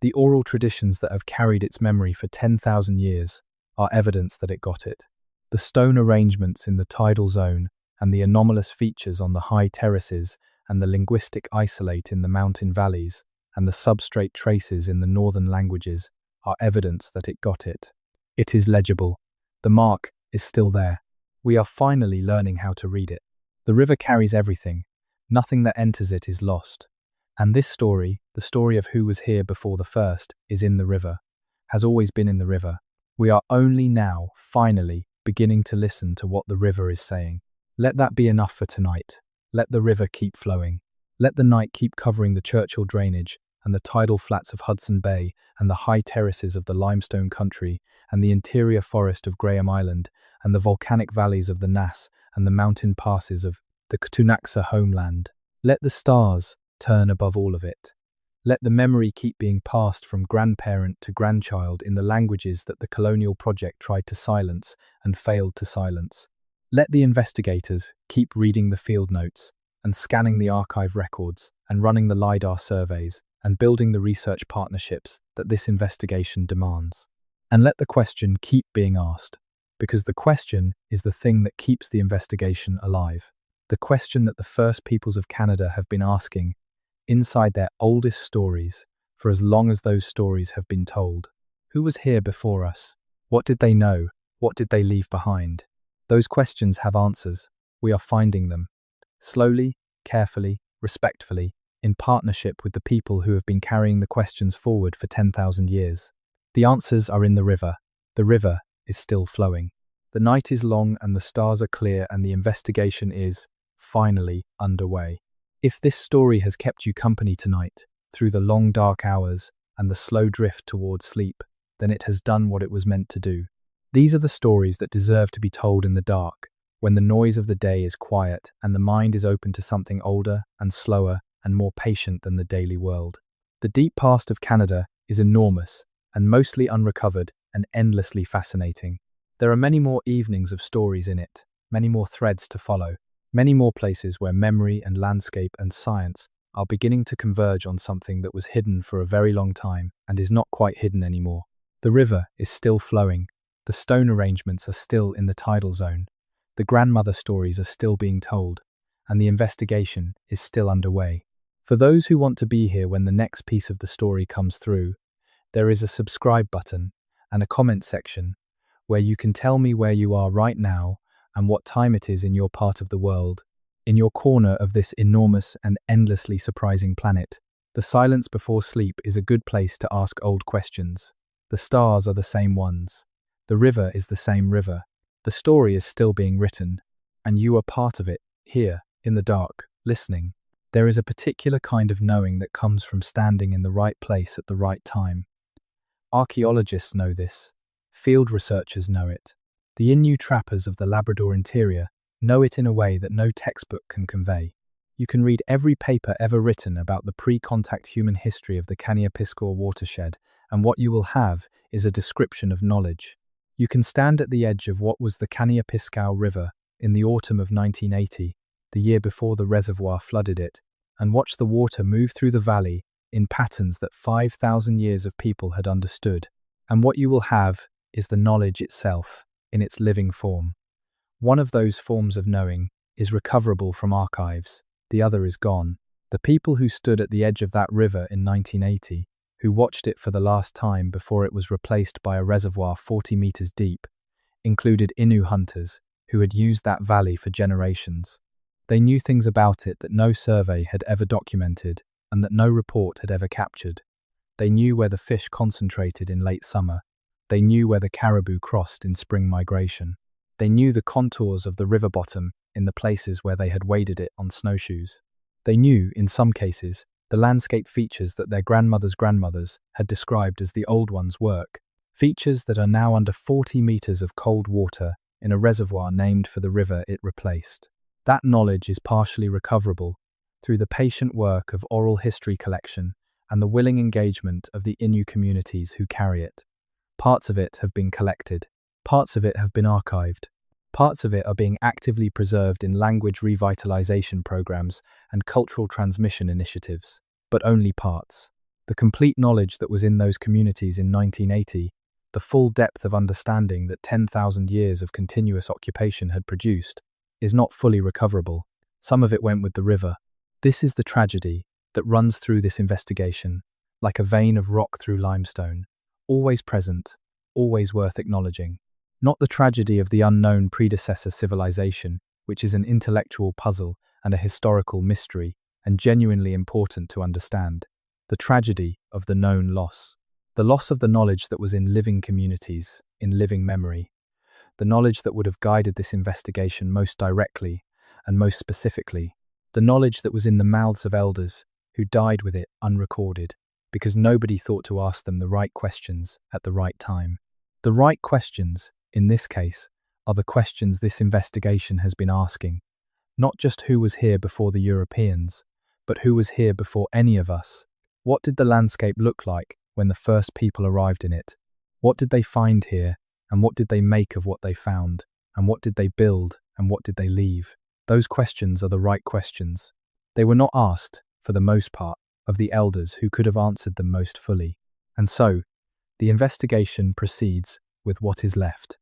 The oral traditions that have carried its memory for 10,000 years are evidence that it got it. The stone arrangements in the tidal zone and the anomalous features on the high terraces and the linguistic isolate in the mountain valleys and the substrate traces in the northern languages are evidence that it got it. It is legible. The mark is still there. We are finally learning how to read it. The river carries everything. Nothing that enters it is lost. And this story, the story of who was here before the first, is in the river, has always been in the river. We are only now, finally, beginning to listen to what the river is saying. Let that be enough for tonight. Let the river keep flowing. Let the night keep covering the Churchill drainage and the tidal flats of Hudson Bay and the high terraces of the limestone country and the interior forest of Graham Island and the volcanic valleys of the Nass and the mountain passes of the Ktunaxa homeland. Let the stars turn above all of it. Let the memory keep being passed from grandparent to grandchild in the languages that the colonial project tried to silence and failed to silence. Let the investigators keep reading the field notes and scanning the archive records and running the LiDAR surveys and building the research partnerships that this investigation demands. And let the question keep being asked, because the question is the thing that keeps the investigation alive. The question that the First Peoples of Canada have been asking inside their oldest stories for as long as those stories have been told. Who was here before us? What did they know? What did they leave behind? Those questions have answers. We are finding them. Slowly, carefully, respectfully, in partnership with the people who have been carrying the questions forward for 10,000 years. The answers are in the river. The river is still flowing. The night is long and the stars are clear and the investigation is, finally, underway. If this story has kept you company tonight, through the long dark hours and the slow drift towards sleep, then it has done what it was meant to do. These are the stories that deserve to be told in the dark, when the noise of the day is quiet and the mind is open to something older and slower and more patient than the daily world. The deep past of Canada is enormous and mostly unrecovered and endlessly fascinating. There are many more evenings of stories in it, many more threads to follow, many more places where memory and landscape and science are beginning to converge on something that was hidden for a very long time and is not quite hidden anymore. The river is still flowing. The stone arrangements are still in the tidal zone. The grandmother stories are still being told, and the investigation is still underway. For those who want to be here when the next piece of the story comes through, there is a subscribe button and a comment section where you can tell me where you are right now and what time it is in your part of the world, in your corner of this enormous and endlessly surprising planet. The silence before sleep is a good place to ask old questions. The stars are the same ones. The river is the same river. The story is still being written, and you are part of it, here, in the dark, listening. There is a particular kind of knowing that comes from standing in the right place at the right time. Archaeologists know this. Field researchers know it. The Innu trappers of the Labrador interior know it in a way that no textbook can convey. You can read every paper ever written about the pre-contact human history of the Kaniapiskor watershed, and what you will have is a description of knowledge. You can stand at the edge of what was the Kaniapiskor River in the autumn of 1980, the year before the reservoir flooded it, and watch the water move through the valley in patterns that 5,000 years of people had understood. And what you will have is the knowledge itself, in its living form. One of those forms of knowing is recoverable from archives, the other is gone. The people who stood at the edge of that river in 1980, who watched it for the last time before it was replaced by a reservoir 40 meters deep, included Innu hunters who had used that valley for generations. They knew things about it that no survey had ever documented and that no report had ever captured. They knew where the fish concentrated in late summer. They knew where the caribou crossed in spring migration. They knew the contours of the river bottom in the places where they had waded it on snowshoes. They knew, in some cases, the landscape features that their grandmothers' grandmothers had described as the old ones' work, features that are now under 40 meters of cold water in a reservoir named for the river it replaced. That knowledge is partially recoverable through the patient work of oral history collection and the willing engagement of the Innu communities who carry it. Parts of it have been collected, parts of it have been archived, parts of it are being actively preserved in language revitalization programs and cultural transmission initiatives, but only parts. The complete knowledge that was in those communities in 1980, the full depth of understanding that 10,000 years of continuous occupation had produced, is not fully recoverable. Some of it went with the river. This is the tragedy that runs through this investigation, like a vein of rock through limestone, always present, always worth acknowledging. Not the tragedy of the unknown predecessor civilization, which is an intellectual puzzle and a historical mystery, and genuinely important to understand. The tragedy of the known loss. The loss of the knowledge that was in living communities, in living memory. The knowledge that would have guided this investigation most directly and most specifically. The knowledge that was in the mouths of elders who died with it unrecorded, because nobody thought to ask them the right questions at the right time. The right questions, in this case, are the questions this investigation has been asking. Not just who was here before the Europeans, but who was here before any of us. What did the landscape look like when the first people arrived in it? What did they find here, and what did they make of what they found? And what did they build, and what did they leave? Those questions are the right questions. They were not asked, for the most part, of the elders who could have answered them most fully. And so, the investigation proceeds with what is left,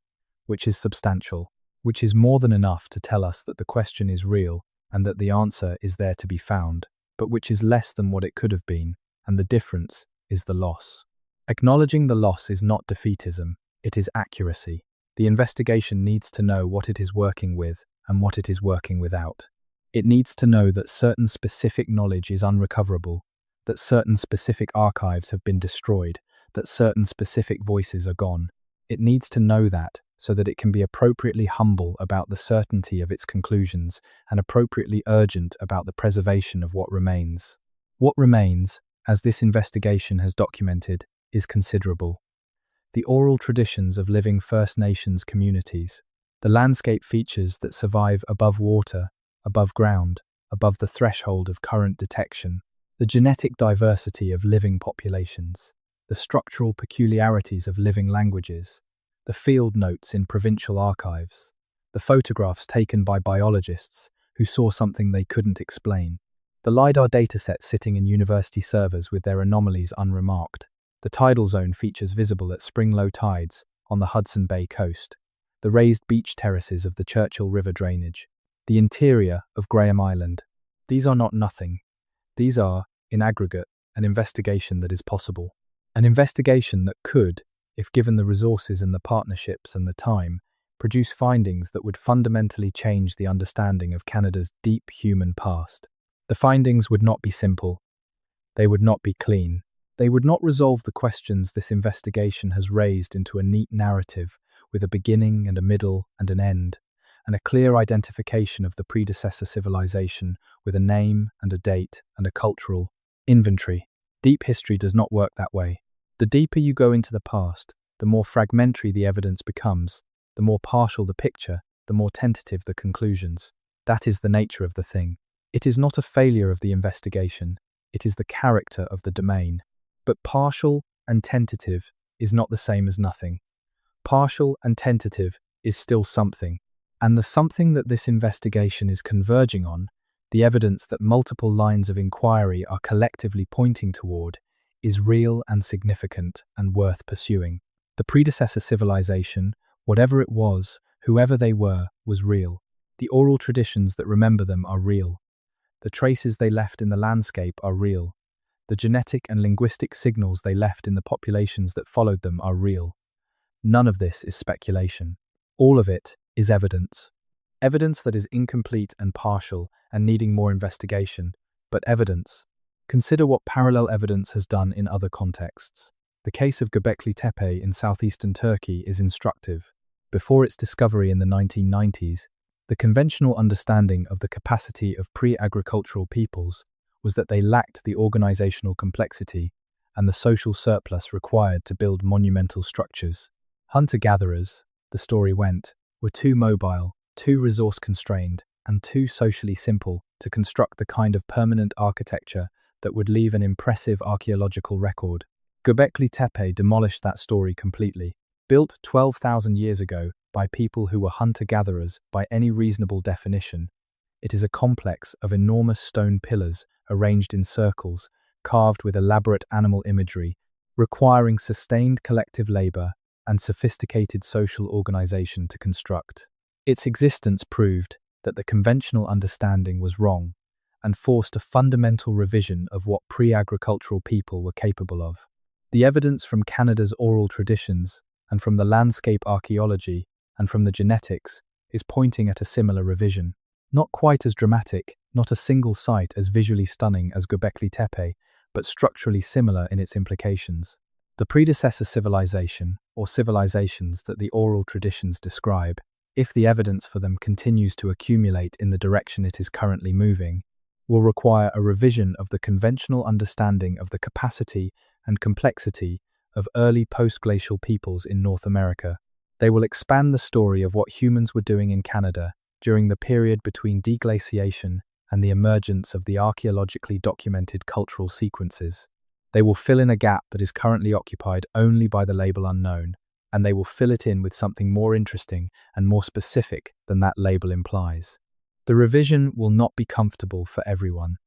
which is substantial, which is more than enough to tell us that the question is real and that the answer is there to be found, but which is less than what it could have been, and the difference is the loss. Acknowledging the loss is not defeatism, it is accuracy. The investigation needs to know what it is working with and what it is working without. It needs to know that certain specific knowledge is unrecoverable, that certain specific archives have been destroyed, that certain specific voices are gone. It needs to know that so that it can be appropriately humble about the certainty of its conclusions and appropriately urgent about the preservation of what remains. What remains, as this investigation has documented, is considerable. The oral traditions of living First Nations communities, the landscape features that survive above water, above ground, above the threshold of current detection, the genetic diversity of living populations, the structural peculiarities of living languages, the field notes in provincial archives, the photographs taken by biologists who saw something they couldn't explain, the LiDAR datasets sitting in university servers with their anomalies unremarked. The tidal zone features visible at spring low tides on the Hudson Bay coast, the raised beach terraces of the Churchill River drainage, the interior of Graham Island. These are not nothing. These are, in aggregate, an investigation that is possible. An investigation that could, if given the resources and the partnerships and the time, produce findings that would fundamentally change the understanding of Canada's deep human past. The findings would not be simple. They would not be clean. They would not resolve the questions this investigation has raised into a neat narrative with a beginning and a middle and an end, and a clear identification of the predecessor civilization with a name and a date and a cultural inventory. Deep history does not work that way. The deeper you go into the past, the more fragmentary the evidence becomes, the more partial the picture, the more tentative the conclusions. That is the nature of the thing. It is not a failure of the investigation, it is the character of the domain. But partial and tentative is not the same as nothing. Partial and tentative is still something, and the something that this investigation is converging on the evidence that multiple lines of inquiry are collectively pointing toward, is real and significant and worth pursuing. The predecessor civilization, whatever it was, whoever they were, was real. The oral traditions that remember them are real. The traces they left in the landscape are real. The genetic and linguistic signals they left in the populations that followed them are real. None of this is speculation. All of it is evidence. Evidence that is incomplete and partial and needing more investigation, but evidence. Consider what parallel evidence has done in other contexts. The case of Göbekli Tepe in southeastern Turkey is instructive. Before its discovery in the 1990s, the conventional understanding of the capacity of pre-agricultural peoples was that they lacked the organizational complexity and the social surplus required to build monumental structures. Hunter-gatherers, the story went, were too mobile, too resource-constrained, and too socially simple to construct the kind of permanent architecture that would leave an impressive archaeological record. Göbekli Tepe demolished that story completely. Built 12,000 years ago by people who were hunter-gatherers by any reasonable definition, it is a complex of enormous stone pillars arranged in circles, carved with elaborate animal imagery, requiring sustained collective labor and sophisticated social organization to construct. Its existence proved that the conventional understanding was wrong and forced a fundamental revision of what pre-agricultural people were capable of. The evidence from Canada's oral traditions and from the landscape archaeology and from the genetics is pointing at a similar revision. Not quite as dramatic, not a single site as visually stunning as Göbekli Tepe, but structurally similar in its implications. The predecessor civilization, or civilizations that the oral traditions describe, if the evidence for them continues to accumulate in the direction it is currently moving, will require a revision of the conventional understanding of the capacity and complexity of early post-glacial peoples in North America. They will expand the story of what humans were doing in Canada during the period between deglaciation and the emergence of the archaeologically documented cultural sequences. They will fill in a gap that is currently occupied only by the label unknown, and they will fill it in with something more interesting and more specific than that label implies. The revision will not be comfortable for everyone.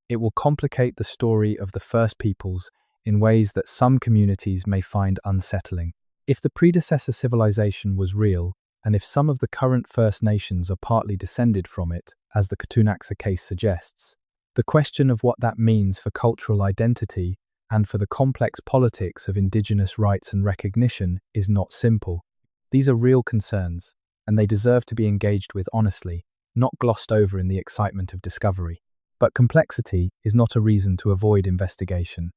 It will complicate the story of the first peoples in ways that some communities may find unsettling. If the predecessor civilization was real, and if some of the current First Nations are partly descended from it, as the Ktunaxa case suggests, the question of what that means for cultural identity and for the complex politics of Indigenous rights and recognition is not simple. These are real concerns, and they deserve to be engaged with honestly, not glossed over in the excitement of discovery. But complexity is not a reason to avoid investigation.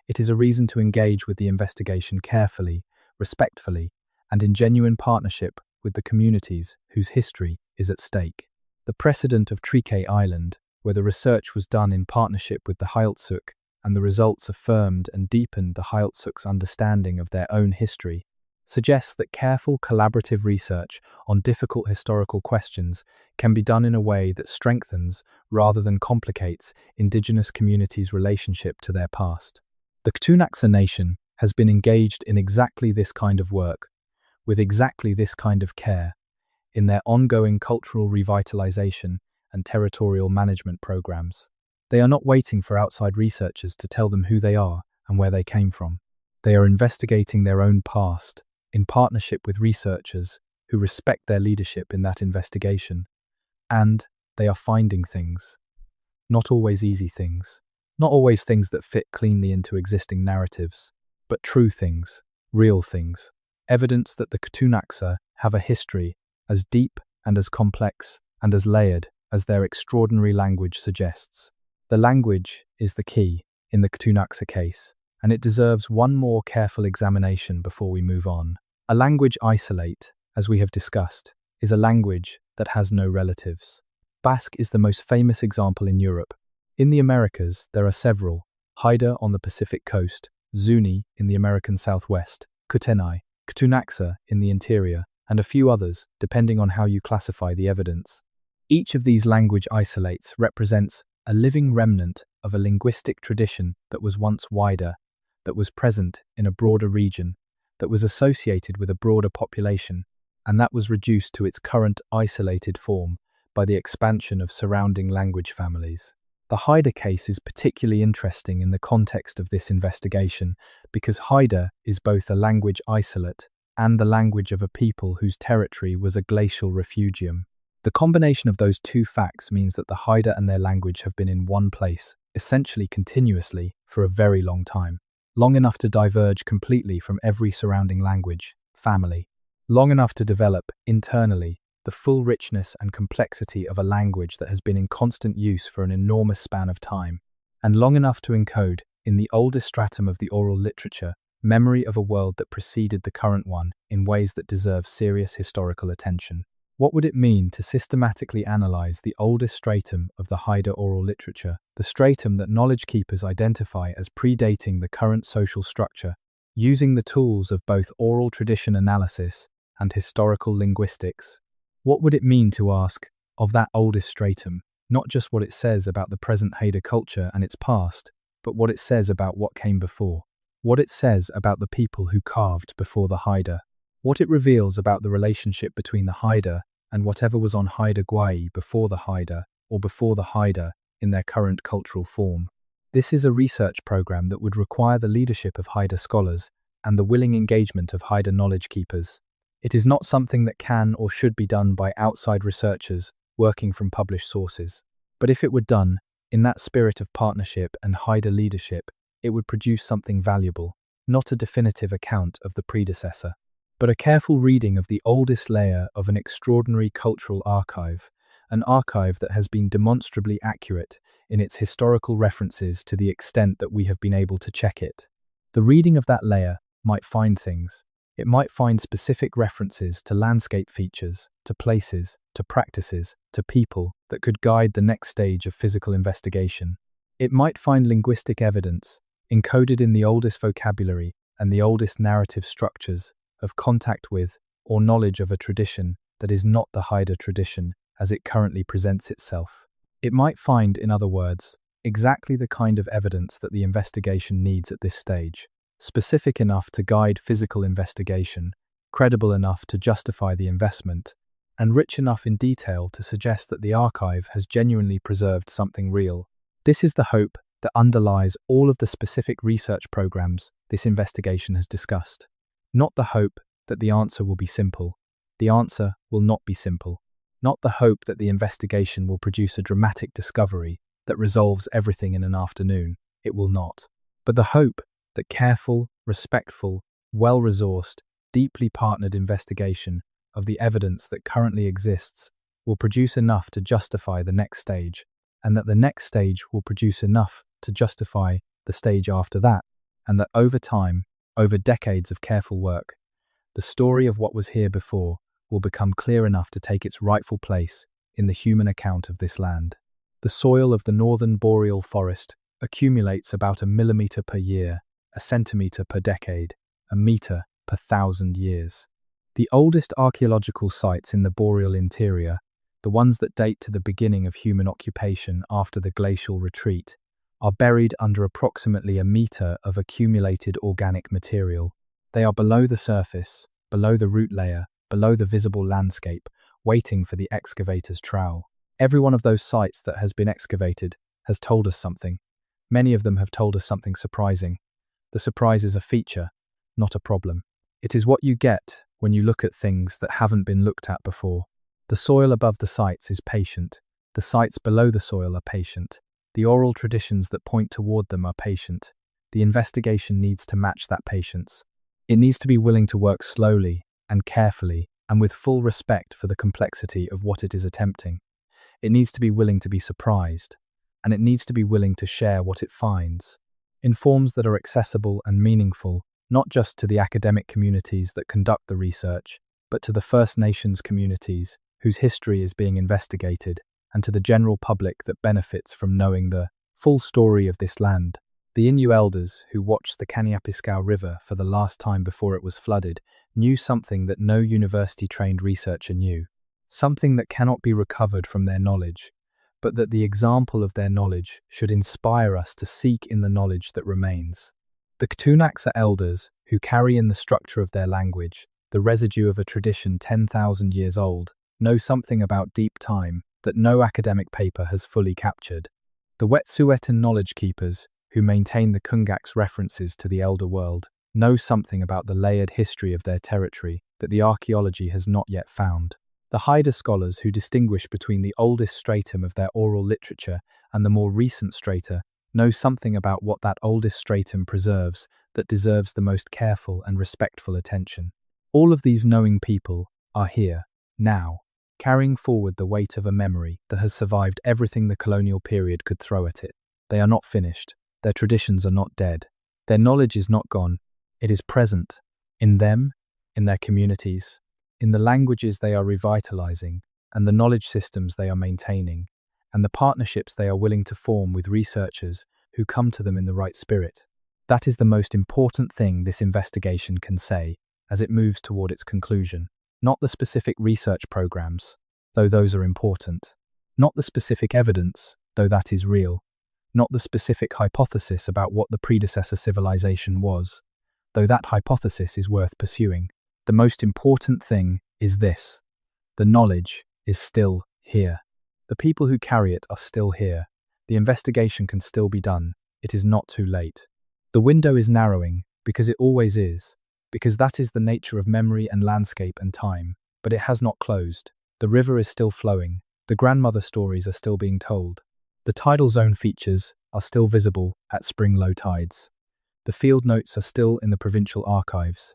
It is a reason to engage with the investigation carefully, respectfully, and in genuine partnership with the communities whose history is at stake. The precedent of Trique Island, where the research was done in partnership with the Heiltsuk, and the results affirmed and deepened the Heiltsuk's understanding of their own history, suggests that careful collaborative research on difficult historical questions can be done in a way that strengthens, rather than complicates, Indigenous communities' relationship to their past. The Ktunaxa Nation has been engaged in exactly this kind of work, with exactly this kind of care, in their ongoing cultural revitalization and territorial management programs. They are not waiting for outside researchers to tell them who they are and where they came from. They are investigating their own past, in partnership with researchers who respect their leadership in that investigation. And they are finding things. Not always easy things. Not always things that fit cleanly into existing narratives, but true things, real things. Evidence that the Ktunaxa have a history as deep and as complex and as layered as their extraordinary language suggests. The language is the key in the Ktunaxa case, and it deserves one more careful examination before we move on. A language isolate, as we have discussed, is a language that has no relatives. Basque is the most famous example in Europe. In the Americas, there are several: Haida on the Pacific coast, Zuni in the American Southwest, Kootenai, Ktunaxa in the interior, and a few others, depending on how you classify the evidence. Each of these language isolates represents a living remnant of a linguistic tradition that was once wider, that was present in a broader region, that was associated with a broader population, and that was reduced to its current isolated form by the expansion of surrounding language families. The Haida case is particularly interesting in the context of this investigation because Haida is both a language isolate and the language of a people whose territory was a glacial refugium. The combination of those two facts means that the Haida and their language have been in one place, essentially continuously, for a very long time. Long enough to diverge completely from every surrounding language, family. Long enough to develop, internally, the full richness and complexity of a language that has been in constant use for an enormous span of time. And long enough to encode, in the oldest stratum of the oral literature, memory of a world that preceded the current one in ways that deserve serious historical attention. What would it mean to systematically analyze the oldest stratum of the Haida oral literature, the stratum that knowledge keepers identify as predating the current social structure, using the tools of both oral tradition analysis and historical linguistics? What would it mean to ask, of that oldest stratum, not just what it says about the present Haida culture and its past, but what it says about what came before? What it says about the people who carved before the Haida? What it reveals about the relationship between the Haida and whatever was on Haida Gwaii before the Haida, or before the Haida in their current cultural form. This is a research program that would require the leadership of Haida scholars and the willing engagement of Haida knowledge keepers. It is not something that can or should be done by outside researchers working from published sources. But if it were done, in that spirit of partnership and Haida leadership, it would produce something valuable, not a definitive account of the predecessor, but a careful reading of the oldest layer of an extraordinary cultural archive, an archive that has been demonstrably accurate in its historical references to the extent that we have been able to check it. The reading of that layer might find things. It might find specific references to landscape features, to places, to practices, to people that could guide the next stage of physical investigation. It might find linguistic evidence, encoded in the oldest vocabulary and the oldest narrative structures, of contact with or knowledge of a tradition that is not the Haida tradition as it currently presents itself. It might find, in other words, exactly the kind of evidence that the investigation needs at this stage, specific enough to guide physical investigation, credible enough to justify the investment, and rich enough in detail to suggest that the archive has genuinely preserved something real. This is the hope that underlies all of the specific research programs this investigation has discussed. Not the hope that the answer will be simple. The answer will not be simple. Not the hope that the investigation will produce a dramatic discovery that resolves everything in an afternoon. It will not. But the hope that careful, respectful, well-resourced, deeply partnered investigation of the evidence that currently exists will produce enough to justify the next stage, and that the next stage will produce enough to justify the stage after that, and that over time, over decades of careful work, the story of what was here before will become clear enough to take its rightful place in the human account of this land. The soil of the northern boreal forest accumulates about 1 millimeter per year, 1 centimeter per decade, 1 meter per 1,000 years. The oldest archaeological sites in the boreal interior, the ones that date to the beginning of human occupation after the glacial retreat, are buried under approximately 1 meter of accumulated organic material. They are below the surface, below the root layer, below the visible landscape, waiting for the excavator's trowel. Every one of those sites that has been excavated has told us something. Many of them have told us something surprising. The surprise is a feature, not a problem. It is what you get when you look at things that haven't been looked at before. The soil above the sites is patient. The sites below the soil are patient. The oral traditions that point toward them are patient. The investigation needs to match that patience. It needs to be willing to work slowly and carefully and with full respect for the complexity of what it is attempting. It needs to be willing to be surprised, and it needs to be willing to share what it finds in forms that are accessible and meaningful, not just to the academic communities that conduct the research, but to the First Nations communities whose history is being investigated, and to the general public that benefits from knowing the full story of this land. The Innu elders who watched the Kaniapiskau River for the last time before it was flooded knew something that no university-trained researcher knew, something that cannot be recovered from their knowledge, but that the example of their knowledge should inspire us to seek in the knowledge that remains. The Ktunaxa elders, who carry in the structure of their language the residue of a tradition 10,000 years old, know something about deep time that no academic paper has fully captured. The Wet'suwet'en knowledge keepers, who maintain the Kungak's references to the elder world, know something about the layered history of their territory that the archaeology has not yet found. The Haida scholars who distinguish between the oldest stratum of their oral literature and the more recent strata know something about what that oldest stratum preserves that deserves the most careful and respectful attention. All of these knowing people are here, now, carrying forward the weight of a memory that has survived everything the colonial period could throw at it. They are not finished. Their traditions are not dead. Their knowledge is not gone. It is present. In them, in their communities, in the languages they are revitalizing, and the knowledge systems they are maintaining, and the partnerships they are willing to form with researchers who come to them in the right spirit. That is the most important thing this investigation can say as it moves toward its conclusion. Not the specific research programs, though those are important. Not the specific evidence, though that is real. Not the specific hypothesis about what the predecessor civilization was, though that hypothesis is worth pursuing. The most important thing is this: the knowledge is still here. The people who carry it are still here. The investigation can still be done. It is not too late. The window is narrowing, because it always is, because that is the nature of memory and landscape and time, but it has not closed. The river is still flowing. The grandmother stories are still being told. The tidal zone features are still visible at spring low tides. The field notes are still in the provincial archives.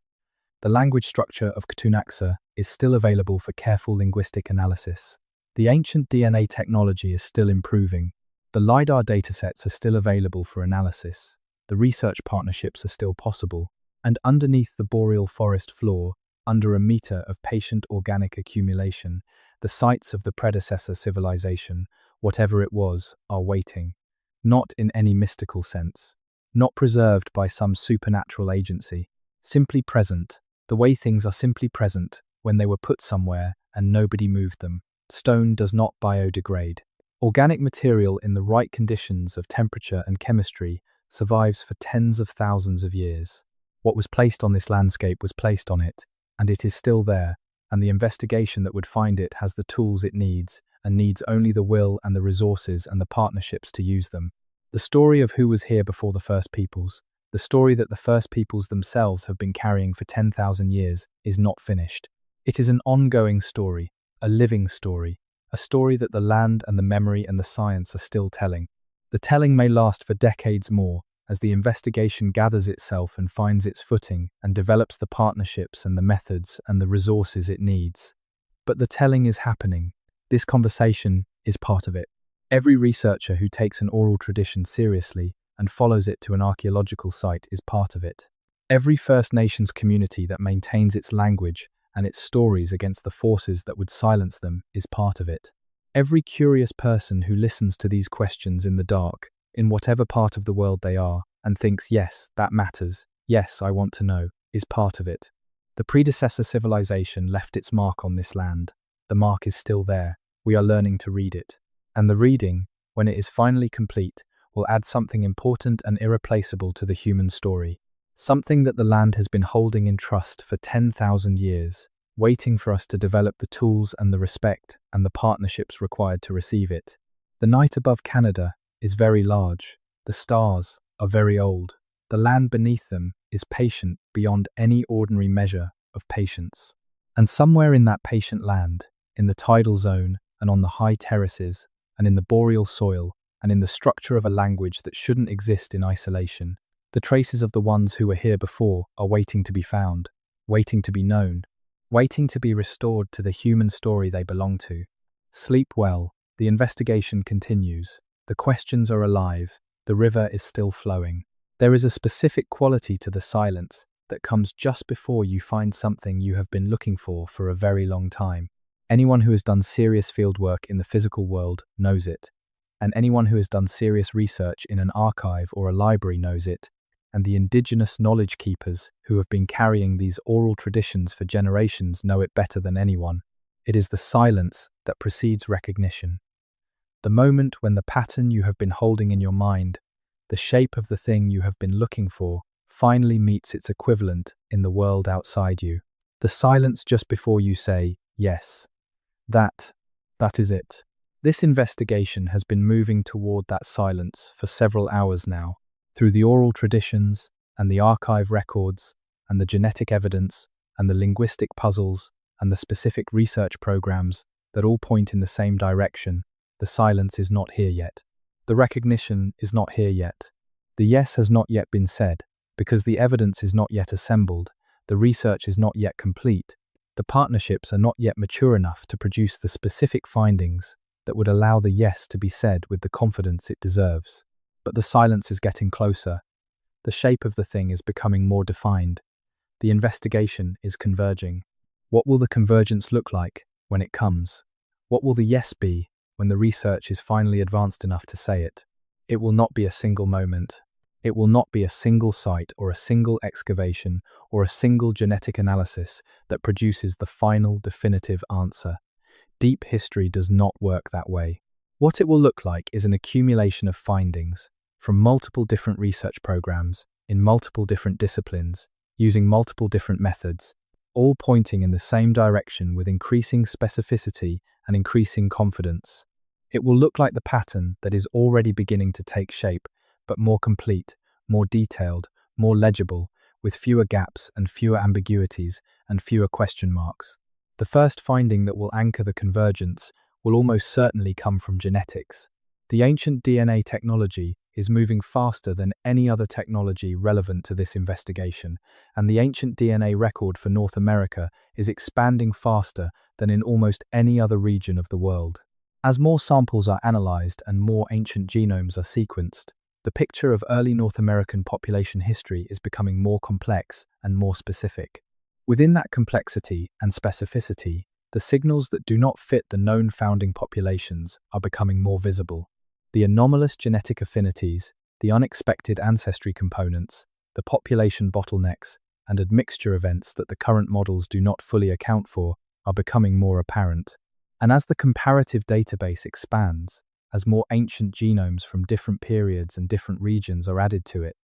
The language structure of Ktunaxa is still available for careful linguistic analysis. The ancient DNA technology is still improving. The LiDAR datasets are still available for analysis. The research partnerships are still possible. And underneath the boreal forest floor, under a meter of patient organic accumulation, the sites of the predecessor civilization, whatever it was, are waiting. Not in any mystical sense. Not preserved by some supernatural agency. Simply present, the way things are simply present when they were put somewhere and nobody moved them. Stone does not biodegrade. Organic material in the right conditions of temperature and chemistry survives for tens of thousands of years. What was placed on this landscape was placed on it, and it is still there, and the investigation that would find it has the tools it needs, and needs only the will and the resources and the partnerships to use them. The story of who was here before the first peoples, the story that the first peoples themselves have been carrying for 10,000 years, is not finished. It is an ongoing story, a living story, a story that the land and the memory and the science are still telling. The telling may last for decades more, as the investigation gathers itself and finds its footing and develops the partnerships and the methods and the resources it needs. But the telling is happening. This conversation is part of it. Every researcher who takes an oral tradition seriously and follows it to an archaeological site is part of it. Every First Nations community that maintains its language and its stories against the forces that would silence them is part of it. Every curious person who listens to these questions in the dark, in whatever part of the world they are, and thinks, yes, that matters, yes, I want to know, is part of it. The predecessor civilization left its mark on this land. The mark is still there. We are learning to read it. And the reading, when it is finally complete, will add something important and irreplaceable to the human story. Something that the land has been holding in trust for 10,000 years, waiting for us to develop the tools and the respect and the partnerships required to receive it. The night above Canada is very large. The stars are very old. The land beneath them is patient beyond any ordinary measure of patience. And somewhere in that patient land, in the tidal zone and on the high terraces and in the boreal soil and in the structure of a language that shouldn't exist in isolation, the traces of the ones who were here before are waiting to be found, waiting to be known, waiting to be restored to the human story they belong to. Sleep well. The investigation continues. The questions are alive. The river is still flowing. There is a specific quality to the silence that comes just before you find something you have been looking for a very long time. Anyone who has done serious fieldwork in the physical world knows it, and anyone who has done serious research in an archive or a library knows it, and the Indigenous knowledge keepers who have been carrying these oral traditions for generations know it better than anyone. It is the silence that precedes recognition. The moment when the pattern you have been holding in your mind, the shape of the thing you have been looking for, finally meets its equivalent in the world outside you. The silence just before you say, yes, that is it. This investigation has been moving toward that silence for several hours now, through the oral traditions and the archive records and the genetic evidence and the linguistic puzzles and the specific research programs that all point in the same direction. The silence is not here yet. The recognition is not here yet. The yes has not yet been said, because the evidence is not yet assembled, the research is not yet complete, the partnerships are not yet mature enough to produce the specific findings that would allow the yes to be said with the confidence it deserves. But the silence is getting closer. The shape of the thing is becoming more defined. The investigation is converging. What will the convergence look like when it comes? What will the yes be when the research is finally advanced enough to say it? It will not be a single moment. It will not be a single site or a single excavation or a single genetic analysis that produces the final definitive answer. Deep history does not work that way. What it will look like is an accumulation of findings from multiple different research programs in multiple different disciplines, using multiple different methods, all pointing in the same direction with increasing specificity and increasing confidence. It will look like the pattern that is already beginning to take shape, but more complete, more detailed, more legible, with fewer gaps and fewer ambiguities and fewer question marks. The first finding that will anchor the convergence will almost certainly come from genetics. The ancient DNA technology is moving faster than any other technology relevant to this investigation, and the ancient DNA record for North America is expanding faster than in almost any other region of the world. As more samples are analyzed and more ancient genomes are sequenced, the picture of early North American population history is becoming more complex and more specific. Within that complexity and specificity, the signals that do not fit the known founding populations are becoming more visible. The anomalous genetic affinities, the unexpected ancestry components, the population bottlenecks, and admixture events that the current models do not fully account for are becoming more apparent. And as the comparative database expands, as more ancient genomes from different periods and different regions are added to it,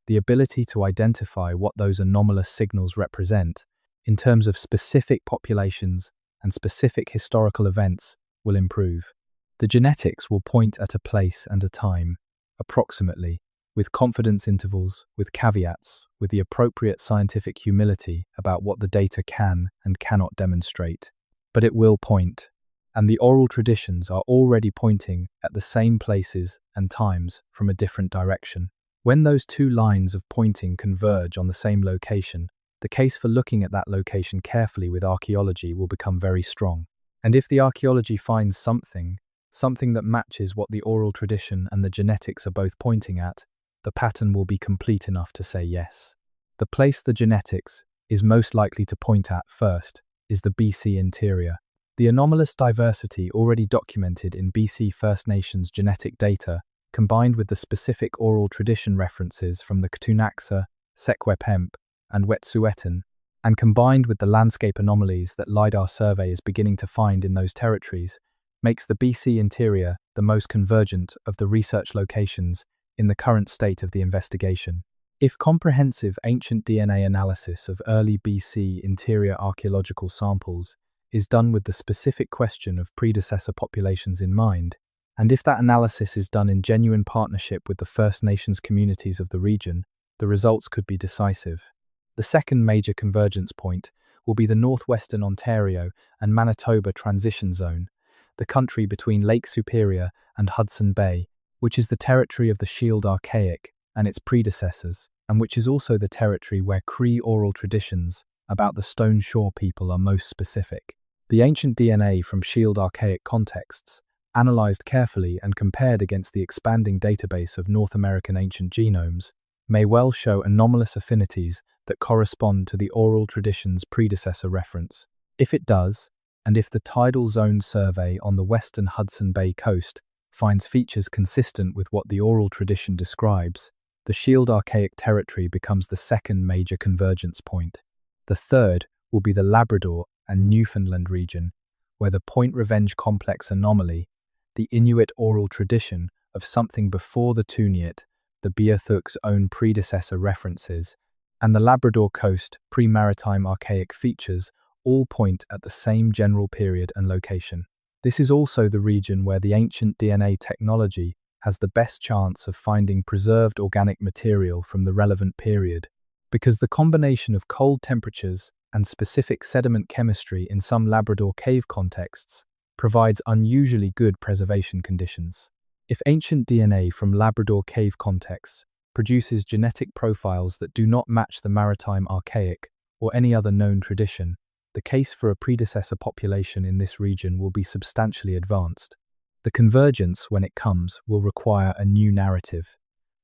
the ability to identify what those anomalous signals represent, in terms of specific populations and specific historical events, will improve. The genetics will point at a place and a time, approximately, with confidence intervals, with caveats, with the appropriate scientific humility about what the data can and cannot demonstrate. But it will point, and the oral traditions are already pointing at the same places and times from a different direction. When those two lines of pointing converge on the same location, the case for looking at that location carefully with archaeology will become very strong. And if the archaeology finds something that matches what the oral tradition and the genetics are both pointing at, the pattern will be complete enough to say yes. The place the genetics is most likely to point at first is the BC interior. The anomalous diversity already documented in BC First Nations genetic data, combined with the specific oral tradition references from the Ktunaxa, Secwepemc, and Wet'suwet'en, and combined with the landscape anomalies that LiDAR survey is beginning to find in those territories, makes the BC interior the most convergent of the research locations in the current state of the investigation. If comprehensive ancient DNA analysis of early BC interior archaeological samples is done with the specific question of predecessor populations in mind, and if that analysis is done in genuine partnership with the First Nations communities of the region, the results could be decisive. The second major convergence point will be the northwestern Ontario and Manitoba transition zone, the country between Lake Superior and Hudson Bay, which is the territory of the Shield Archaic and its predecessors, and which is also the territory where Cree oral traditions about the Stone Shore people are most specific. The ancient DNA from Shield Archaic contexts, analyzed carefully and compared against the expanding database of North American ancient genomes, may well show anomalous affinities that correspond to the oral tradition's predecessor reference. If it does, and if the tidal zone survey on the western Hudson Bay coast finds features consistent with what the oral tradition describes, the Shield Archaic territory becomes the second major convergence point. The third will be the Labrador and Newfoundland region, where the Point Revenge complex anomaly, the Inuit oral tradition of something before the Tuniat, the Beothuk's own predecessor references, and the Labrador coast pre-maritime archaic features all point at the same general period and location. This is also the region where the ancient DNA technology has the best chance of finding preserved organic material from the relevant period, because the combination of cold temperatures and specific sediment chemistry in some Labrador cave contexts provides unusually good preservation conditions. If ancient DNA from Labrador cave contexts produces genetic profiles that do not match the maritime archaic or any other known tradition, the case for a predecessor population in this region will be substantially advanced. The convergence, when it comes, will require a new narrative,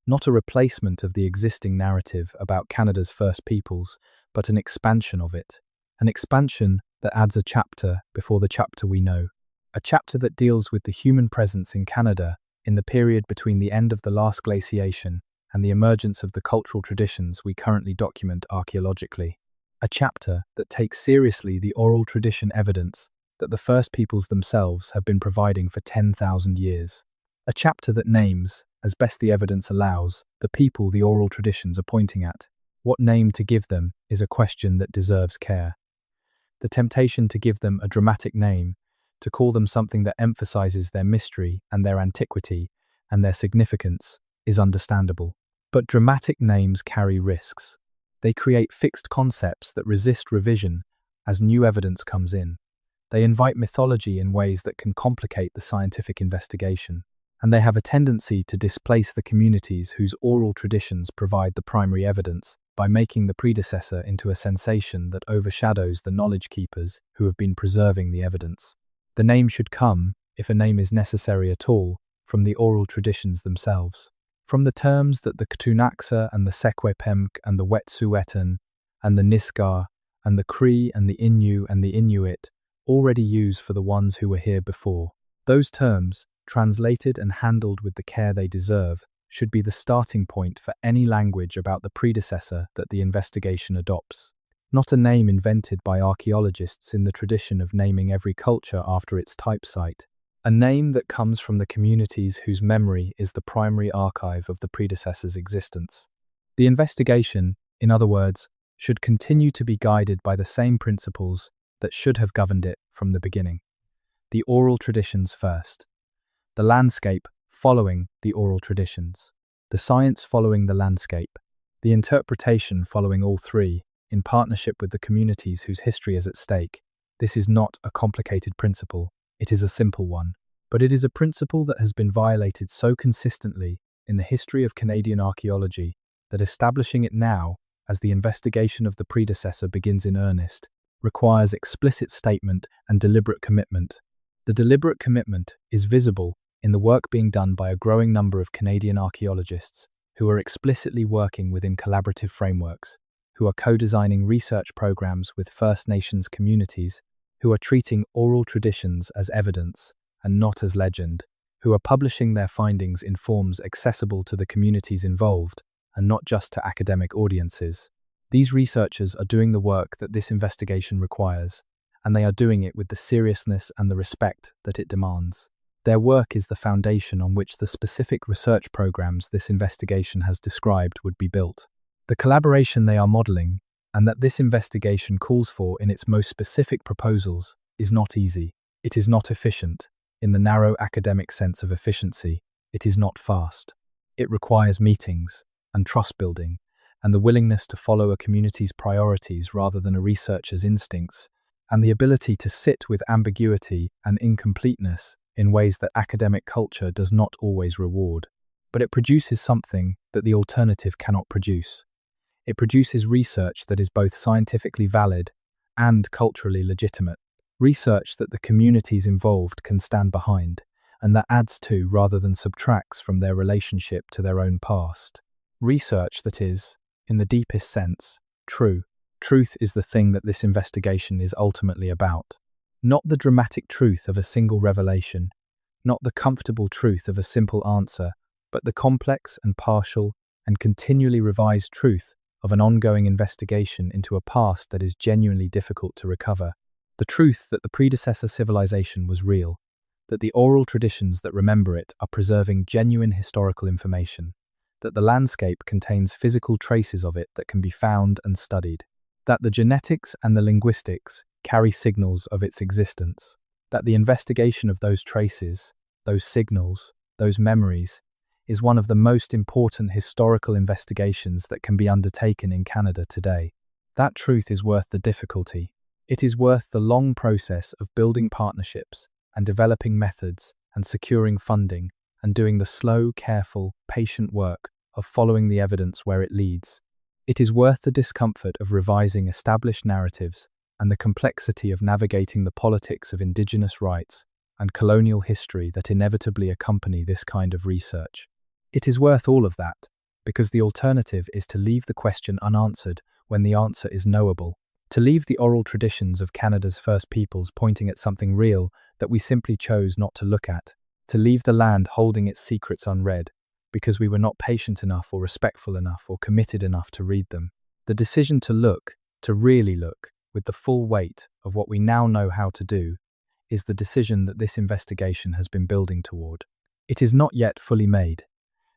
not a replacement of the existing narrative about Canada's First Peoples, but an expansion of it. An expansion that adds a chapter before the chapter we know. A chapter that deals with the human presence in Canada in the period between the end of the last glaciation and the emergence of the cultural traditions we currently document archaeologically. A chapter that takes seriously the oral tradition evidence that the First Peoples themselves have been providing for 10,000 years. A chapter that names, as best the evidence allows, the people the oral traditions are pointing at. What name to give them is a question that deserves care. The temptation to give them a dramatic name, to call them something that emphasizes their mystery and their antiquity and their significance, is understandable. But dramatic names carry risks. They create fixed concepts that resist revision as new evidence comes in. They invite mythology in ways that can complicate the scientific investigation. And they have a tendency to displace the communities whose oral traditions provide the primary evidence by making the predecessor into a sensation that overshadows the knowledge keepers who have been preserving the evidence. The name should come, if a name is necessary at all, from the oral traditions themselves. From the terms that the Ktunaxa and the Secwepemc and the Wet'suwet'en and the Nisga'a and the Cree and the Innu and the Inuit already use for the ones who were here before. Those terms, translated and handled with the care they deserve, should be the starting point for any language about the predecessor that the investigation adopts. Not a name invented by archaeologists in the tradition of naming every culture after its type site. A name that comes from the communities whose memory is the primary archive of the predecessor's existence. The investigation, in other words, should continue to be guided by the same principles that should have governed it from the beginning. The oral traditions first. The landscape following the oral traditions. The science following the landscape. The interpretation following all three, in partnership with the communities whose history is at stake. This is not a complicated principle. It is a simple one, but it is a principle that has been violated so consistently in the history of Canadian archaeology that establishing it now, as the investigation of the predecessor begins in earnest, requires explicit statement and deliberate commitment. The deliberate commitment is visible in the work being done by a growing number of Canadian archaeologists who are explicitly working within collaborative frameworks, who are co-designing research programs with First Nations communities, who are treating oral traditions as evidence and not as legend, who are publishing their findings in forms accessible to the communities involved and not just to academic audiences. These researchers are doing the work that this investigation requires, and they are doing it with the seriousness and the respect that it demands. Their work is the foundation on which the specific research programs this investigation has described would be built. The collaboration they are modeling, and that this investigation calls for in its most specific proposals, is not easy. It is not efficient. In the narrow academic sense of efficiency, it is not fast. It requires meetings and trust building, and the willingness to follow a community's priorities rather than a researcher's instincts, and the ability to sit with ambiguity and incompleteness in ways that academic culture does not always reward. But it produces something that the alternative cannot produce. It produces research that is both scientifically valid and culturally legitimate. Research that the communities involved can stand behind, and that adds to rather than subtracts from their relationship to their own past. Research that is, in the deepest sense, true. Truth is the thing that this investigation is ultimately about. Not the dramatic truth of a single revelation, not the comfortable truth of a simple answer, but the complex and partial and continually revised truth of an ongoing investigation into a past that is genuinely difficult to recover. The truth that the predecessor civilization was real, that the oral traditions that remember it are preserving genuine historical information, that the landscape contains physical traces of it that can be found and studied, that the genetics and the linguistics carry signals of its existence. That the investigation of those traces, those signals, those memories, is one of the most important historical investigations that can be undertaken in Canada today. That truth is worth the difficulty. It is worth the long process of building partnerships and developing methods and securing funding and doing the slow, careful, patient work of following the evidence where it leads. It is worth the discomfort of revising established narratives and the complexity of navigating the politics of Indigenous rights and colonial history that inevitably accompany this kind of research. It is worth all of that, because the alternative is to leave the question unanswered when the answer is knowable, to leave the oral traditions of Canada's First Peoples pointing at something real that we simply chose not to look at, to leave the land holding its secrets unread, because we were not patient enough or respectful enough or committed enough to read them. The decision to look, to really look, with the full weight of what we now know how to do, is the decision that this investigation has been building toward. It is not yet fully made,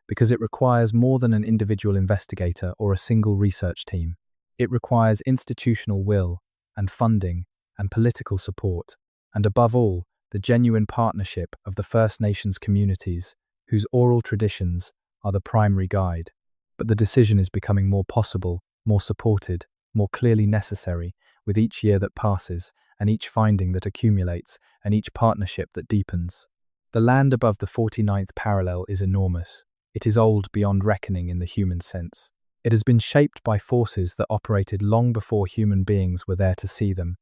because it requires more than an individual investigator or a single research team. It requires institutional will and funding and political support, and above all, the genuine partnership of the First Nations communities, whose oral traditions are the primary guide. But the decision is becoming more possible, more supported, more clearly necessary, with each year that passes, and each finding that accumulates, and each partnership that deepens. The land above the 49th parallel is enormous. It is old beyond reckoning in the human sense. It has been shaped by forces that operated long before human beings were there to see them,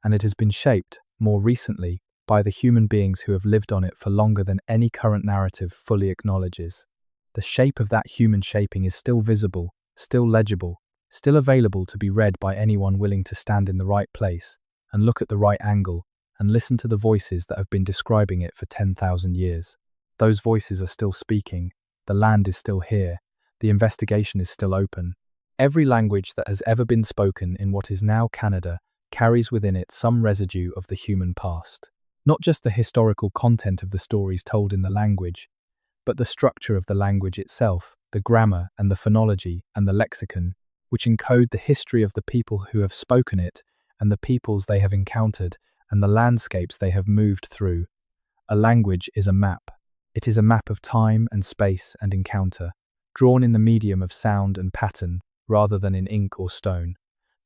and it has been shaped, more recently, by the human beings who have lived on it for longer than any current narrative fully acknowledges. The shape of that human shaping is still visible, still legible, still available to be read by anyone willing to stand in the right place and look at the right angle and listen to the voices that have been describing it for 10,000 years. Those voices are still speaking, the land is still here, the investigation is still open. Every language that has ever been spoken in what is now Canada carries within it some residue of the human past. Not just the historical content of the stories told in the language, but the structure of the language itself, the grammar and the phonology and the lexicon, which encode the history of the people who have spoken it and the peoples they have encountered and the landscapes they have moved through. A language is a map. It is a map of time and space and encounter, drawn in the medium of sound and pattern rather than in ink or stone,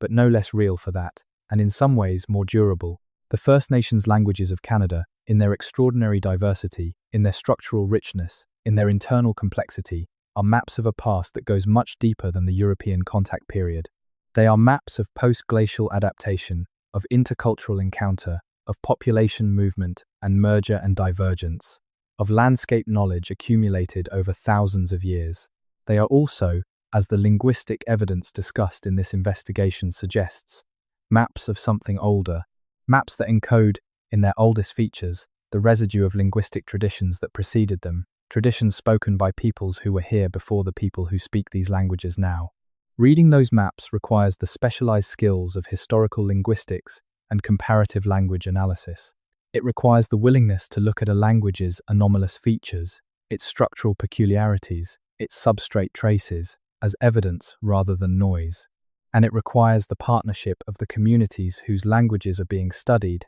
but no less real for that, and in some ways more durable. The First Nations languages of Canada, in their extraordinary diversity, in their structural richness, in their internal complexity, are maps of a past that goes much deeper than the European contact period. They are maps of post-glacial adaptation, of intercultural encounter, of population movement and merger and divergence, of landscape knowledge accumulated over thousands of years. They are also, as the linguistic evidence discussed in this investigation suggests, maps of something older, maps that encode, in their oldest features, the residue of linguistic traditions that preceded them, traditions spoken by peoples who were here before the people who speak these languages now. Reading those maps requires the specialized skills of historical linguistics and comparative language analysis. It requires the willingness to look at a language's anomalous features, its structural peculiarities, its substrate traces, as evidence rather than noise. And it requires the partnership of the communities whose languages are being studied,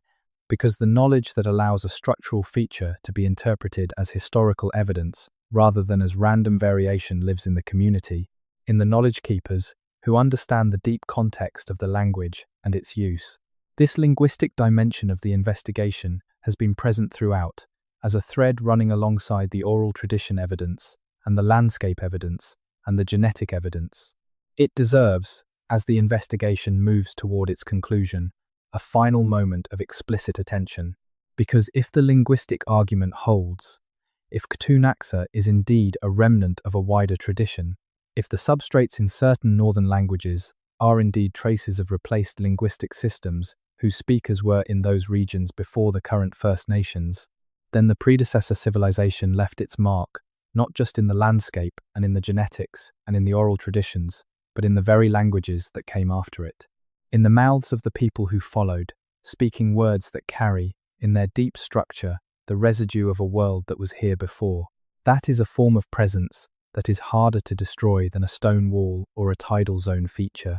because the knowledge that allows a structural feature to be interpreted as historical evidence rather than as random variation lives in the community, in the knowledge keepers who understand the deep context of the language and its use. This linguistic dimension of the investigation has been present throughout, as a thread running alongside the oral tradition evidence and the landscape evidence and the genetic evidence. It deserves, as the investigation moves toward its conclusion, a final moment of explicit attention, because if the linguistic argument holds, if Ktunaxa is indeed a remnant of a wider tradition, if the substrates in certain northern languages are indeed traces of replaced linguistic systems whose speakers were in those regions before the current First Nations, then the predecessor civilization left its mark, not just in the landscape and in the genetics and in the oral traditions, but in the very languages that came after it. In the mouths of the people who followed, speaking words that carry, in their deep structure, the residue of a world that was here before. That is a form of presence that is harder to destroy than a stone wall or a tidal zone feature.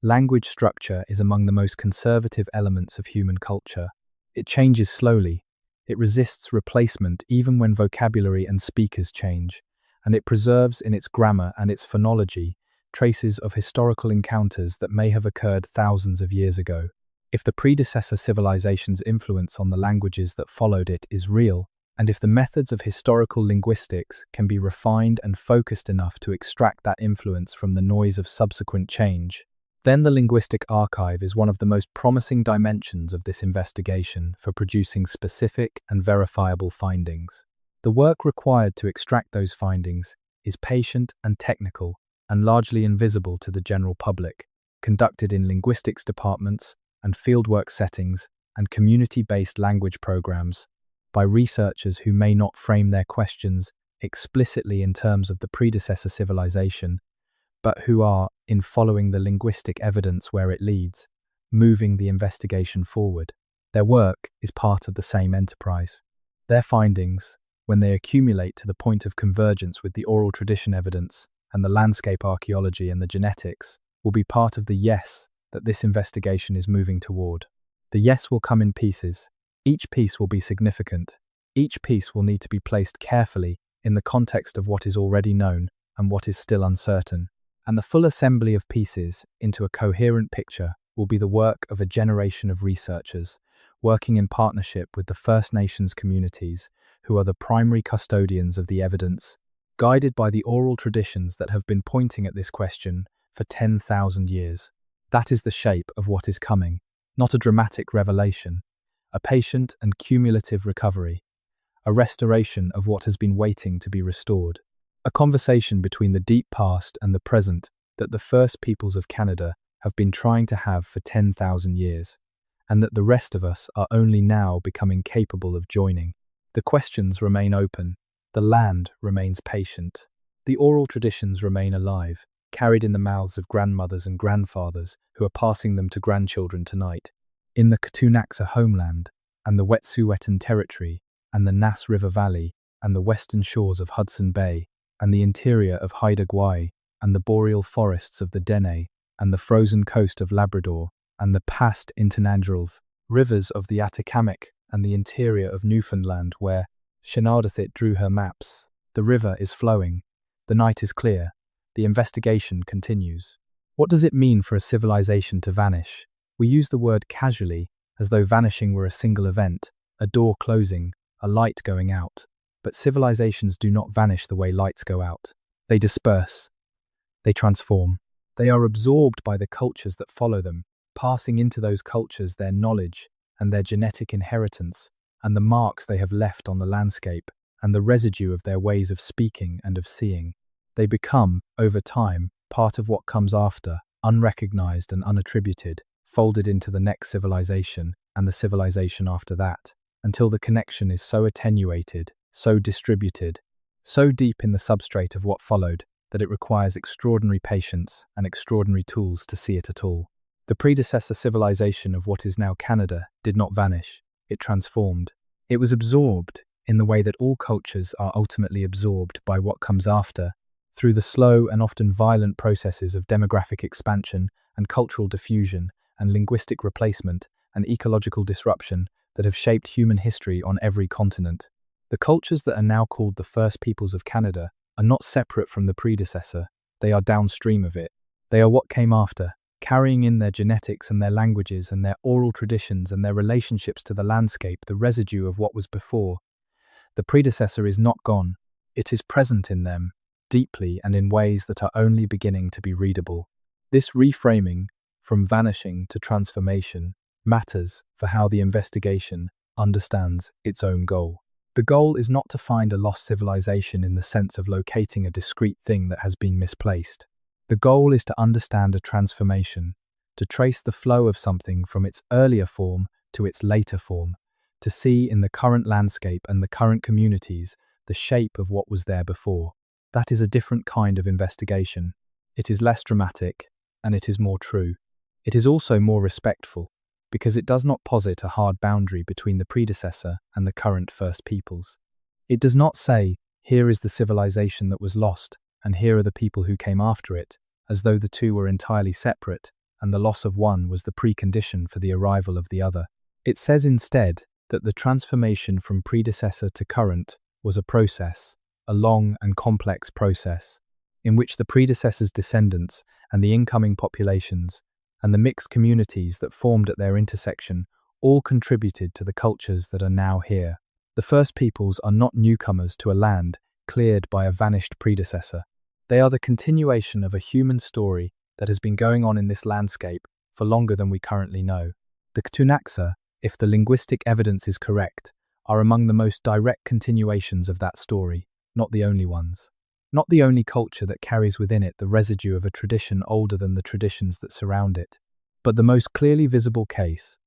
Language structure is among the most conservative elements of human culture. It changes slowly. It resists replacement even when vocabulary and speakers change, and it preserves in its grammar and its phonology traces of historical encounters that may have occurred thousands of years ago. If the predecessor civilization's influence on the languages that followed it is real, and if the methods of historical linguistics can be refined and focused enough to extract that influence from the noise of subsequent change, then the linguistic archive is one of the most promising dimensions of this investigation for producing specific and verifiable findings. The work required to extract those findings is patient and technical and largely invisible to the general public, conducted in linguistics departments and fieldwork settings and community-based language programs by researchers who may not frame their questions explicitly in terms of the predecessor civilization, but who are, in following the linguistic evidence where it leads, moving the investigation forward. Their work is part of the same enterprise. Their findings, when they accumulate to the point of convergence with the oral tradition evidence and the landscape archaeology and the genetics, will be part of the yes that this investigation is moving toward. The yes will come in pieces. Each piece will be significant. Each piece will need to be placed carefully in the context of what is already known and what is still uncertain. And the full assembly of pieces into a coherent picture will be the work of a generation of researchers working in partnership with the First Nations communities, who are the primary custodians of the evidence, guided by the oral traditions that have been pointing at this question for 10,000 years. That is the shape of what is coming, not a dramatic revelation, a patient and cumulative recovery, a restoration of what has been waiting to be restored, a conversation between the deep past and the present that the First Peoples of Canada have been trying to have for 10,000 years, and that the rest of us are only now becoming capable of joining. The questions remain open, the land remains patient, the oral traditions remain alive, carried in the mouths of grandmothers and grandfathers who are passing them to grandchildren tonight. In the Ktunaxa homeland, and the Wet'suwet'en territory, and the Nass River Valley, and the western shores of Hudson Bay, and the interior of Haida Gwaii, and the boreal forests of the Dene, and the frozen coast of Labrador, and the past Internandrolv, rivers of the Atacamac, and the interior of Newfoundland where Shenardathit drew her maps. The river is flowing. The night is clear. The investigation continues. What does it mean for a civilization to vanish? We use the word casually, as though vanishing were a single event, a door closing, a light going out. But civilizations do not vanish the way lights go out. They disperse. They transform. They are absorbed by the cultures that follow them, passing into those cultures their knowledge and their genetic inheritance, and the marks they have left on the landscape, and the residue of their ways of speaking and of seeing. They become, over time, part of what comes after, unrecognized and unattributed, folded into the next civilization and the civilization after that, until the connection is so attenuated, so distributed, so deep in the substrate of what followed, that it requires extraordinary patience and extraordinary tools to see it at all. The predecessor civilization of what is now Canada did not vanish, it transformed. It was absorbed, in the way that all cultures are ultimately absorbed by what comes after, through the slow and often violent processes of demographic expansion and cultural diffusion and linguistic replacement and ecological disruption that have shaped human history on every continent. The cultures that are now called the First Peoples of Canada are not separate from the predecessor, they are downstream of it. They are what came after, carrying in their genetics and their languages and their oral traditions and their relationships to the landscape, the residue of what was before. The predecessor is not gone, it is present in them, deeply and in ways that are only beginning to be readable. This reframing, from vanishing to transformation, matters for how the investigation understands its own goal. The goal is not to find a lost civilization in the sense of locating a discrete thing that has been misplaced. The goal is to understand a transformation, to trace the flow of something from its earlier form to its later form, to see in the current landscape and the current communities the shape of what was there before. That is a different kind of investigation. It is less dramatic, and it is more true. It is also more respectful, because it does not posit a hard boundary between the predecessor and the current First Peoples. It does not say, here is the civilization that was lost, and here are the people who came after it, as though the two were entirely separate, and the loss of one was the precondition for the arrival of the other. It says instead that the transformation from predecessor to current was a process, a long and complex process, in which the predecessor's descendants and the incoming populations and the mixed communities that formed at their intersection all contributed to the cultures that are now here. The first peoples are not newcomers to a land cleared by a vanished predecessor. They are the continuation of a human story that has been going on in this landscape for longer than we currently know. The Ktunaxa, if the linguistic evidence is correct, are among the most direct continuations of that story, not the only ones. Not the only culture that carries within it the residue of a tradition older than the traditions that surround it, but the most clearly visible case,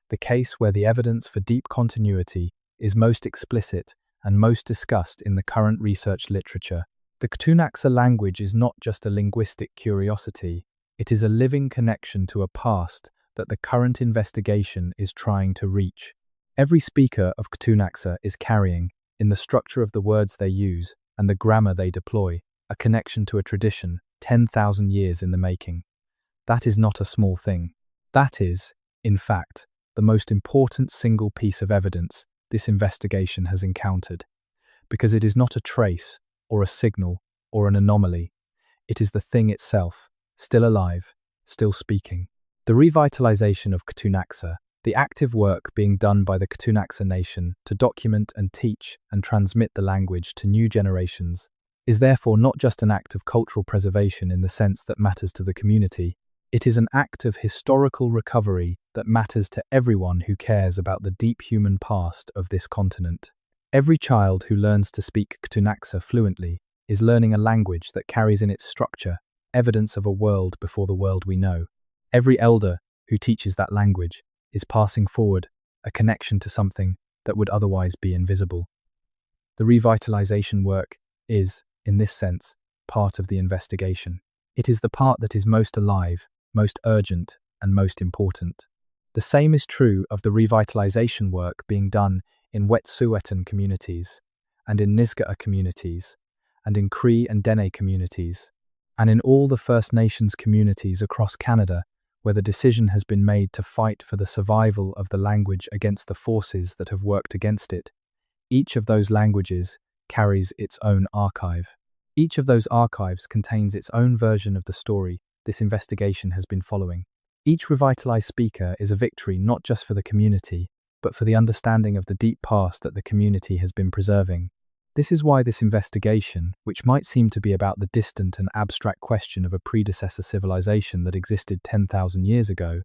the case where the evidence for deep continuity is most explicit and most discussed in the current research literature. The Ktunaxa language is not just a linguistic curiosity, it is a living connection to a past that the current investigation is trying to reach. Every speaker of Ktunaxa is carrying, in the structure of the words they use and the grammar they deploy, a connection to a tradition 10,000 years in the making. That is not a small thing. That is, in fact, the most important single piece of evidence this investigation has encountered, because it is not a trace, or a signal, or an anomaly. It is the thing itself, still alive, still speaking. The revitalization of Ktunaxa, the active work being done by the Ktunaxa nation to document and teach and transmit the language to new generations, is therefore not just an act of cultural preservation in the sense that matters to the community. It is an act of historical recovery that matters to everyone who cares about the deep human past of this continent. Every child who learns to speak Ktunaxa fluently is learning a language that carries in its structure evidence of a world before the world we know. Every elder who teaches that language is passing forward a connection to something that would otherwise be invisible. The revitalization work is, in this sense, part of the investigation. It is the part that is most alive, most urgent, and most important. The same is true of the revitalization work being done in Wet'suwet'en communities, and in Nisga'a communities, and in Cree and Dene communities, and in all the First Nations communities across Canada, where the decision has been made to fight for the survival of the language against the forces that have worked against it. Each of those languages carries its own archive. Each of those archives contains its own version of the story this investigation has been following. Each revitalized speaker is a victory not just for the community, but for the understanding of the deep past that the community has been preserving. This is why this investigation, which might seem to be about the distant and abstract question of a predecessor civilization that existed 10,000 years ago,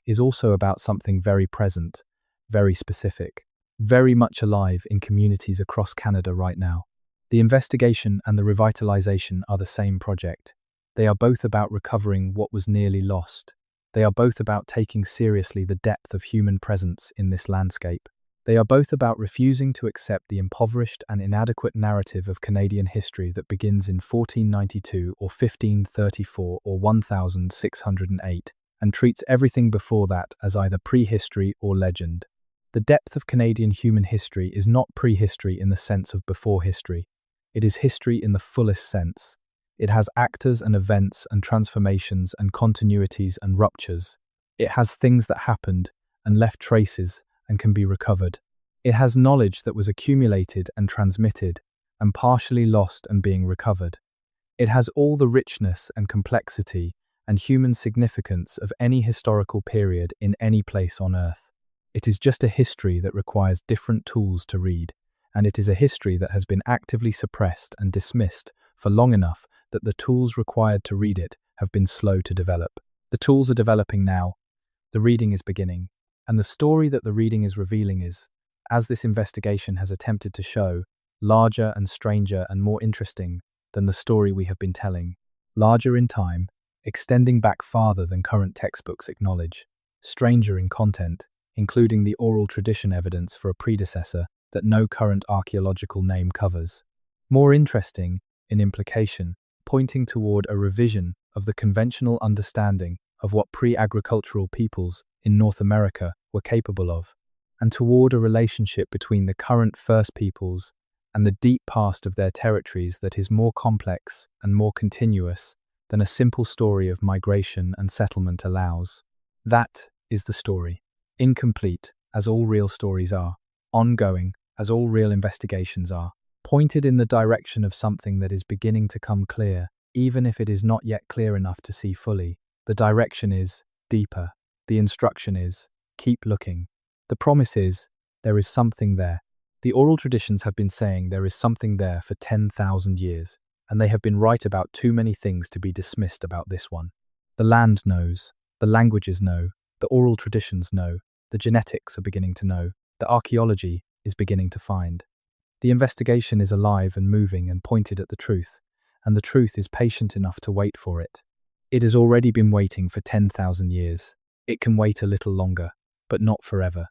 is also about something very present, very specific, very much alive in communities across Canada right now. The investigation and the revitalization are the same project. They are both about recovering what was nearly lost. They are both about taking seriously the depth of human presence in this landscape. They are both about refusing to accept the impoverished and inadequate narrative of Canadian history that begins in 1492 or 1534 or 1608 and treats everything before that as either prehistory or legend. The depth of Canadian human history is not prehistory in the sense of before history. It is history in the fullest sense. It has actors and events and transformations and continuities and ruptures. It has things that happened and left traces and can be recovered. It has knowledge that was accumulated and transmitted and partially lost and being recovered. It has all the richness and complexity and human significance of any historical period in any place on Earth. It is just a history that requires different tools to read, and it is a history that has been actively suppressed and dismissed for long enough that the tools required to read it have been slow to develop. The tools are developing now. The reading is beginning. And the story that the reading is revealing is, as this investigation has attempted to show, larger and stranger and more interesting than the story we have been telling. Larger in time, extending back farther than current textbooks acknowledge. Stranger in content, including the oral tradition evidence for a predecessor that no current archaeological name covers. More interesting, in implication, pointing toward a revision of the conventional understanding of what pre-agricultural peoples in North America were capable of, and toward a relationship between the current First Peoples and the deep past of their territories that is more complex and more continuous than a simple story of migration and settlement allows. That is the story. Incomplete, as all real stories are, ongoing, as all real investigations are, pointed in the direction of something that is beginning to come clear, even if it is not yet clear enough to see fully. The direction is deeper. The instruction is keep looking. The promise is there is something there. The oral traditions have been saying there is something there for 10,000 years, and they have been right about too many things to be dismissed about this one. The land knows, the languages know, the oral traditions know, the genetics are beginning to know, the archaeology is beginning to find. The investigation is alive and moving and pointed at the truth, and the truth is patient enough to wait for it. It has already been waiting for 10,000 years. It can wait a little longer, but not forever.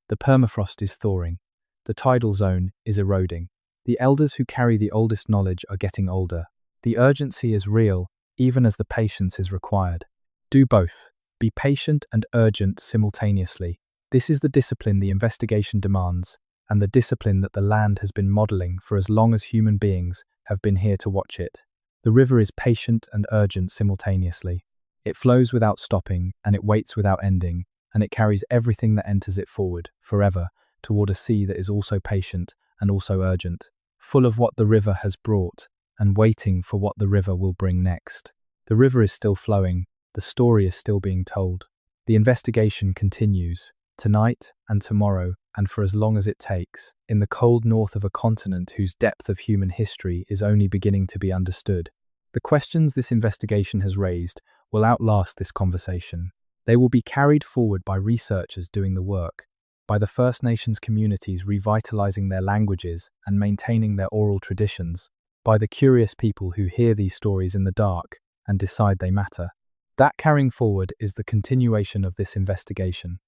The permafrost is thawing. The tidal zone is eroding. The elders who carry the oldest knowledge are getting older. The urgency is real, even as the patience is required. Do both. Be patient and urgent simultaneously. This is the discipline the investigation demands, and the discipline that the land has been modeling for as long as human beings have been here to watch it. The river is patient and urgent simultaneously. It flows without stopping, and it waits without ending, and it carries everything that enters it forward, forever, toward a sea that is also patient and also urgent, full of what the river has brought, and waiting for what the river will bring next. The river is still flowing, the story is still being told. The investigation continues, tonight and tomorrow, and for as long as it takes, in the cold north of a continent whose depth of human history is only beginning to be understood. The questions this investigation has raised will outlast this conversation. They will be carried forward by researchers doing the work, by the First Nations communities revitalizing their languages and maintaining their oral traditions, by the curious people who hear these stories in the dark and decide they matter. That carrying forward is the continuation of this investigation,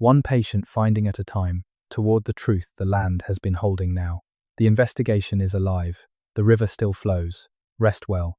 one patient finding at a time, toward the truth the land has been holding now. The investigation is alive. The river still flows. Rest well.